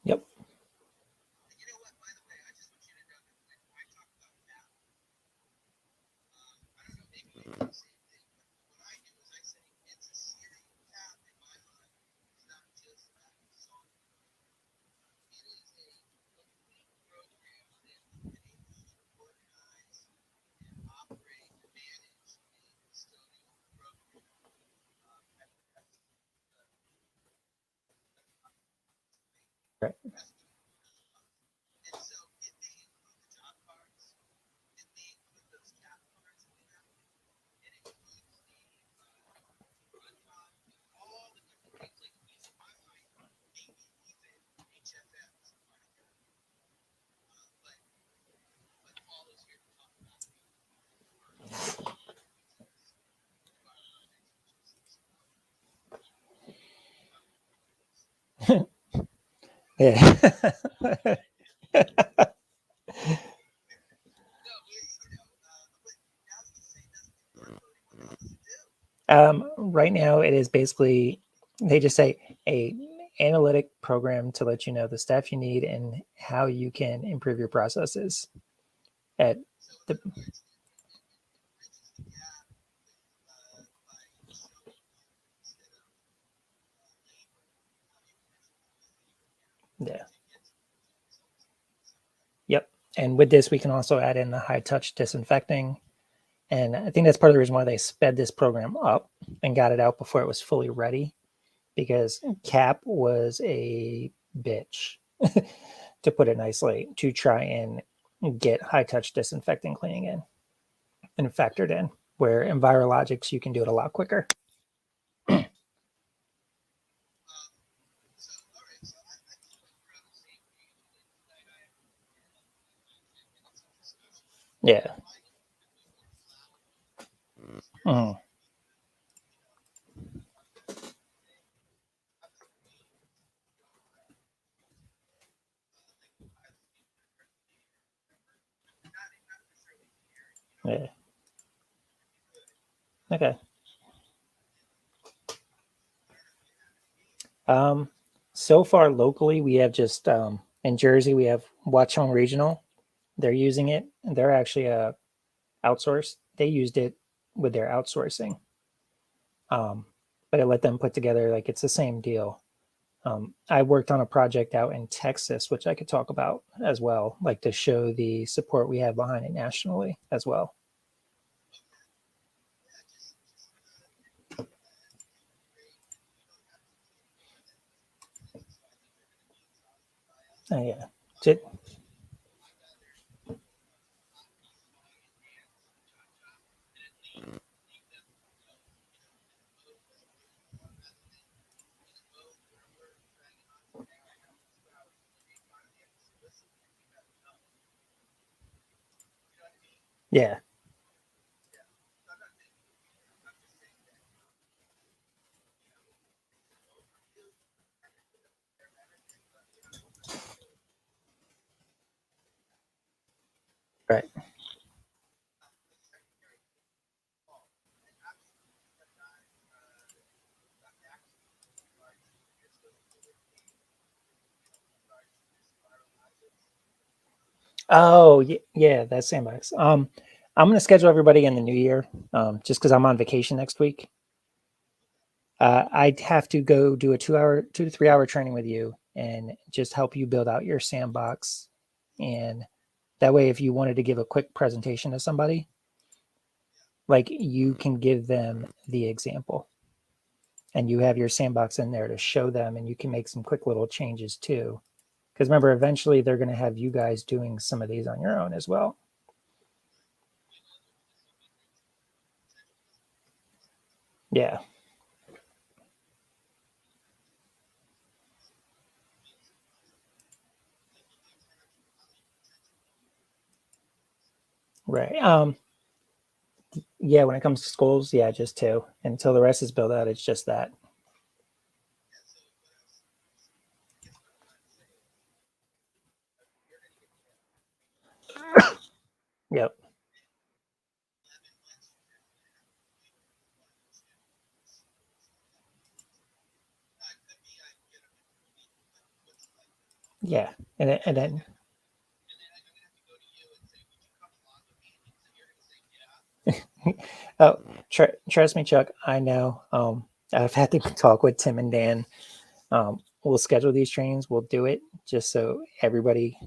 Yep. Right. Yeah. Right now, it is basically they just say a analytic program to let you know the stuff you need and how you can improve your processes. At the Yeah, yep. And with this, we can also add in the high touch disinfecting. And I think that's part of the reason why they sped this program up and got it out before it was fully ready, because Cap was a bitch, to put it nicely, to try and get high touch disinfecting cleaning in and factored in. Where in Virologics, you can do it a lot quicker. Yeah. Mhm. Yeah. Okay. Um, so far locally, we have just in Jersey, we have Watch Home Regional. They're using it. They're actually outsourced. They used it with their outsourcing, um, but it let them put together like it's the same deal. I worked on a project out in Texas, which I could talk about as well, like to show the support we have behind it nationally as well. Yeah, yeah, right. Oh, yeah, that's Sandbox. I'm going to schedule everybody in the new year, just because I'm on vacation next week. I'd have to go do a 2 hour, 2 to 3 hour training with you and just help you build out your sandbox. And that way, if you wanted to give a quick presentation to somebody, like you can give them the example and you have your sandbox in there to show them and you can make some quick little changes too. Because remember, eventually they're going to have you guys doing some of these on your own as well. Yeah, right. Yeah, when it comes to schools, yeah, just two. Until the rest is built out, it's just that. Yep. Yeah. And then oh, trust me, Chuck. I know. I've had to talk with Tim and Dan. We'll schedule these trainings. We'll do it just so everybody,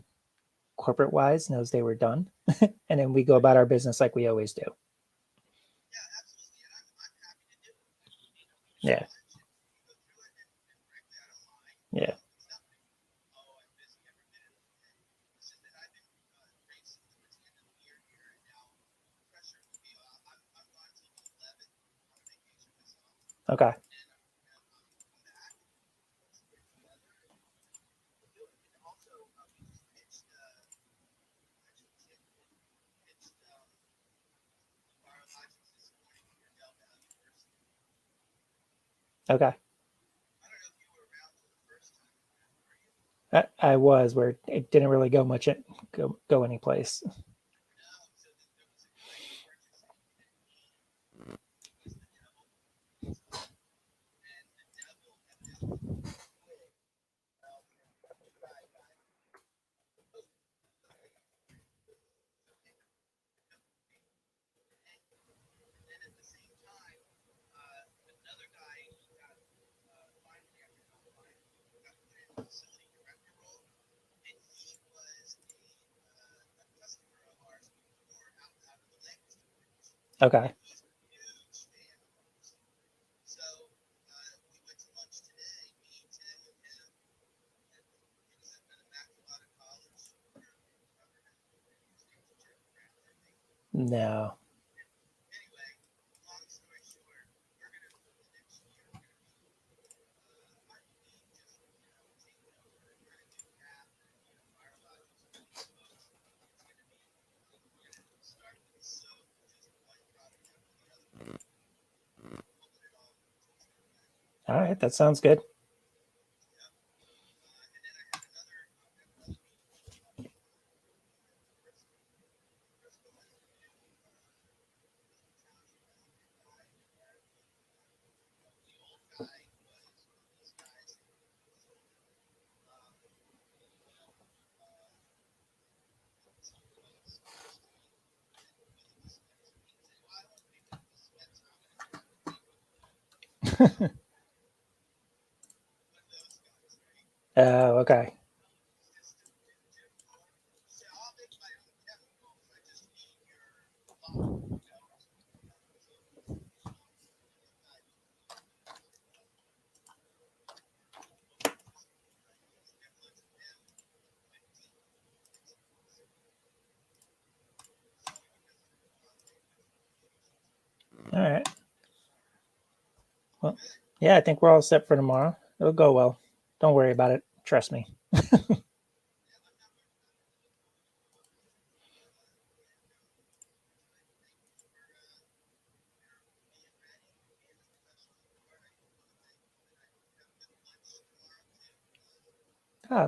corporate wise, knows they were done, and then we go about our business like we always do. Yeah. Yeah. Okay. Okay. I was where it didn't really go much go any place. Okay. No. All right, that sounds good. Okay. All right. Well, yeah, I think we're all set for tomorrow. It'll go well. Don't worry about it. Trust me. Ah,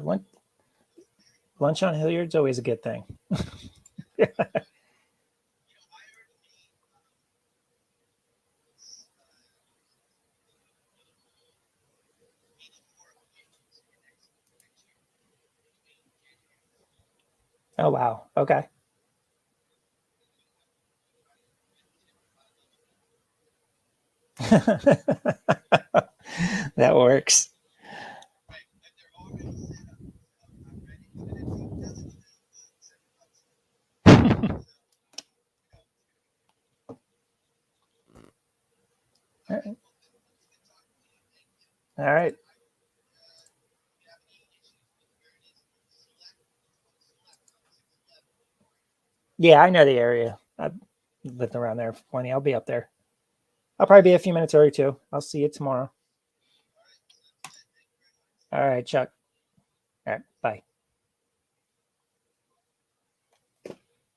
lunch on Hilliard's always a good thing. Oh wow. Okay. That works. All right. All right. Yeah, I know the area. I've lived around there plenty. I'll be up there. I'll probably be a few minutes early too. I'll see you tomorrow. All right, Chuck. All right. Bye.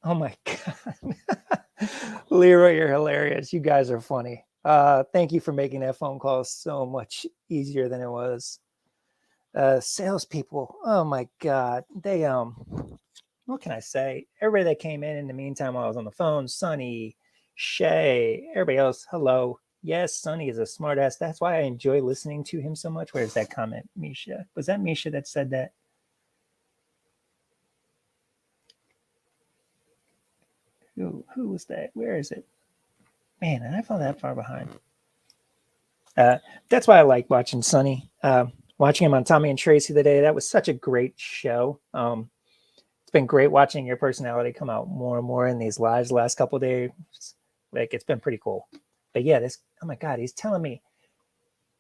Oh my God. Leroy, you're hilarious. You guys are funny. Thank you for making that phone call so much easier than it was. Salespeople. Oh my God. what can I say? Everybody that came in the meantime while I was on the phone, Sonny, Shay, everybody else, hello. Yes, Sonny is a smartass. That's why I enjoy listening to him so much. Where's that comment, Misha? Was that Misha that said that? Who was that? Where is it? Man, I fell that far behind. That's why I like watching Sonny. Watching him on Tommy and Tracy the day, that was such a great show. It's been great watching your personality come out more and more in these lives the last couple of days. Like, it's been pretty cool. But yeah, this, oh my God, he's telling me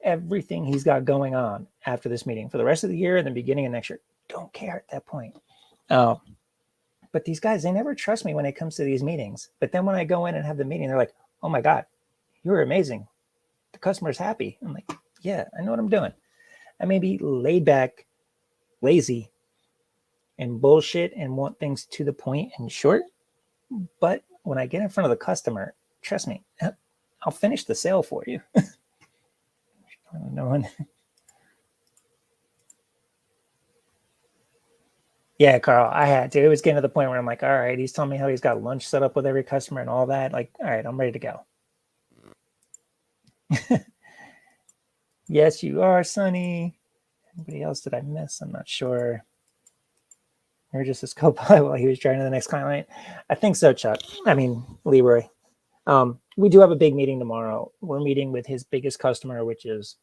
everything he's got going on after this meeting for the rest of the year and the beginning of next year. Don't care at that point. But these guys, they never trust me when it comes to these meetings. But then when I go in and have the meeting, they're like, oh my God, you were amazing. The customer's happy. I'm like, yeah, I know what I'm doing. I may be laid back, lazy, and bullshit and want things to the point and short. But when I get in front of the customer, trust me, I'll finish the sale for you. No one. Yeah, Carl, I had to. It was getting to the point where I'm like, all right, he's telling me how he's got lunch set up with every customer and all that. Like, all right, I'm ready to go. Yes, you are, Sonny. Anybody else did I miss? I'm not sure. Or just his co-pilot while he was driving to the next client. I think so, Chuck. I mean, Leroy. We do have a big meeting tomorrow. We're meeting with his biggest customer, which is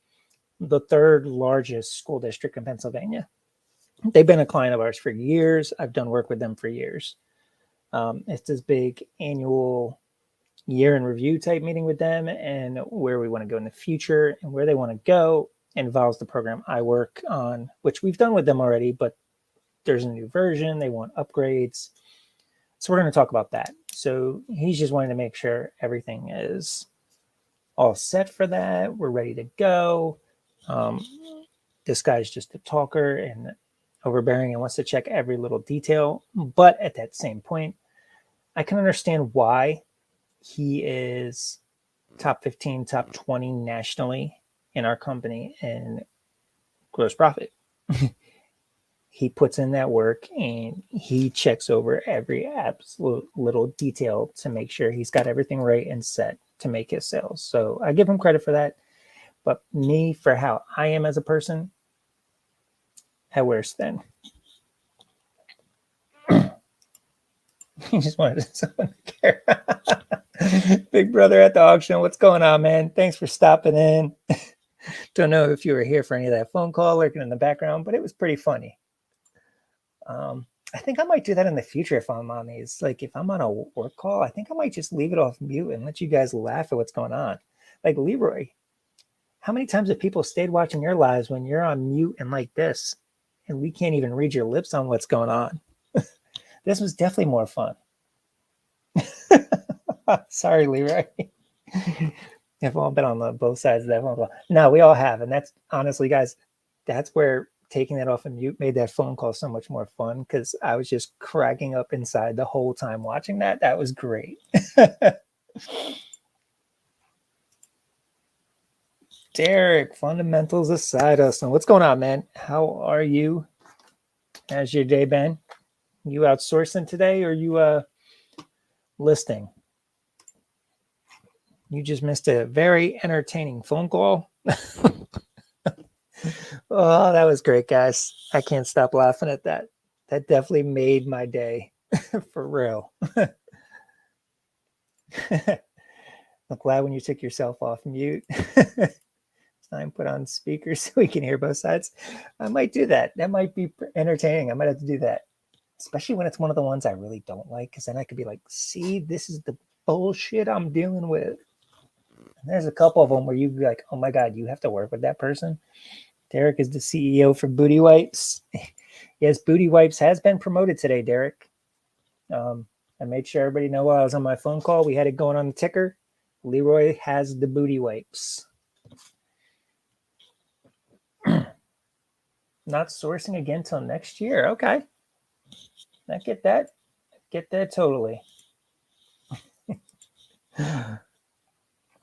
the third largest school district in Pennsylvania. They've been a client of ours for years. I've done work with them for years. It's this big annual year in review type meeting with them, and where we want to go in the future and where they want to go involves the program I work on, which we've done with them already, but there's a new version. They want upgrades. So we're going to talk about that. So he's just wanting to make sure everything is all set for that. We're ready to go. This guy's just a talker and overbearing and wants to check every little detail. But at that same point, I can understand why he is top 15, top 20 nationally in our company in gross profit. He puts in that work and he checks over every absolute little detail to make sure he's got everything right and set to make his sales. So I give him credit for that. But me, for how I am as a person, I wear thin. He just wanted someone to care. Big brother at the auction. What's going on, man? Thanks for stopping in. Don't know if you were here for any of that phone call lurking in the background, but it was pretty funny. I think I might do that in the future if I'm on these. Like, if I'm on a work call, I think I might just leave it off mute and let you guys laugh at what's going on. Like, Leroy, how many times have people stayed watching your lives when you're on mute and like this, and we can't even read your lips on what's going on? This was definitely more fun. Sorry, Leroy. I've all been on both sides of that phone call. No, we all have. And that's honestly, guys, that's where taking that off of mute made that phone call so much more fun, because I was just cracking up inside the whole time watching that. That was great. Derek, fundamentals aside, Austin, what's going on, man? How are you? How's your day been? You outsourcing today, or you listing? You just missed a very entertaining phone call. Oh, that was great, guys. I can't stop laughing at that. That definitely made my day. For real. I'm glad when you took yourself off mute. Time put on speakers so we can hear both sides. I might do that. That might be entertaining. I might have to do that, especially when it's one of the ones I really don't like, because then I could be like, see, this is the bullshit I'm dealing with. And there's a couple of them where you'd be like, oh my God, you have to work with that person. Derek is the CEO for Booty Wipes. Yes, Booty Wipes has been promoted today, Derek. I made sure everybody know while I was on my phone call, we had it going on the ticker. Leroy has the Booty Wipes. Not sourcing again till next year. Okay. I get that. Get that totally.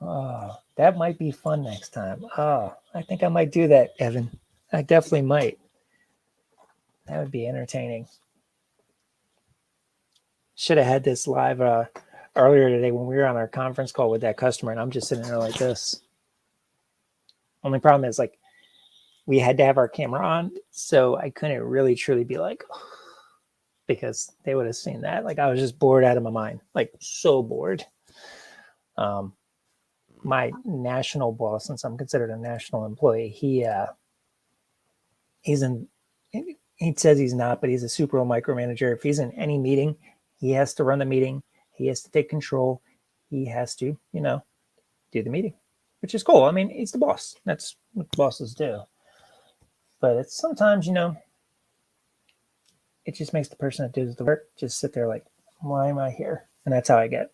Oh, that might be fun next time. Oh, I think I might do that, Evan. I definitely might. That would be entertaining. Should have had this live earlier today when we were on our conference call with that customer, and I'm just sitting there like this. Only problem is, like, we had to have our camera on, so I couldn't really truly be like, because they would have seen that. Like, I was just bored out of my mind, like so bored. My national boss, since I'm considered a national employee, he's in. He says he's not, but he's a super micromanager. If he's in any meeting, he has to run the meeting. He has to take control. He has to, do the meeting, which is cool. I mean, he's the boss. That's what bosses do. But it's sometimes, it just makes the person that does the work just sit there like, why am I here? And that's how I get.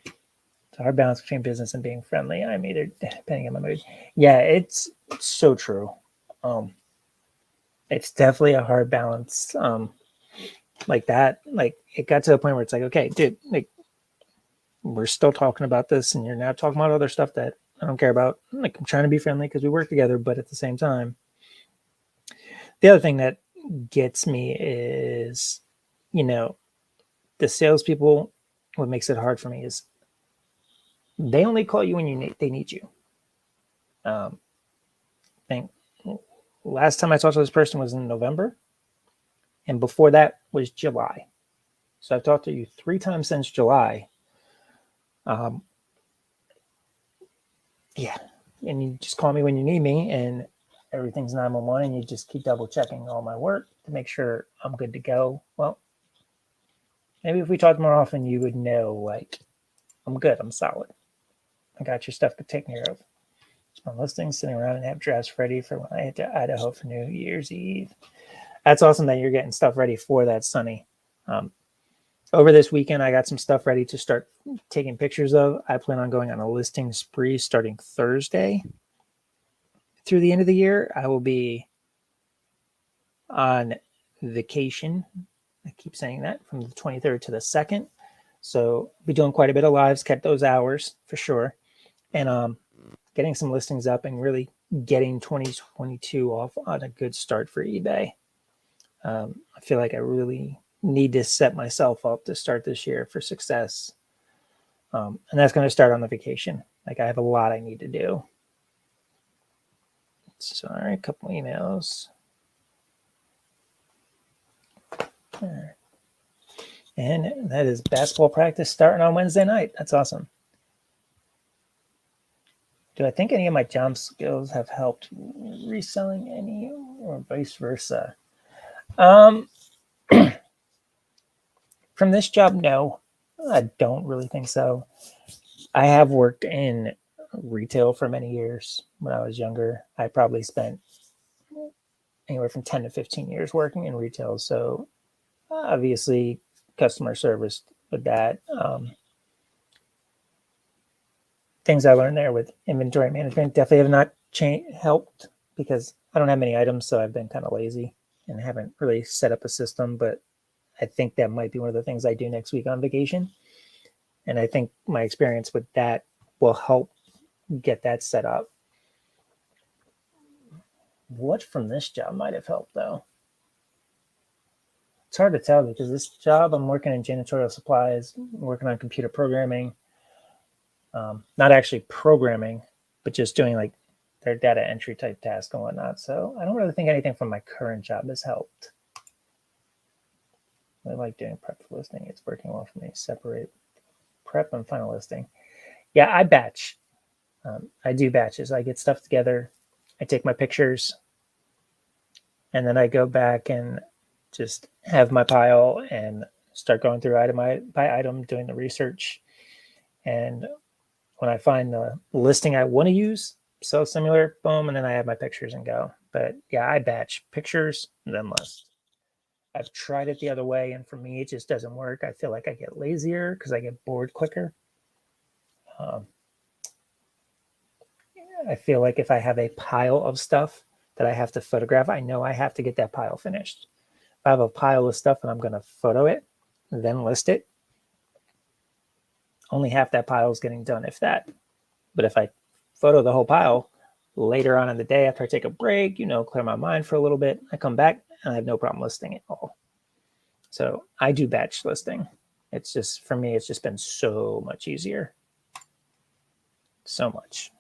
It's a hard balance between business and being friendly. I'm either, depending on my mood. Yeah, it's so true. It's definitely a hard balance. Like that, like it got to a point where it's like, okay, dude, like we're still talking about this and you're now talking about other stuff that I don't care about. Like, I'm trying to be friendly because we work together, but at the same time, the other thing that gets me is, the salespeople, what makes it hard for me is they only call you when they need you. I think last time I talked to this person was in November, and before that was July. So I've talked to you 3 times since July. Yeah, and you just call me when you need me, and everything's 911, and you just keep double checking all my work to make sure I'm good to go. Well, maybe if we talked more often, you would know, like, I'm good, I'm solid. I got your stuff taken care of. My listings sitting around and have drafts ready for when I head to Idaho for New Year's Eve. That's awesome that you're getting stuff ready for that, Sonny. Over this weekend, I got some stuff ready to start taking pictures of. I plan on going on a listing spree starting Thursday. Through the end of the year, I will be on vacation. I keep saying that, from the 23rd to the 2nd. So I'll be doing quite a bit of lives, kept those hours for sure. And getting some listings up and really getting 2022 off on a good start for eBay. I feel like I really need to set myself up to start this year for success. And that's going to start on the vacation. Like, I have a lot I need to do. So, all right, a couple emails. And that is basketball practice starting on Wednesday night. That's awesome. Do I think any of my jump skills have helped reselling any, or vice versa? From this job, no, I don't really think so. I have worked in retail for many years. When I was younger, I probably spent anywhere from 10 to 15 years working in retail. So obviously customer service with that. Things I learned there with inventory management definitely have not helped, because I don't have many items. So I've been kind of lazy and haven't really set up a system, but I think that might be one of the things I do next week on vacation. And I think my experience with that will help get that set up. What from this job might have helped, though? It's hard to tell, because this job, I'm working in janitorial supplies, working on computer programming, not actually programming, but just doing like their data entry type tasks and whatnot. So I don't really think anything from my current job has helped. I like doing prep for listing. It's working well for me. Separate prep and final listing. Yeah, I batch. I do batches. I get stuff together. I take my pictures, and then I go back and just have my pile and start going through item by item, doing the research. And when I find the listing I want to use, so similar, boom, and then I have my pictures and go. But yeah, I batch pictures and then list. I've tried it the other way, and for me, it just doesn't work. I feel like I get lazier because I get bored quicker. I feel like if I have a pile of stuff that I have to photograph, I know I have to get that pile finished. If I have a pile of stuff and I'm going to photo it, then list it, only half that pile is getting done, if that. But if I photo the whole pile later on in the day after I take a break, clear my mind for a little bit, I come back and I have no problem listing it all. So I do batch listing. It's just, for me, it's just been so much easier. So much.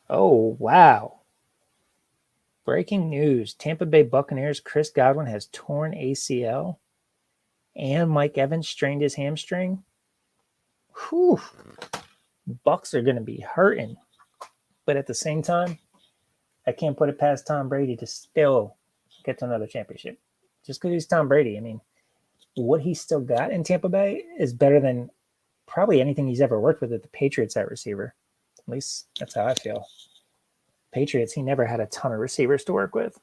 Oh, wow. Breaking news. Tampa Bay Buccaneers Chris Godwin has torn ACL and Mike Evans strained his hamstring. Whew. Bucks are going to be hurting. But at the same time, I can't put it past Tom Brady to still get to another championship. Just because he's Tom Brady. I mean, what he's still got in Tampa Bay is better than probably anything he's ever worked with at the Patriots at receiver. At least that's how I feel. Patriots, he never had a ton of receivers to work with.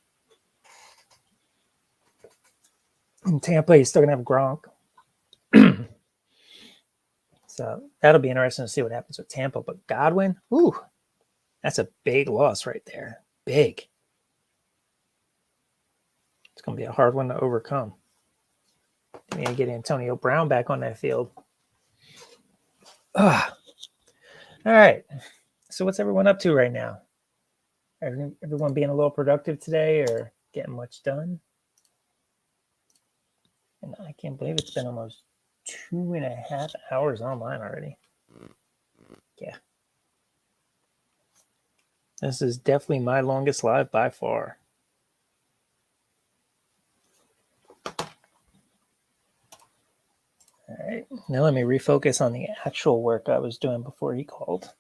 In Tampa, he's still going to have Gronk. So that'll be interesting to see what happens with Tampa. But Godwin, ooh, that's a big loss right there. Big. It's going to be a hard one to overcome. We need to get Antonio Brown back on that field. All right. So what's everyone up to right now? Everyone being a little productive today or getting much done? And I can't believe it's been almost 2.5 hours online already. Yeah. This is definitely my longest live by far. All right. Now let me refocus on the actual work I was doing before he called.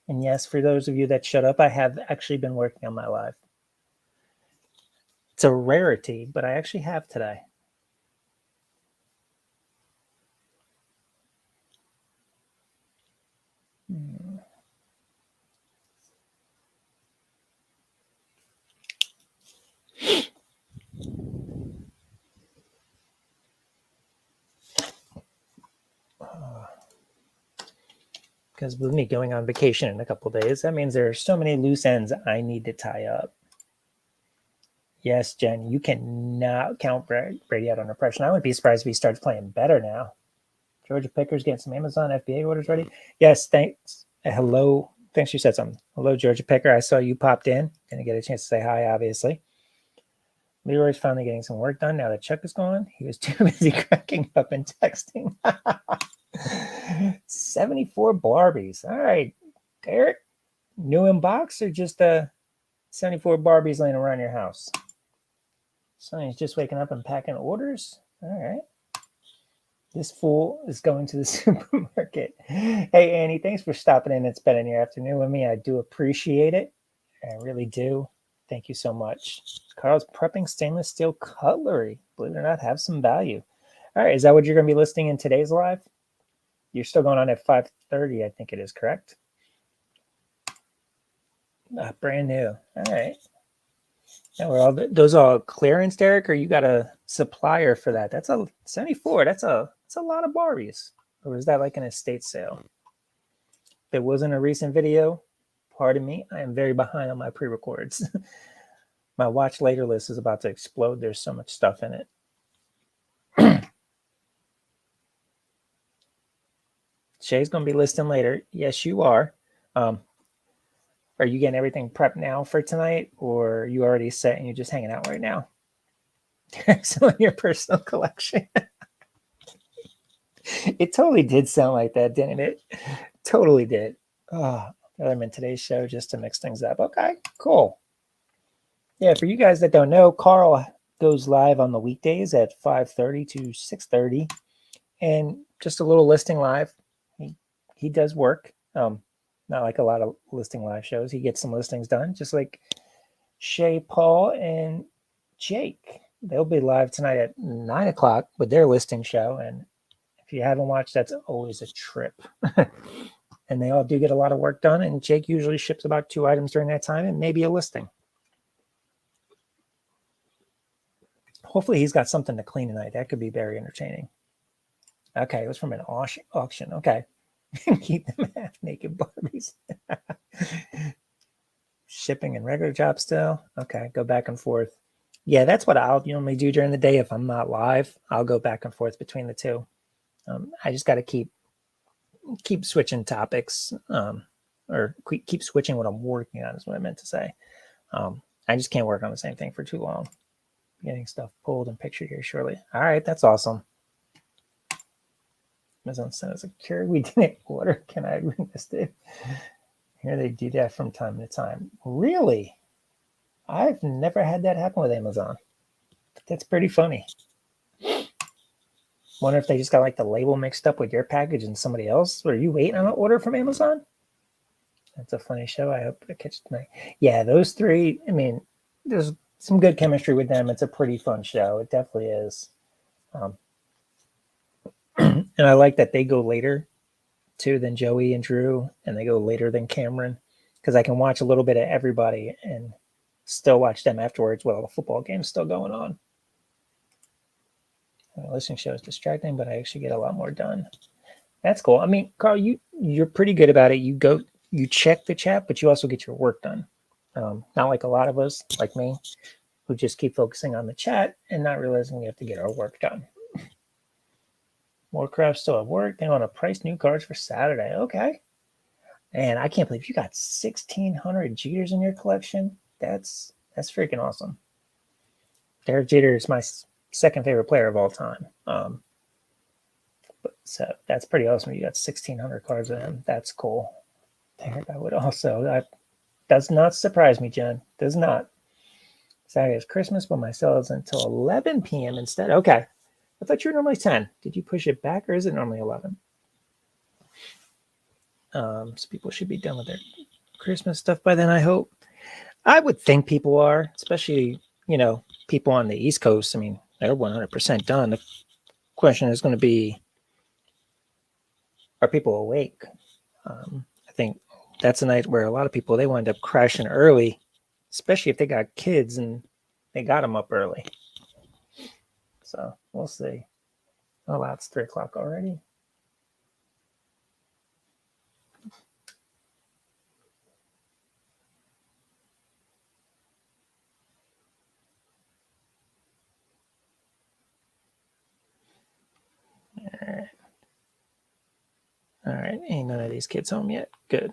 And yes, for those of you that shut up, I have actually been working on my live. It's a rarity, but I actually have today. Because with me going on vacation in a couple of days, that means there are so many loose ends I need to tie up. Yes, Jen, you cannot count Brady out on oppression. I wouldn't be surprised if he starts playing better now. Georgia Picker's getting some Amazon FBA orders ready. Yes, thanks. Hello. Thanks, you said something. Hello, Georgia Picker. I saw you popped in. Gonna get a chance to say hi, obviously. Leroy's finally getting some work done now that Chuck is gone. He was too busy cracking up and texting. 74 Barbies. All right, Derek. New inbox or just 74 Barbies laying around your house? Sonny's just waking up and packing orders. All right. This fool is going to the supermarket. Hey, Annie, thanks for stopping in and spending your afternoon with me. I do appreciate it. I really do. Thank you so much. Carl's prepping stainless steel cutlery. Believe it or not, have some value. All right, is that what you're going to be listing in today's live? You're still going on at 5:30, I think it is, correct? Brand new. All right. And we're all those all clearance, Derek, or you got a supplier for that? That's a 74. That's a lot of Barbies. Or was that like an estate sale? If it wasn't a recent video, pardon me. I am very behind on my pre-records. My watch later list is about to explode. There's so much stuff in it. Shay's going to be listing later. Yes, you are. Are you getting everything prepped now for tonight, or are you already set and you're just hanging out right now? Selling your personal collection. It totally did sound like that, didn't it? Totally did. Oh, I'm in today's show just to mix things up. Okay, cool. Yeah, for you guys that don't know, Carl goes live on the weekdays at 5:30 to 6:30, and just a little listing live. He does work. Not like a lot of listing live shows. He gets some listings done, just like Shay, Paul, and Jake. They'll be live tonight at 9 o'clock with their listing show. And if you haven't watched, that's always a trip. And they all do get a lot of work done. And Jake usually ships about 2 items during that time and maybe a listing. Hopefully he's got something to clean tonight. That could be very entertaining. Okay, it was from an auction. Okay. Keep them half-naked Barbies. Shipping and regular job still. Okay, go back and forth. Yeah, that's what I'll normally do during the day. If I'm not live, I'll go back and forth between the two. I just got to keep switching topics, or keep switching what I'm working on is what I meant to say. I just can't work on the same thing for too long. Getting stuff pulled and pictured here shortly. All right, that's awesome. Amazon sent us a cure we didn't order. Can I missed it? Here they do that from time to time. Really? I've never had that happen with Amazon. That's pretty funny. Wonder if they just got like the label mixed up with your package and somebody else. Were you waiting on an order from Amazon? That's a funny show. I hope to catch it tonight. Yeah, those three. I mean, there's some good chemistry with them. It's a pretty fun show. It definitely is. And I like that they go later too than Joey and Drew, and they go later than Cameron, because I can watch a little bit of everybody and still watch them afterwards while the football game's still going on. Listening show is distracting, but I actually get a lot more done. That's cool. I mean, Carl, you're pretty good about it. You check the chat, but you also get your work done. Not like a lot of us, like me, who just keep focusing on the chat and not realizing we have to get our work done. Warcraft still at work. They want to price new cards for Saturday. Okay. And I can't believe you got 1,600 Jeters in your collection. That's freaking awesome. Derek Jeter is my second favorite player of all time. So that's pretty awesome. You got 1,600 cards of him. That's cool. Derek, I would also. That does not surprise me, Jen. Does not. Saturday is Christmas, but my sale is until 11 p.m. instead. Okay. I thought you were normally 10. Did you push it back, or is it normally 11? So people should be done with their Christmas stuff by then, I hope. I would think people are, especially, people on the East Coast. I mean, they're 100% done. The question is going to be, are people awake? I think that's a night where a lot of people, they wind up crashing early, especially if they got kids and they got them up early. So we'll see. Oh, wow, it's 3 o'clock already. All right. Ain't none of these kids home yet. Good.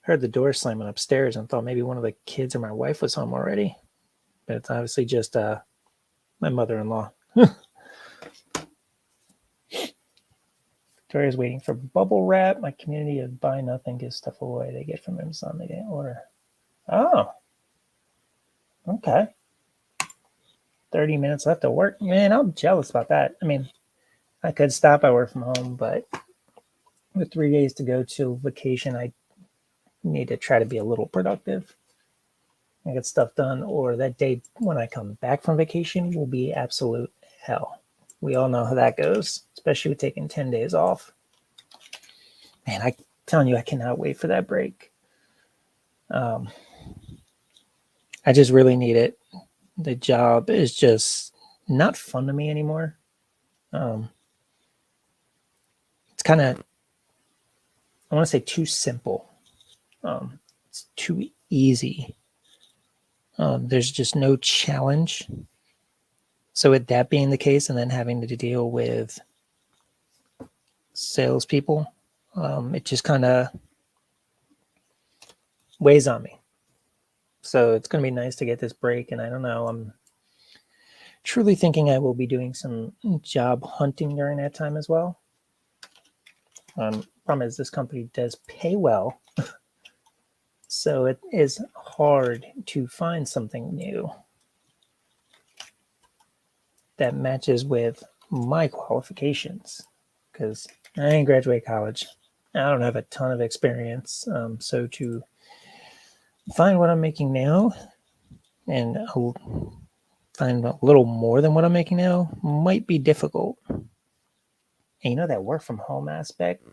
Heard the door slamming upstairs and thought maybe one of the kids or my wife was home already. But it's obviously just my mother-in-law. Victoria's waiting for bubble wrap. My community of buy nothing, give stuff away. They get from Amazon. They didn't order. Oh. Okay. 30 minutes left to work. Man, I'm jealous about that. I mean, I could stop. I work from home, but with 3 days to go to vacation, I need to try to be a little productive and get stuff done, or that day when I come back from vacation will be absolute hell. We all know how that goes, especially with taking 10 days off. Man, I'm telling you, I cannot wait for that break. I just really need it. The job is just not fun to me anymore. It's kind of, I want to say, too simple. It's too easy. There's just no challenge. So with that being the case, and then having to deal with salespeople, it just kind of weighs on me. So it's going to be nice to get this break. And I don't know, I'm truly thinking I will be doing some job hunting during that time as well. Problem is this company does pay well. So it is hard to find something new that matches with my qualifications, because I didn't graduate college. I don't have a ton of experience. So to find what I'm making now and find a little more than what I'm making now might be difficult. And that work from home aspect,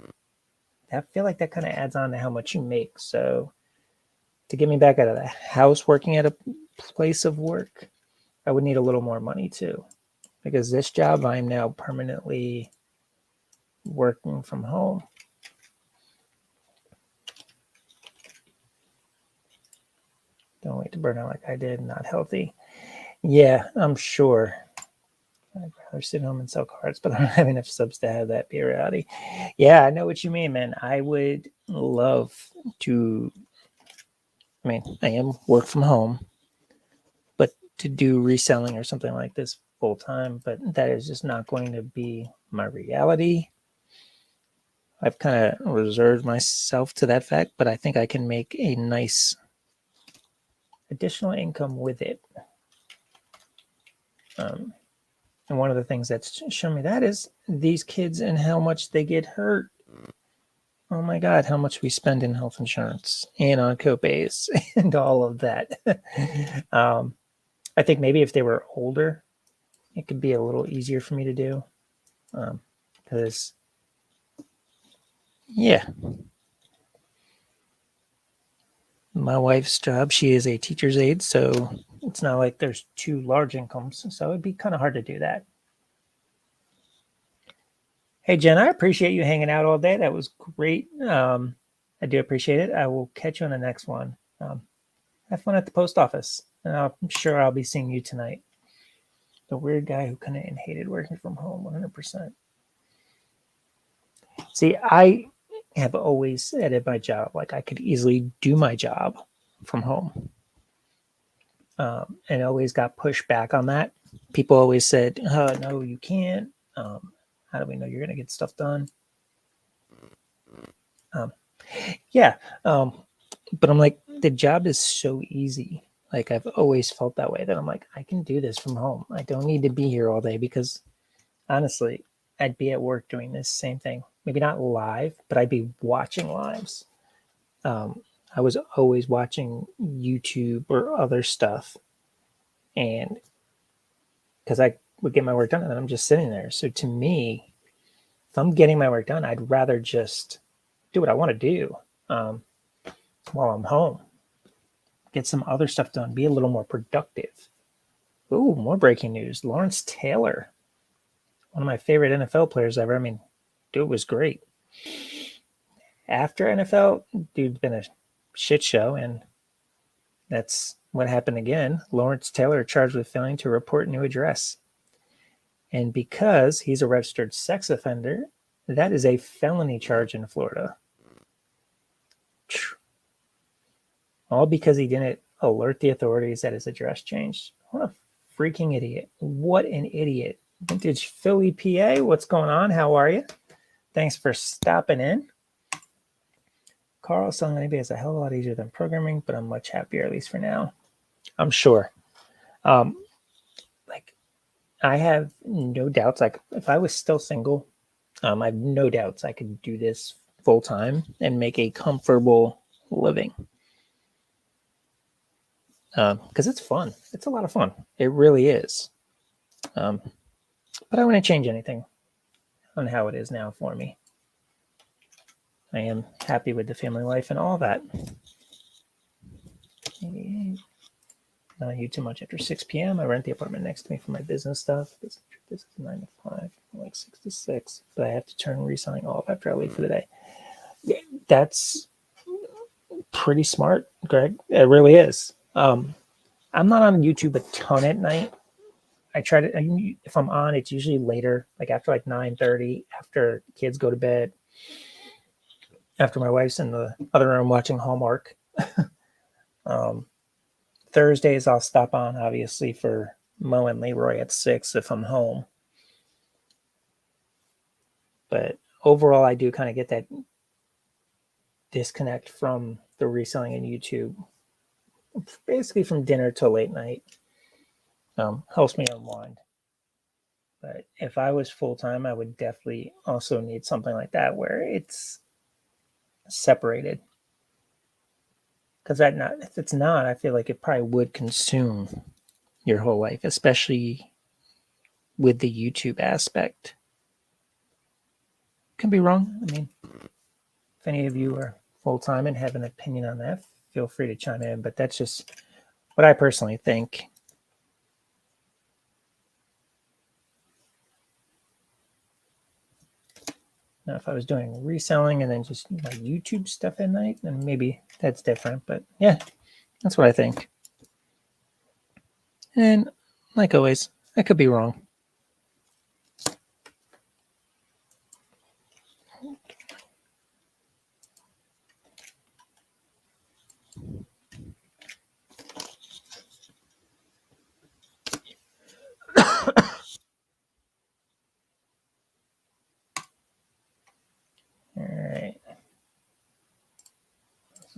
I feel like that kind of adds on to how much you make. So to get me back out of the house working at a place of work, I would need a little more money too, because this job I'm now permanently working from home. Don't wait to burn out like I did. Not healthy. Yeah, I'm sure. I'd rather sit home and sell cards, but I don't have enough subs to have that be a reality. Yeah, I know what you mean, man. I would love to. I mean, I am work from home, but to do reselling or something like this full time, but that is just not going to be my reality. I've kind of reserved myself to that fact, but I think I can make a nice additional income with it. And one of the things that's shown me that is these kids and how much they get hurt. Oh my God, how much we spend in health insurance and on copays and all of that. I think maybe if they were older, it could be a little easier for me to do. Because, yeah, my wife's job, she is a teacher's aide, so it's not like there's two large incomes. So it'd be kind of hard to do that. Hey, Jen, I appreciate you hanging out all day. That was great. I do appreciate it. I will catch you on the next one. Have fun at the post office. And I'm sure I'll be seeing you tonight. The weird guy who kind of hated working from home, 100%. See, I have always said at my job, like I could easily do my job from home. And always got pushed back on that. People always said, oh, no, you can't. How do we know you're going to get stuff done? Yeah. But I'm like, the job is so easy. Like I've always felt that way that I'm like, I can do this from home. I don't need to be here all day because honestly, I'd be at work doing this same thing. Maybe not live, but I'd be watching lives. I was always watching YouTube or other stuff. And because I would get my work done and then I'm just sitting there. So to me, if I'm getting my work done, I'd rather just do what I want to do while I'm home. Get some other stuff done, be a little more productive. Ooh, more breaking news. Lawrence Taylor, one of my favorite NFL players ever. I mean, dude was great. After NFL, dude's been a shit show, and that's what happened again. Lawrence Taylor charged with failing to report new address. And because he's a registered sex offender, that is a felony charge in Florida. All because he didn't alert the authorities that his address changed. What a freaking idiot. What an idiot. Vintage Philly, PA. What's going on? How are you? Thanks for stopping in. Carl, selling on eBay is a hell of a lot easier than programming, but I'm much happier, at least for now. I'm sure. Like, I have no doubts. Like, if I was still single, I have no doubts I could do this full time and make a comfortable living. Because it's fun. It's a lot of fun. It really is. But I wouldn't change anything on how it is now for me. I am happy with the family life and all that. Not you too much after 6 p.m. I rent the apartment next to me for my business stuff. This is 9 to 5, like 6 to 6. But I have to turn reselling off after I leave for the day. Yeah, that's pretty smart, Greg. It really is. I'm not on YouTube a ton at night. I try to, if I'm on, it's usually later, like after like 9:30, after kids go to bed, after my wife's in the other room watching Hallmark. Thursdays, I'll stop on, obviously, for Mo and Leroy at 6 if I'm home. But overall, I do kind of get that disconnect from the reselling in YouTube, basically from dinner till late night. Helps me unwind. But if I was full-time, I would definitely also need something like that where it's separated. Because if it's not, I feel like it probably would consume your whole life, especially with the YouTube aspect. Can be wrong. I mean, if any of you are full-time and have an opinion on that, feel free to chime in. But that's just what I personally think. Now, if I was doing reselling and then just my YouTube stuff at night, then maybe that's different. But yeah, that's what I think. And like always, I could be wrong.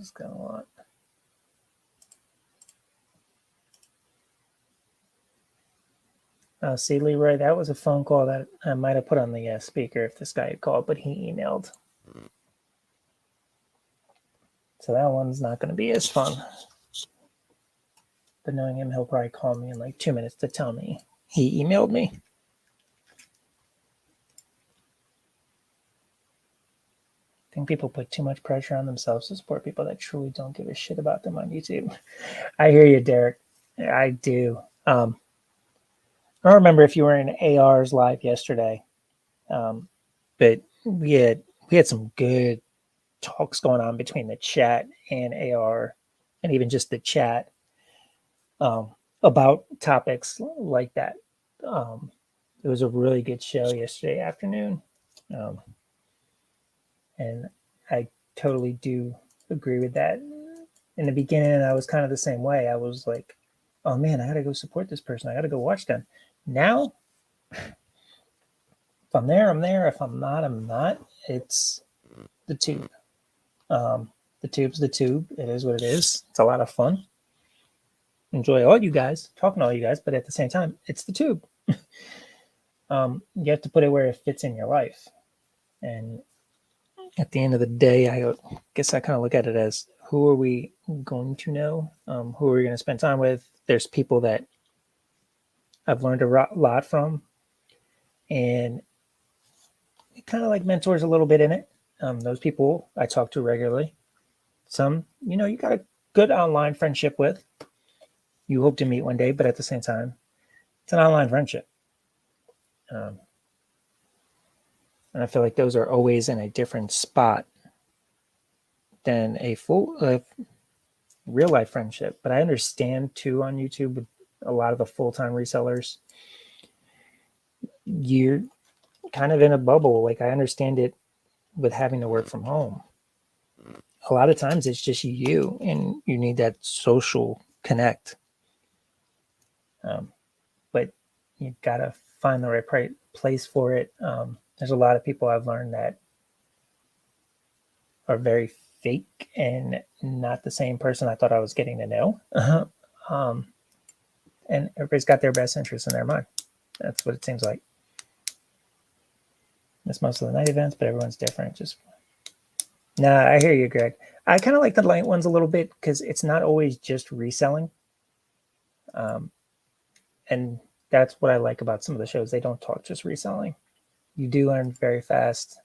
is going to want. See, Leroy, that was a phone call that I might have put on the speaker if this guy had called, but he emailed. So that one's not going to be as fun. But knowing him, he'll probably call me in like 2 minutes to tell me he emailed me. I think people put too much pressure on themselves to support people that truly don't give a shit about them on YouTube. I hear you, Derek. I do. I don't remember if you were in AR's live yesterday, but we had some good talks going on between the chat and AR, and even just the chat about topics like that. It was a really good show yesterday afternoon, and I totally do agree with that. In the beginning, I was kind of the same way. I was like, oh man, I got to go support this person. I got to go watch them. Now, if I'm there, I'm there. If I'm not, I'm not. It's the tube. The tube's the tube. It is what it is. It's a lot of fun. Enjoy all you guys, talking to all you guys, but at the same time, it's the tube. You have to put it where it fits in your life. And at the end of the day, I guess I kind of look at it as, who are we going to know? Who are we going to spend time with? There's people that I've learned a lot from, and kind of like mentors a little bit in it. Those people I talk to regularly. Some, you got a good online friendship with. You hope to meet one day, but at the same time, it's an online friendship. And I feel like those are always in a different spot than a full real life friendship. But I understand too on YouTube with a lot of the full-time resellers, you're kind of in a bubble. Like, I understand it with having to work from home. A lot of times it's just you, and you need that social connect. But you've got to find the right place for it. There's a lot of people I've learned that are very fake and not the same person I thought I was getting to know. And everybody's got their best interests in their mind. That's what it seems like. Miss most of the night events, but everyone's different. I hear you, Greg. I kind of like the light ones a little bit because it's not always just reselling. And that's what I like about some of the shows. They don't talk just reselling. You do learn very fast.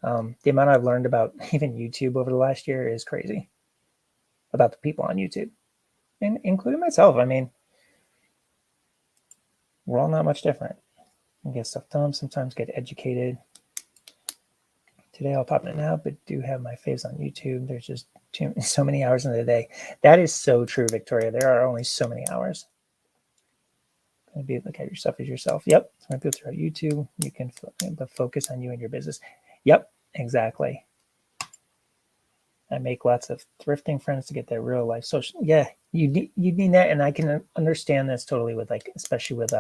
The amount I've learned about even YouTube over the last year is crazy. About the people on YouTube, and including myself. I mean, we're all not much different. We get stuff done, sometimes get educated. Today I'll pop in and out, but do have my faves on YouTube. There's just so many hours in the day. That is so true, Victoria. There are only so many hours. Maybe look at yourself as yourself. Yep. So when people throughout YouTube, you can focus on you and your business. Yep, exactly. I make lots of thrifting friends to get their real life social. Yeah, you need that, and I can understand this totally with, like, especially with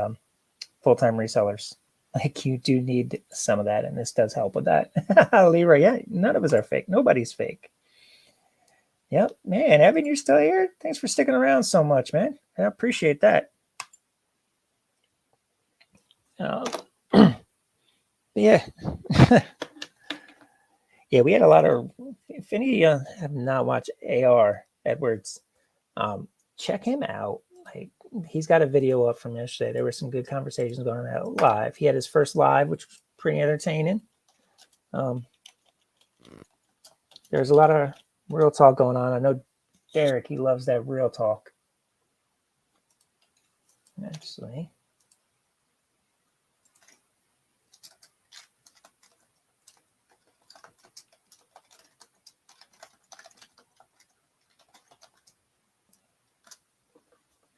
full-time resellers. Like, you do need some of that, and this does help with that. Leroy, yeah, none of us are fake. Nobody's fake. Yep, man, Evan, you're still here? Thanks for sticking around so much, man. I appreciate that. Yeah. Yeah, we had a lot of, if any of you have not watched AR Edwards, check him out. Like, he's got a video up from yesterday. There were some good conversations going on live. He had his first live, which was pretty entertaining. There's a lot of real talk going on. I know Derek, he loves that real talk. Actually,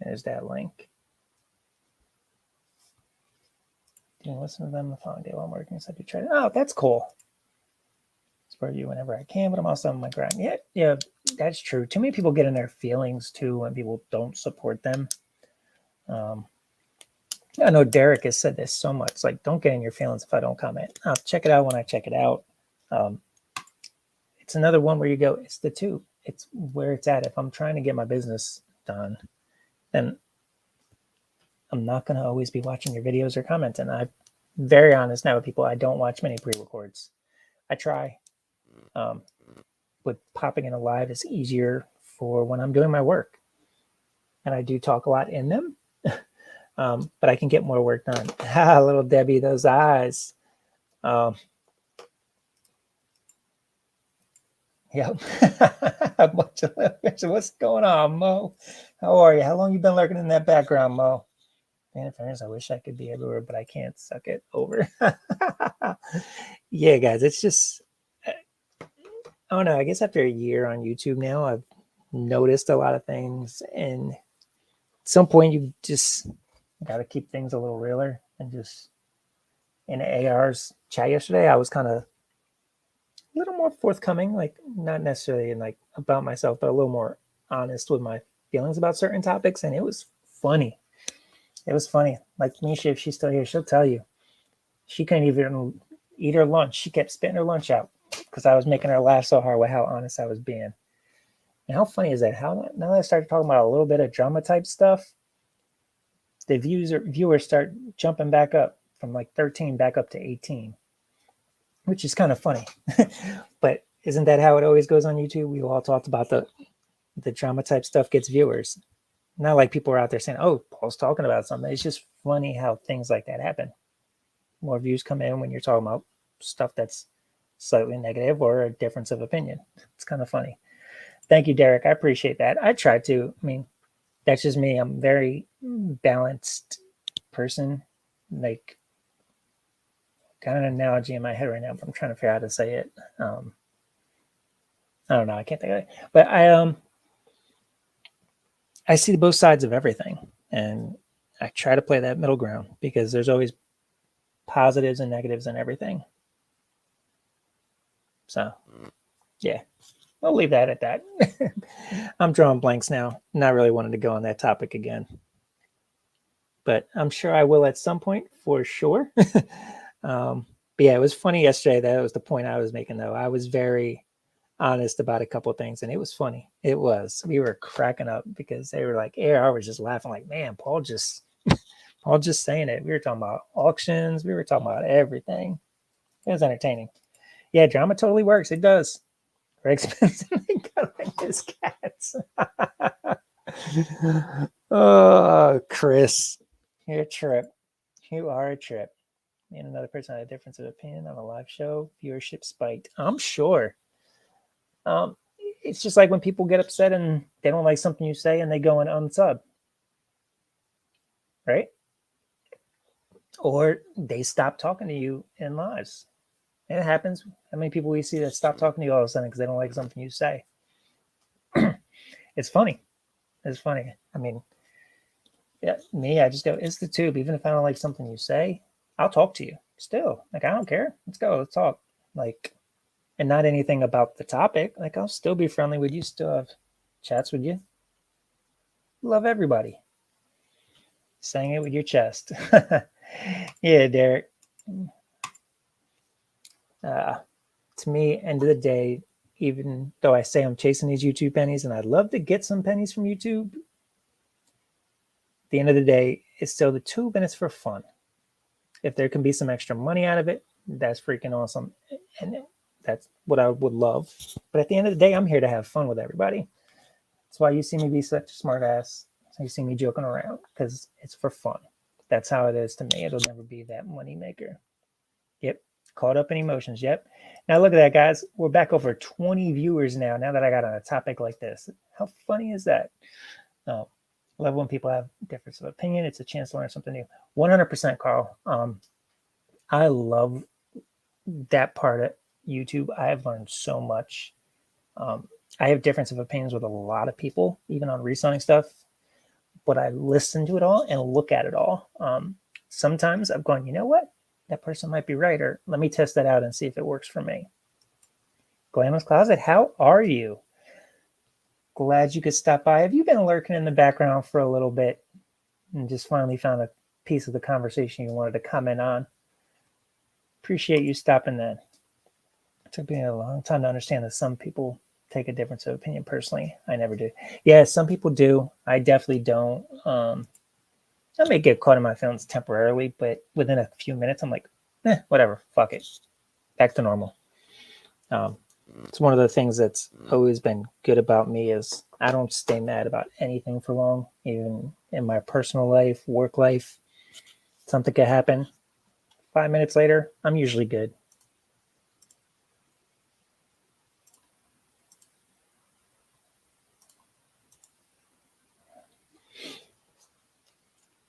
there's that link. Do you listen to them the following day while I'm working? So I do try to, oh, that's cool. Support you whenever I can, but I'm also on my grind. Yeah, that's true. Too many people get in their feelings too when people don't support them. I know Derek has said this so much. Like, don't get in your feelings if I don't comment. I'll check it out when I check it out. It's another one where you go, it's the tube. it's where it's at. If I'm trying to get my business done, then I'm not going to always be watching your videos or commenting. I'm very honest now with people. I don't watch many pre-records. I try. With popping in a live is easier for when I'm doing my work. And I do talk a lot in them. But I can get more work done. Little Debbie, those eyes. Yep. What's going on, Mo? How are you? How long you been lurking in that background, Mo? Man, in fairness, I wish I could be everywhere, but I can't. Suck it over. Yeah, guys, it's just, I don't know. I guess after a year on YouTube now, I've noticed a lot of things. And at some point, you just got to keep things a little realer. And just in AR's chat yesterday, I was kind of a little more forthcoming, like not necessarily in like about myself, but a little more honest with my feelings about certain topics. And it was funny. It was funny. Like Misha, if she's still here, she'll tell you. She couldn't even eat her lunch. She kept spitting her lunch out because I was making her laugh so hard with how honest I was being. And how funny is that? How now that I started talking about a little bit of drama type stuff, the viewers start jumping back up from like 13 back up to 18, which is kind of funny. But isn't that how it always goes on YouTube? We all talked about the drama type stuff gets viewers. Not like people are out there saying, oh, Paul's talking about something. It's just funny how things like that happen. More views come in when you're talking about stuff that's slightly negative or a difference of opinion. It's kind of funny. Thank you, Derek. I appreciate that. I try to. I mean, that's just me. I'm a very balanced person. Like, got an analogy in my head right now, but I'm trying to figure out how to say it. I don't know. I can't think of it. But I see both sides of everything, and I try to play that middle ground because there's always positives and negatives in everything. So, yeah, I'll leave that at that. I'm drawing blanks now. Not really wanting to go on that topic again, but I'm sure I will at some point for sure. But yeah, it was funny yesterday. That was the point I was making, though. I was very honest about a couple of things, and it was funny. It was. We were cracking up because they were like, I was just laughing like, man, Paul just saying it. We were talking about auctions. We were talking about everything. It was entertaining. Yeah, drama totally works. It does. Greg Spencer like his cats. Oh, Chris, you're a trip. You are a trip. Me and another person had a difference of opinion on a live show. Viewership spiked. I'm sure. It's just like when people get upset and they don't like something you say and they go and unsub, right? Or they stop talking to you in lives. And it happens. How many people we see that stop talking to you all of a sudden because they don't like something you say? It's funny. It's funny. I mean, yeah, me, I just go, it's the tube. Even if I don't like something you say, I'll talk to you still. Like, I don't care. Let's go. Let's talk. Like, and not anything about the topic. Like, I'll still be friendly with you, still have chats with you. Love everybody. Saying it with your chest. Yeah, Derek. To me, end of the day, even though I say I'm chasing these YouTube pennies and I'd love to get some pennies from YouTube, at the end of the day, it's still the tube and it's for fun. If there can be some extra money out of it, that's freaking awesome. And that's what I would love. But at the end of the day, I'm here to have fun with everybody. That's why you see me be such a smart ass. You see me joking around because it's for fun. That's how it is to me. It'll never be that money maker. Yep. Caught up in emotions. Yep. Now look at that, guys. We're back over 20 viewers now that I got on a topic like this. How funny is that? I love when people have difference of opinion. It's a chance to learn something new. 100%, Carl. I love that part of YouTube. I have learned so much. I have difference of opinions with a lot of people, even on reselling stuff, but I listen to it all and look at it all. Sometimes I'm going, you know what? That person might be right, or let me test that out and see if it works for me. Glamorous Closet, how are you? Glad you could stop by. Have you been lurking in the background for a little bit and just finally found a piece of the conversation you wanted to comment on? Appreciate you stopping in. It took me a long time to understand that some people take a difference of opinion personally. I never do. Yeah, some people do. I definitely don't. I may get caught in my feelings temporarily, but within a few minutes, I'm like, whatever, fuck it, back to normal. It's one of the things that's always been good about me is I don't stay mad about anything for long, even in my personal life, work life. Something could happen. 5 minutes later, I'm usually good.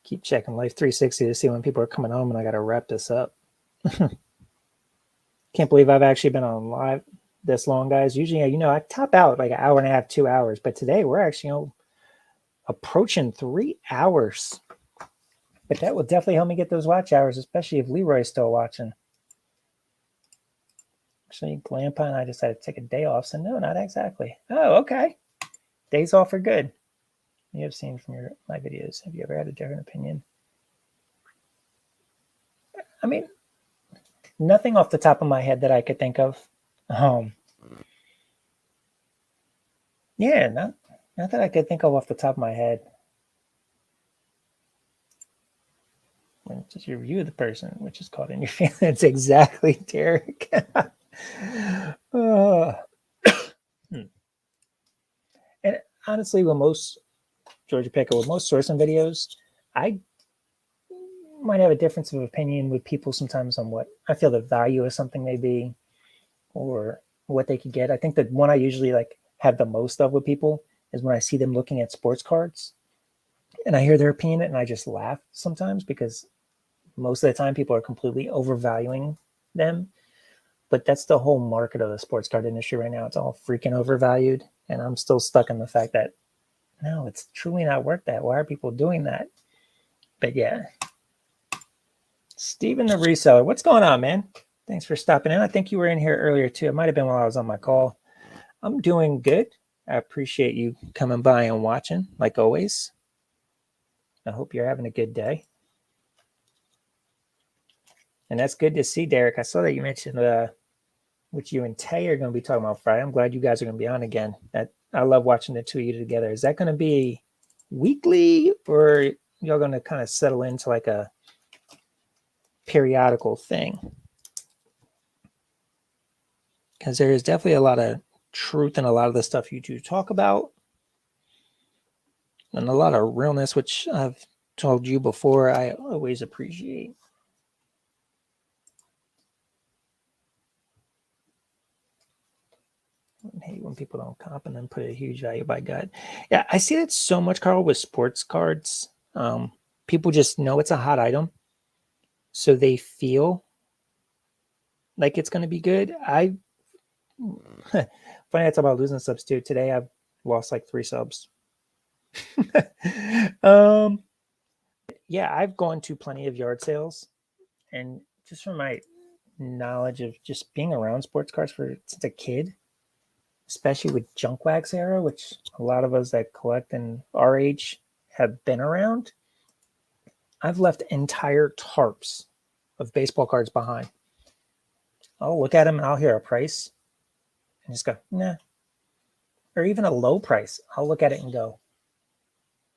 Keep checking Life 360 to see when people are coming home, and I got to wrap this up. Can't believe I've actually been on live this long, guys. Usually, I top out like an hour and a half, 2 hours, but today we're actually approaching 3 hours. But that will definitely help me get those watch hours, especially if Leroy's still watching. Actually, Grandpa and I decided to take a day off. So no, not exactly. Oh, okay. Days off are good. You have seen from my videos. Have you ever had a different opinion? I mean, nothing off the top of my head that I could think of. Yeah, not that I could think of off the top of my head. Just your view of the person, which is caught in your feelings. Exactly, Derek. And honestly, with most Georgia Picker, with most sourcing videos, I might have a difference of opinion with people sometimes on what I feel the value of something may be or what they could get. I think the one I usually like have the most of with people is when I see them looking at sports cards and I hear their opinion and I just laugh sometimes because most of the time people are completely overvaluing them. But that's the whole market of the sports card industry right now. It's all freaking overvalued. And I'm still stuck in the fact that no, it's truly not worth that. Why are people doing that? But yeah. Steven the reseller. What's going on, man? Thanks for stopping in. I think you were in here earlier too. It might have been while I was on my call. I'm doing good. I appreciate you coming by and watching, like always. I hope you're having a good day. And that's good to see, Derek. I saw that you mentioned what you and Tay are going to be talking about Friday. I'm glad you guys are going to be on again. I love watching the two of you together. Is that going to be weekly or y'all going to kind of settle into like a periodical thing? Because there is definitely a lot of truth in a lot of the stuff you two talk about and a lot of realness, which I've told you before I always appreciate. I hate when people don't comp and then put a huge value by gut. Yeah, I see that so much, Carl, with sports cards. People just know it's a hot item, so they feel like it's going to be good. Funny I talk about losing subs too. Today I've lost like 3 subs. Yeah, I've gone to plenty of yard sales, and just from my knowledge of just being around sports cards since a kid, especially with junk wax era, which a lot of us that collect in our age have been around, I've left entire tarps of baseball cards behind. I'll look at them and I'll hear a price and just go, nah. Or even a low price. I'll look at it and go,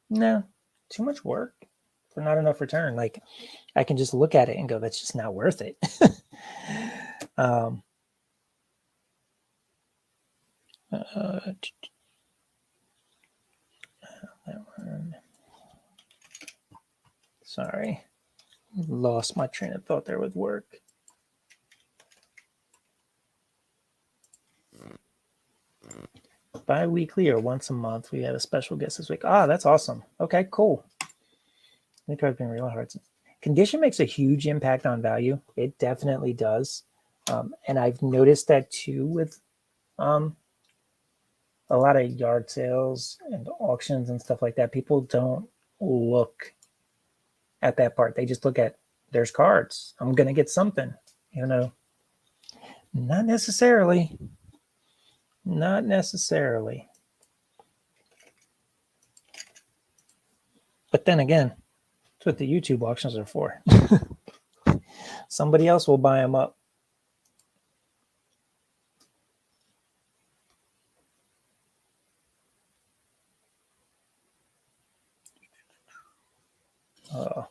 no, too much work for not enough return. Like I can just look at it and go, that's just not worth it. That one. Sorry. Lost my train of thought there with work. Bi-weekly or once a month. We had a special guest this week. That's awesome. Okay, cool. I think I've been real hard. Condition makes a huge impact on value. It definitely does. And I've noticed that too with a lot of yard sales and auctions and stuff like that. People don't look at that part. They just look at there's cards. I'm going to get something, not necessarily. Not necessarily. But then again, that's what the YouTube auctions are for. Somebody else will buy them up. All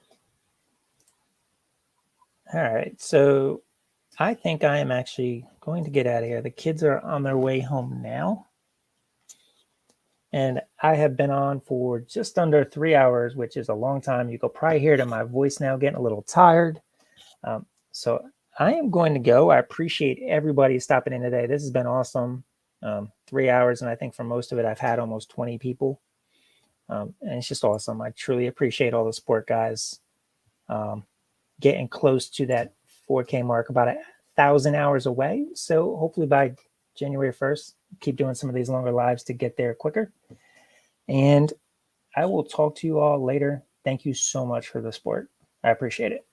right. So I think I am actually going to get out of here. The kids are on their way home now. And I have been on for just under 3 hours, which is a long time. You can probably hear it in my voice now, getting a little tired. So I am going to go. I appreciate everybody stopping in today. This has been awesome. 3 hours, and I think for most of it, I've had almost 20 people. And it's just awesome. I truly appreciate all the support, guys. Getting close to that 4K mark, about 1,000 hours away. So hopefully by January 1st, keep doing some of these longer lives to get there quicker. And I will talk to you all later. Thank you so much for the support. I appreciate it.